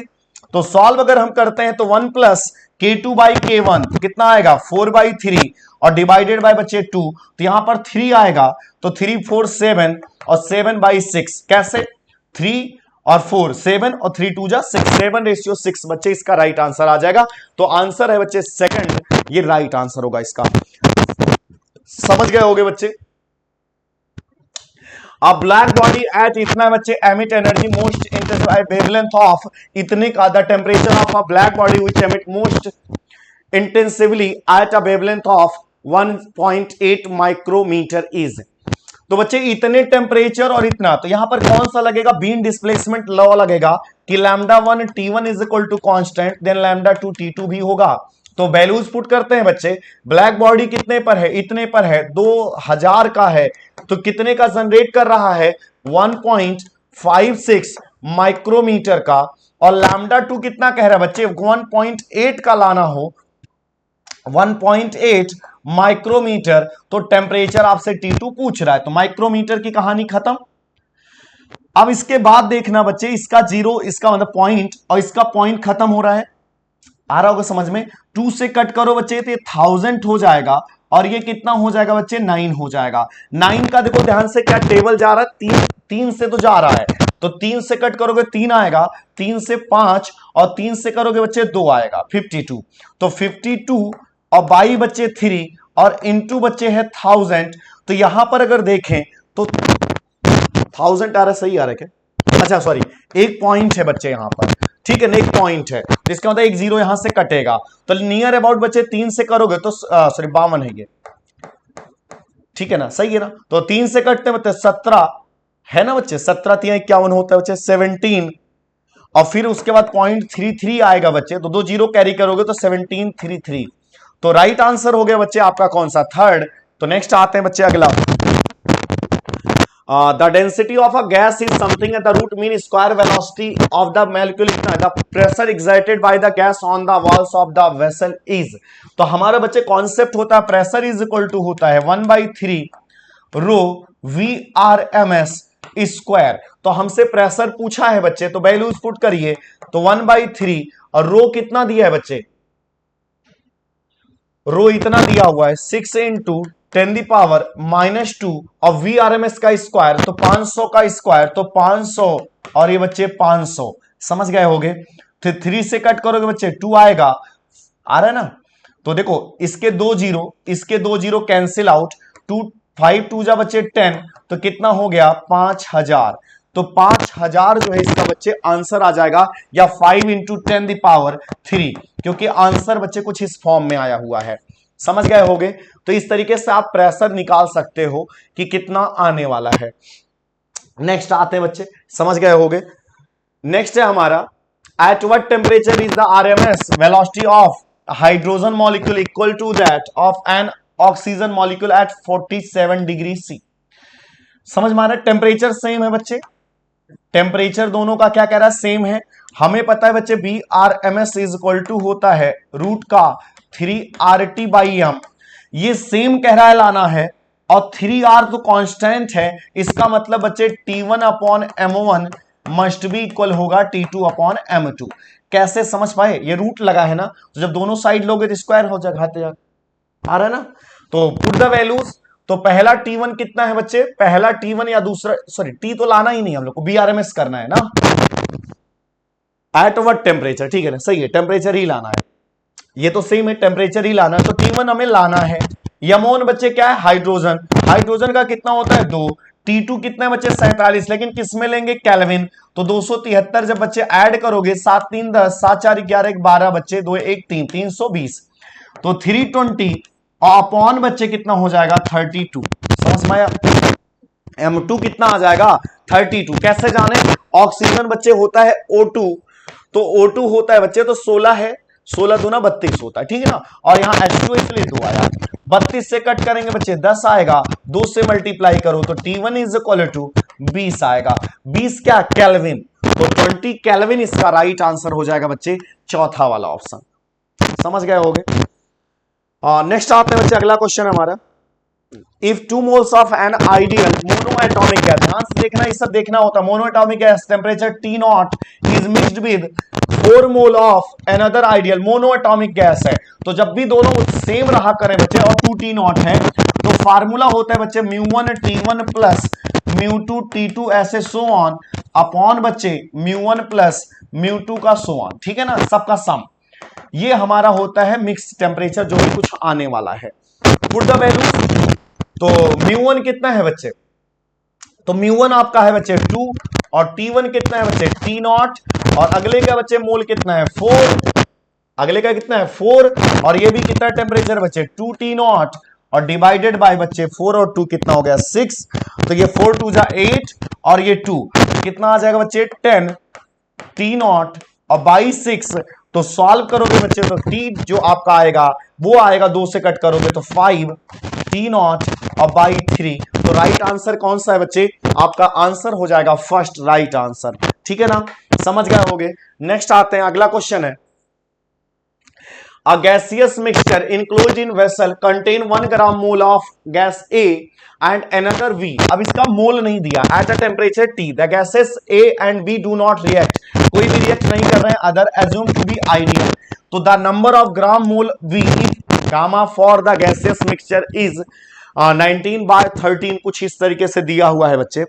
Speaker 2: तो सॉल्व अगर हम करते हैं तो 1 प्लस K2 बाई K1 कितना आएगा 4/3 और डिवाइडेड बाय बच्चे 2, तो यहां पर 3 आएगा, तो 3 4 7 और 7/6। कैसे 3 और 4 7 और 3 2 जा 6, 7:6 बच्चे इसका राइट आंसर आ जाएगा। तो आंसर है बच्चे सेकंड, ये राइट आंसर होगा इसका। समझ गए होगे बच्चे? अब ब्लैक बॉडी एट इतना बच्चे emit energy most intensive wavelength of इतने का, the temperature of a black body which emit most intensively at a wavelength of 1.8 micrometre is. तो बच्चे इतने टेम्परेचर और इतना, तो यहां पर कौन सा लगेगा, बीम डिस्प्लेसमेंट लॉ लगेगा कि λ1 T1 is equal to constant, then λ2 T2 भी होगा। तो वैल्यूज पुट करते हैं बच्चे, ब्लैक बॉडी कितने पर है, इतने पर है, 2000 का है, तो कितने का जनरेट कर रहा है 1.56 माइक्रोमीटर का, और λ2 कितना कह रहा है बच्चे 1.8 का लाना हो, 1.8 माइक्रोमीटर, तो टेम्परेचर आपसे T2 पूछ रहा है, तो माइक्रोमीटर की कहानी खत्म। अब इसके बाद देखना बच्चे, इसका जीरो, इसका मतलब पॉइंट, और इसका पॉइंट खत्म हो रहा है, आ रहा होगा समझ में। 2 से कट करो बच्चे तो ये 1000 हो जाएगा, और ये कितना हो जाएगा बच्चे 9 हो जाएगा। 9 का देखो ध्यान से क्या टेबल जा रहा है, 3 से तो जा रहा है, तो 3 से कट करोगे 3 आएगा, 3 से 5 और 3 से करोगे बच्चे 2 आएगा 52। तो 52 और बाई बच्चे 3 और इंटू बच्चे है 1000। तो यहां पर अगर देखें तो 1000 आ रहा है, सही आ रहा है क्या? अच्छा सॉरी, एक पॉइंट है बच्चे यहां पर, ठीक है ना, एक पॉइंट है, इसका मतलब एक जीरो यहां से कटेगा, तो नियर अबाउट बच्चे 3 से करोगे तो सॉरी 52 है ये, ठीक है ना, सही है ना। तो 3 से कटते बच्चे 17 है ना बच्चे, 17 3 51 होता है बच्चे 17, और फिर उसके बाद 0.33 आएगा बच्चे, तो 2 जीरो कैरी करोगे तो 1733। तो राइट आंसर हो गया बच्चे आपका कौन सा, थर्ड। तो नेक्स्ट आते हैं बच्चे अगला। The density of a gas is something at the root mean square velocity of the molecule, the pressure exerted by the gas on the walls of the vessel is। तो हमारा बच्चे concept होता है pressure is equal to होता है 1/3 रो VRMS square. तो हमसे pressure पूछा है बच्चे, तो वैल्यूज पुट करिए, तो 1/3 और रो कितना दिया है बच्चे, रो इतना दिया हुआ है 6 × 10⁻⁻2 और VRMS का स्क्वायर तो 500 का स्क्वायर, तो 500 और ये बच्चे 500। समझ गए होगे? फिर 3 से कट करोगे बच्चे 2 आएगा, आ रहा है ना। तो देखो इसके 2 जीरो कैंसिल आउट, 2 5 2 जा बच्चे 10, तो कितना हो गया 5000। तो 5000 जो है इसका बच्चे आंसर आ जाएगा, या 5 इंटू 10⁻3, क्योंकि आंसर बच्चे कुछ इस फॉर्म में आया हुआ है। समझ गए होगे? तो इस तरीके से आप प्रेशर निकाल सकते हो कि कितना आने वाला है। नेक्स्ट आते हैं बच्चे, समझ गए होगे। नेक्स्ट है हमारा, at what temperature is the RMS velocity of hydrogen molecule equal to that of an oxygen molecule at 47 degree C. समझ में आ रहा है? टेम्परेचर सेम है बच्चे, टेम्परेचर दोनों का क्या कह रहा है, सेम है। हमें पता है बच्चे V R M S is equal to होता है रूट का 3RT/m, ये सेम कह रहा है लाना है, और 3R तो कांस्टेंट है, इसका मतलब बच्चे T1/m1 मस्ट बी इक्वल होगा T2/m2। कैसे समझ पाए? ये रूट लगा है ना, तो जब दोनों साइड लोगे तो स्क्वायर हो जाएगा, आ रहा है ना। तो पुट द वैल्यूज, तो पहला T1 कितना है बच्चे, पहला T1 या दूसरा, सॉरी T तो लाना ही नहीं, हम लोग को BRMS करना है ना। एट व्हाट टेम्परेचर, ठीक है ना, सही है, टेम्परेचर ही लाना है, ये तो सेम है, टेम्परेचर ही लाना है। तो T1 हमें लाना है। यमोन बच्चे क्या है, हाइड्रोजन, हाइड्रोजन का कितना होता है 2, T2 कितना है बच्चे 47, लेकिन किस में लेंगे, केल्विन। तो 273 जब बच्चे ऐड करोगे, 7 3 10, 7 4 11 12 बच्चे, 2 1 3, 320, तो 320 अपॉन बच्चे कितना हो जाएगा 32। समझ में आया? M2 कितना आ जाएगा 32। कैसे जाने, ऑक्सीजन बच्चे होता है O2, तो O2 होता है बच्चे तो 16 है, 16 दूना 32 होता है, ठीक है ना। और यहाँ H2 इसलिए 2 आया, 32 से कट करेंगे बच्चे 10 आएगा, 2 से मल्टीप्लाई करो तो T1 इज इक्वल टू 20 आएगा। 20 क्या, केल्विन, तो 20 केल्विन इसका राइट आंसर हो जाएगा बच्चे, चौथा वाला ऑप्शन। समझ गए होगे? नेक्स्ट आते हैं बच्चे, अगला क्वेश्चन है हमारा, if 2 moles of an ideal monoatomic gas, ध्यान से देखना, ये सब देखना होता है। Monoatomic gas temperature T0 is mixed with 4 mole of another ideal, monoatomic gas है, तो जब भी दोनों सेम रहा करें बच्चे और 2 T0 है, तो फार्मूला होता है बच्चे μ1 T1 प्लस μ2 T2 ऐसे सो ऑन अपॉन बच्चे μ1 प्लस μ2 का सो ऑन, ठीक है ना, सबका सम। ये हमारा होता है मिक्स टेम्परेचर, जो भी कुछ आने वाला है। पुट द वैल्यू, तो μ1 कितना है बच्चे, तो μ1 आपका है बच्चे 2, और T1 कितना है बच्चे T0, और अगले का बच्चे मोल कितना है 4, अगले का कितना है 4, और ये भी कितना टेम्परेचर बच्चे 2 T0, और डिवाइडेड बाय बच्चे 4 और 2 कितना हो गया 6, तो ये 4 2 जा 8, और ये 2 कितना आ जाएगा बच्चे 10 T0 और बाई 6, तो सॉल्व करोगे बच्चे तो T जो आपका आएगा वो आएगा, 2 से कट करोगे तो 5 T0 और बाई 3, तो राइट आंसर कौन सा है बच्चे, आपका आंसर हो जाएगा फर्स्ट राइट आंसर, ठीक है ना, समझ गए होगे। नेक्स्ट आते हैं, अगला क्वेश्चन है, A gaseous mixture enclosed in vessel contain 1 gram mole of gas A and another V. अब इसका मोल नहीं दिया, at a temperature T the gases A and B do not react, कोई भी रिएक्ट नहीं कर रहे हैं, other assumed to be ideal, तो the number of gram mole V if gamma for the gaseous mixture is 19/13, कुछ इस तरीके से दिया हुआ है बच्चे।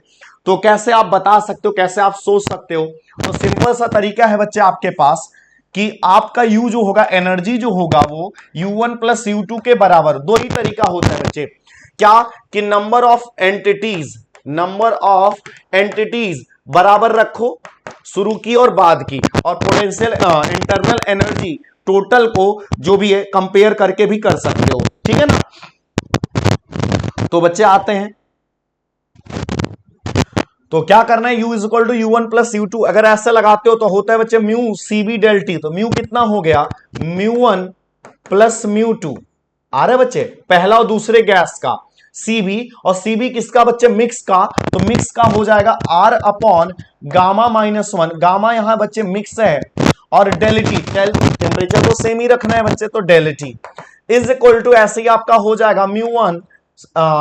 Speaker 2: तो कैसे आप बता सकते हो, कैसे आप सोच सकते हो, तो सिंपल सा तरीका है बच्चे आपके पास कि आपका U जो होगा, एनर्जी जो होगा वो U1 प्लस U2 के बराबर, दो ही तरीका होता है बच्चे, क्या कि नंबर ऑफ एंटिटीज बराबर रखो, शुरू की और बाद की, और पोटेंशियल इंटरनल एनर्जी टोटल को जो भी है कंपेयर करके भी कर सकते हो, ठीक है ना। तो बच्चे आते हैं, तो क्या करना है, U is equal to U1 plus U2, अगर ऐसे लगाते हो तो होता है बच्चे म्यू CB डेल T, तो म्यू कितना हो गया μ1 प्लस μ2, आ रहे बच्चे, पहला और दूसरे गैस का CB, और CB किसका बच्चे, मिक्स का, तो मिक्स का हो जाएगा R अपॉन गामा -1, गामा यहां बच्चे मिक्स है, और डेल T, टेम्परेचर तो सेम ही रखना है बच्चे, तो del T is equal to ऐसे ही आपका हो जाएगा μ1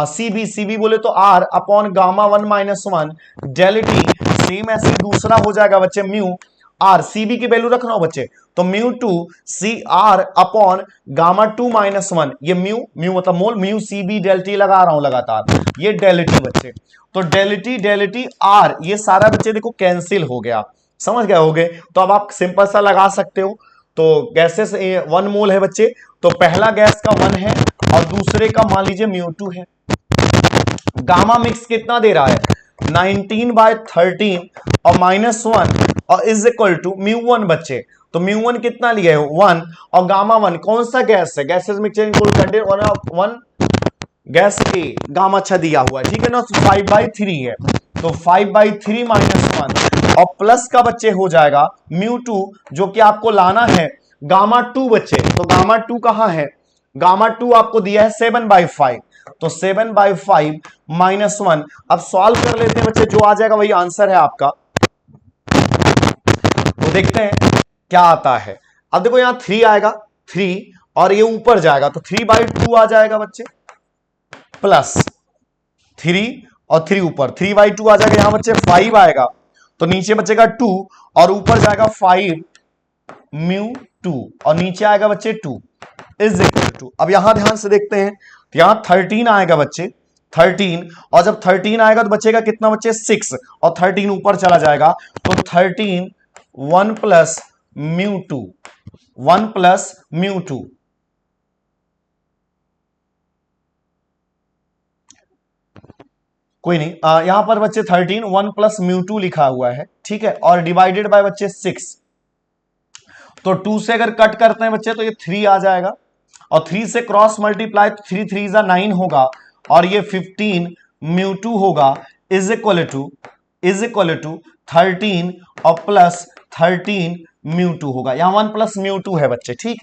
Speaker 2: CB बोले तो R upon gamma 1 -1 del T, same ऐसे दूसरा हो जाएगा बच्चे म्यू R, CB की वैल्यू रखना हो बच्चे, तो μ2 CR अपॉन गामा 2 -1, ये म्यू मतलब मोल, म्यू CB डेल T लगा रहा हूं लगातार, ये डेल T बच्चे, तो डेल T R, ये सारा बच्चे देखो कैंसिल हो गया, समझ गए होगे। तो अब आप सिंपल सा लगा सकते हो, तो गैसेस 1 मोल है बच्चे, तो पहला गैस का 1 है और दूसरे का मान लीजिए μ2 है। गामा मिक्स कितना दे रहा है, 19/13 और -1 और इज इक्वल टू μ1 बच्चे। तो μ1 कितना लिए हो 1 और गामा 1 कौन सा गैस है, gases mixture include contain 1 gas A gamma अच्छा दिया हुआ है, ठीक है ना। 5/3 है तो 5/3 -1 और प्लस का बच्चे हो जाएगा μ2 जो कि आपको लाना है गामा 2 बच्चे। तो गामा 2 कहां है, गामा 2 आपको दिया है 7/5 तो 7/5 -1। अब सॉल्व कर लेते हैं बच्चे, जो आ जाएगा वही आंसर है आपका। तो देखते हैं क्या आता है। अब देखो यहां 3 आएगा 3 और ये ऊपर जाएगा तो 3/2 आ जाएगा बच्चे, प्लस 3 और 3 ऊपर 3/2 आ जाएगा। यहां बच्चे 5 आएगा तो नीचे बचेगा 2 और ऊपर जाएगा 5 μ2 और नीचे आएगा बच्चे 2 इज इक्वल टू। अब यहां ध्यान से देखते हैं तो यहां 13 आएगा बच्चे 13 और जब 13 आएगा तो बचेगा कितना बच्चे 6 और 13 ऊपर चला जाएगा तो 13 1 प्लस μ2 1 प्लस μ2 कोई नहीं, यहां पर बच्चे 13 1 प्लस μ2 लिखा हुआ है, ठीक है। और डिवाइडेड बाय बच्चे 6 तो 2 से अगर कट करते हैं बच्चे तो ये 3 आ जाएगा और 3 से क्रॉस मल्टीप्लाई 3 3 जा 9 होगा और ये 15 μ2 होगा इज इक्वल टू 13 और प्लस 13 μ2 होगा। यहां 1 प्लस μ2 है बच्चे, ठीक।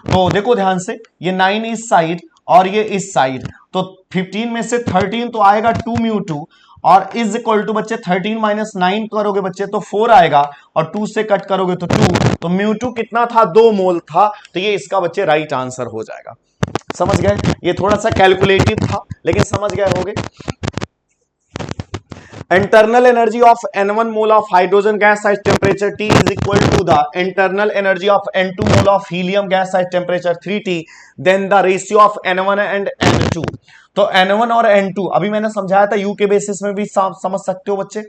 Speaker 2: तो देखो ध्यान से ये 9 इस साइड और ये इस साइड तो 15 में से 13 तो आएगा 2 μ2 और इज इक्वल टू बच्चे 13 माइनस 9 करोगे बच्चे तो 4 आएगा और 2 से कट करोगे तो 2 तो μ2 कितना था 2 मोल था तो ये इसका बच्चे राइट आंसर हो जाएगा। समझ गए, ये थोड़ा सा कैलकुलेटिव था लेकिन समझ गए होगे। internal energy of n1 mole of hydrogen gas at temperature T is equal to the internal energy of n2 mole of helium gas at temperature 3T then the ratio of n1 and n2। तो n1 और n2 अभी मैंने समझाया था, you के basis में भी समझ सकते हो बच्चे।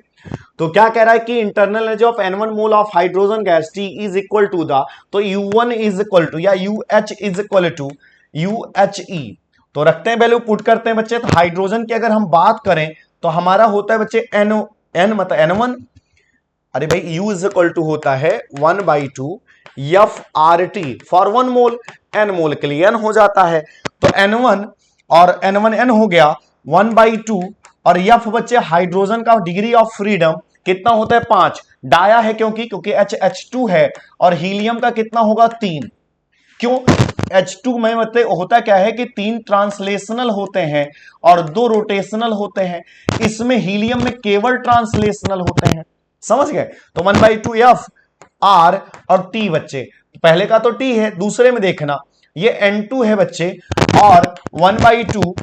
Speaker 2: तो क्या कह रहा है कि internal energy of n1 mole of hydrogen gas T is equal to the, तो u1 इज इक्वल टू या UH is equal to UHE। तो रखते हैं वैल्यू, पुट करते हैं बच्चे। तो हाइड्रोजन की अगर हम बात करें तो हमारा होता है बच्चे n मतलब n1, अरे भाई u इज इक्वल टू होता है 1/2 FRT फॉर 1 मोल, n मोल के लिए n हो जाता है तो n1 और n1 n हो गया 1/2 और F बच्चे हाइड्रोजन का डिग्री ऑफ फ्रीडम कितना होता है 5, डाया है क्योंकि H2 है और हीलियम का कितना होगा 3। क्यों, H2 में मतलब होता क्या है कि 3 ट्रांसलेशनल होते हैं और 2 रोटेशनल होते हैं, इसमें हीलियम में केवल ट्रांसलेशनल होते हैं। समझ गए, तो 1/2 F R और T बच्चे, पहले का तो T है, दूसरे में देखना ये N2 है बच्चे और 1/2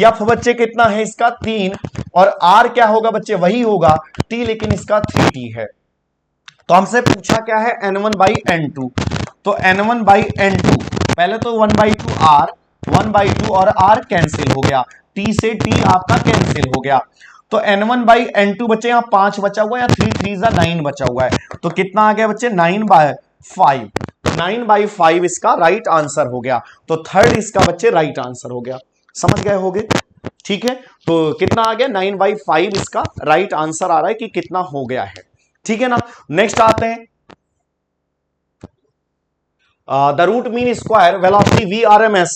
Speaker 2: F बच्चे कितना है इसका 3 और R क्या होगा बच्चे वही होगा T लेकिन इसका 3T है। तो हमसे पूछा क्या है N1/N2, तो N1/N2 पहले तो 1/2 R 1/2 और R कैंसिल हो गया, T से T आपका कैंसिल हो गया तो N1/N2 बच्चे यहां 5 बचा हुआ है, 3 3 जा 9 बचा हुआ है तो कितना आ गया बच्चे 9/5, 9/5 इसका राइट आंसर हो गया। तो थर्ड इसका बच्चे राइट आंसर हो गया। समझ गए होगे, ठीक है। तो कितना आ गया 9/5 इसका राइट आंसर आ रहा है कि कितना हो गया है, ठीक है ना। नेक्स्ट आते हैं the root mean square velocity VRMS,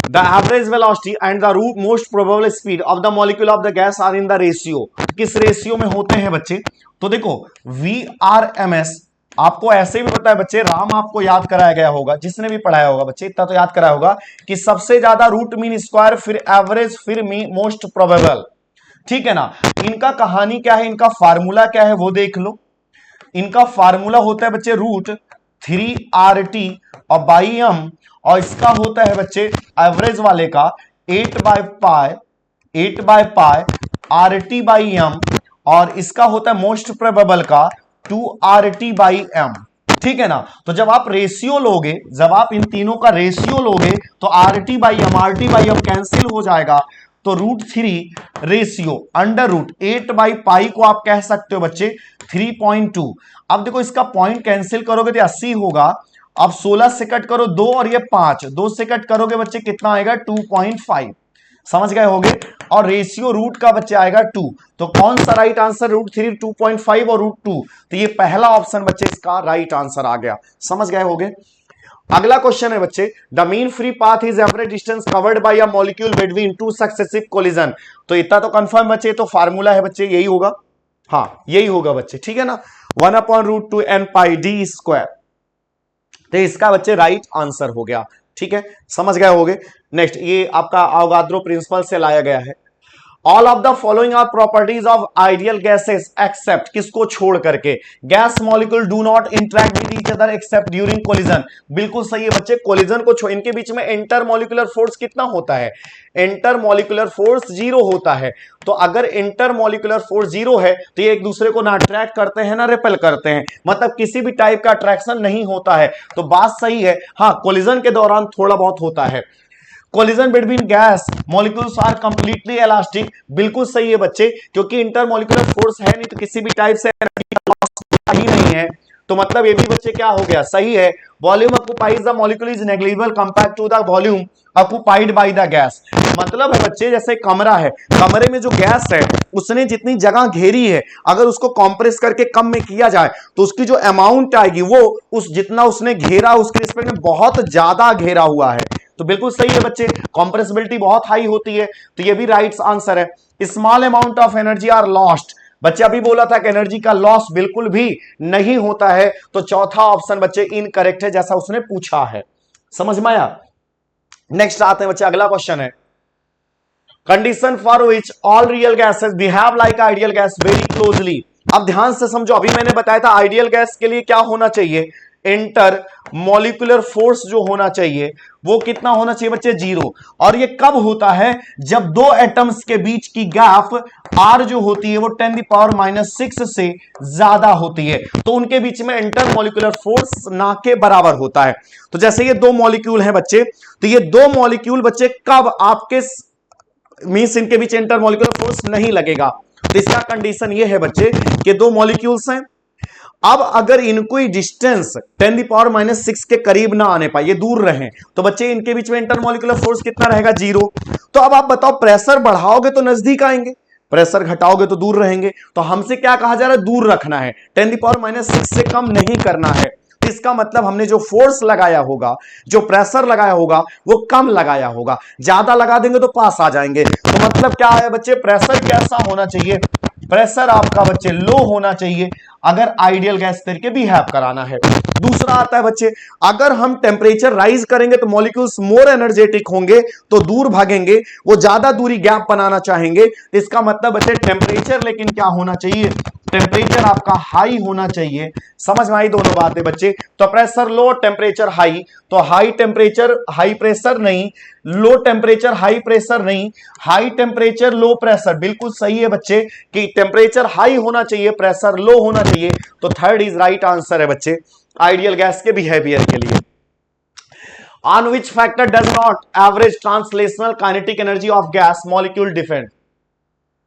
Speaker 2: the average velocity and the root most probable speed of the molecule of the gas are in the ratio। किस रेशियो में होते हैं बच्चे, तो देखो VRMS आपको ऐसे भी पता है बच्चे, राम आपको याद कराया गया होगा, जिसने भी पढ़ाया होगा बच्चे इतना तो याद कराया होगा कि सबसे ज्यादा रूट मीन स्क्वायर फिर एवरेज फिर मोस्ट प्रोबेबल, ठीक है ना। इनका कहानी क्या है, इनका फार्मूला क्या है वो देख लो। इनका फार्मूला होता है बच्चे रूट 3RT और बाई m और इसका होता है बच्चे एवरेज वाले का 8/π RT/m और इसका होता है मोस्ट प्रोबेबल का 2RT/m, ठीक है ना। तो जब आप रेशियो लोगे, जब आप इन तीनों का रेशियो लोगे तो RT/m कैंसिल हो जाएगा तो √3 रेशियो अंडर रूट 8/π को आप कह सकते हो बच्चे 3.2। अब देखो इसका पॉइंट कैंसिल करोगे तो 80 होगा, अब 16 से कट करो 2 और ये 5, 2 से कट करोगे बच्चे कितना आएगा 2.5। समझ गए होंगे। और रेशियो रूट का बच्चे आएगा 2, तो कौन सा राइट आंसर, √3 2.5 और √2, तो ये पहला ऑप्शन बच्चे इसका राइट आंसर आ गया। समझ गए होंगे। अगला क्वेश्चन है बच्चे, the mean free path is average distance covered by a molecule between two successive collision. तो इतना तो कंफर्म बच्चे, तो फार्मूला है बच्चे, यही होगा, हाँ यही होगा बच्चे, ठीक है ना, 1/√2 n पाई डी स्क्वायर। तो इसका बच्चे राइट आंसर हो गया, ठीक है, समझ गए होंगे। नेक्स्ट, ये आपका अवोगाद्रो प्रिंसिपल से लाया गया है। All of the following are properties of ideal gases except, किसको छोड़ करके, gas molecule do not interact with each other except during collision. बिल्कुल सही है बच्चे, कोलिजन को छोड़, इनके बीच में इंटर मॉलिक्यूलर फोर्स कितना होता है, इंटर मॉलिक्यूलर फोर्स 0 होता है। तो अगर इंटर मॉलिक्यूलर फोर्स 0 है तो ये एक दूसरे को ना अट्रैक्ट करते हैं ना रिपेल करते हैं, मतलब किसी भी टाइप का अट्रैक्शन नहीं होता है। तो बात सही है, हाँ कोलिजन के दौरान थोड़ा बहुत होता है। Collision between gas molecules are completely elastic, बिल्कुल सही है बच्चे, क्योंकि इंटर मॉलिक्यूलर फोर्स है नहीं तो किसी भी टाइप से एनर्जी का लॉस ही नहीं है। तो मतलब ये भी बच्चे क्या हो गया, सही है। Volume occupies the molecule is negligible compare to the volume occupied by the gas. मतलब है बच्चे, जैसे कमरा है, कमरे में जो गैस है उसने जितनी जगह घेरी है, अगर उसको कंप्रेस करके कम में किया जाए तो उसकी जो अमाउंट आएगी वो उस जितना उसने घेरा उसके रिस्पेक्ट में बहुत ज्यादा घेरा हुआ है। तो बिल्कुल सही है बच्चे, कंप्रेसिबिलिटी बहुत हाई होती है, तो ये भी राइट आंसर है। Small amount of energy are lost, बच्चे अभी बोला था कि एनर्जी का लॉस बिल्कुल भी नहीं होता है, तो चौथा ऑप्शन बच्चे इनकरेक्ट है जैसा उसने पूछा है। समझ में आया। नेक्स्ट आते हैं बच्चे, अगला क्वेश्चन है, condition for which all real gases behave like ideal gas very closely. अब ध्यान से समझो, अभी मैंने बताया था आइडियल गैस के लिए क्या होना चाहिए, इंटर मॉलिक्यूलर फोर्स जो होना चाहिए वो कितना होना चाहिए बच्चे, 0। और ये कब होता है, जब दो एटम्स के बीच की गैप आर जो होती है वो 10⁻⁻⁶ से ज्यादा होती है, तो उनके बीच में इंटर मॉलिक्यूलर फोर्स ना के बराबर होता है। तो जैसे ये दो मॉलिक्यूल हैं बच्चे, तो ये दो मॉलिक्यूल बच्चे कब आपके मींस इनके बीच इंटर मॉलिक्यूलर फोर्स नहीं लगेगा। तो इसका कंडीशन ये है बच्चे कि दो मॉलिक्यूल्स हैं, अब अगर इनको डिस्टेंस 10⁻⁻⁶ के करीब ना आने पाए, ये दूर रहें, तो बच्चे इनके बीच में इंटरमॉलिक्यूलर फोर्स कितना रहेगा, 0। तो अब आप बताओ, प्रेशर बढ़ाओगे तो नजदीक आएंगे, प्रेशर घटाओगे तो दूर रहेंगे। तो हमसे क्या कहा जा रहा है, दूर रखना है, 10⁻⁻⁶ से कम नहीं करना है। इसका मतलब हमने जो फोर्स लगाया होगा, जो प्रेशर लगाया होगा वो कम लगाया होगा, ज्यादा लगा देंगे तो पास आ जाएंगे। तो मतलब क्या है बच्चे, प्रेशर कैसा होना चाहिए, प्रेशर आपका बच्चे लो होना चाहिए अगर आइडियल गैस तरीके बिहेव कराना है। दूसरा आता है बच्चे, अगर हम टेम्परेचर राइज करेंगे तो मॉलिक्यूल्स मोर एनर्जेटिक होंगे, तो दूर भागेंगे, वो ज्यादा दूरी गैप बनाना चाहेंगे। इसका मतलब बच्चे टेम्परेचर लेकिन क्या होना चाहिए, टेम्परेचर आपका हाई होना चाहिए। समझ में आई दोनों बातें बच्चे। तो प्रेशर लो, टेम्परेचर हाई, तो हाई टेम्परेचर हाई प्रेशर नहीं, लो टेम्परेचर हाई प्रेशर नहीं, हाई टेम्परेचर लो प्रेशर। बिल्कुल सही है बच्चे कि टेम्परेचर हाई होना चाहिए, प्रेशर लो होना चाहिए। तो थर्ड इज राइट आंसर है बच्चे आइडियल गैस के बिहेवियर के लिए। On which factor does not average translational kinetic energy of gas molecule depend.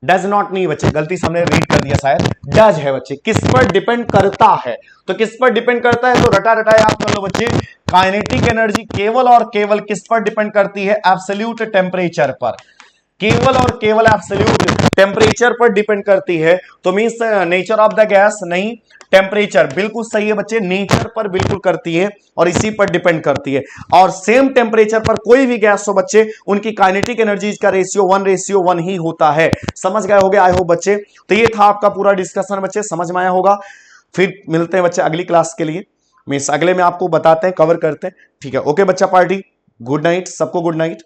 Speaker 2: Does not नहीं बच्चे, गलती से हमने रीड कर दिया शायद, डज है बच्चे, किस पर डिपेंड करता है। तो किस पर डिपेंड करता है, तो रटा रटा याद कर लो बच्चे, काइनेटिक एनर्जी केवल और केवल किस पर डिपेंड करती है, एब्सोल्यूट टेम्परेचर पर, केवल और केवल एब्सोल्यूट टेम्परेचर पर डिपेंड करती है। तो means nature of the gas नहीं, टेम्परेचर। बिल्कुल सही है बच्चे, नेचर पर बिल्कुल करती है और इसी पर डिपेंड करती है। और सेम टेम्परेचर पर कोई भी गैस हो बच्चे, उनकी काइनेटिक एनर्जीज का रेशियो 1:1 ही होता है। समझ गए होगे आई होप बच्चे। तो ये था आपका पूरा डिस्कशन बच्चे, समझ में आया होगा। फिर मिलते हैं बच्चे अगली क्लास के लिए, मींस अगले में आपको बताते हैं, कवर करते हैं, ठीक है। ओके बच्चा पार्टी, गुड नाइट सबको, गुड नाइट।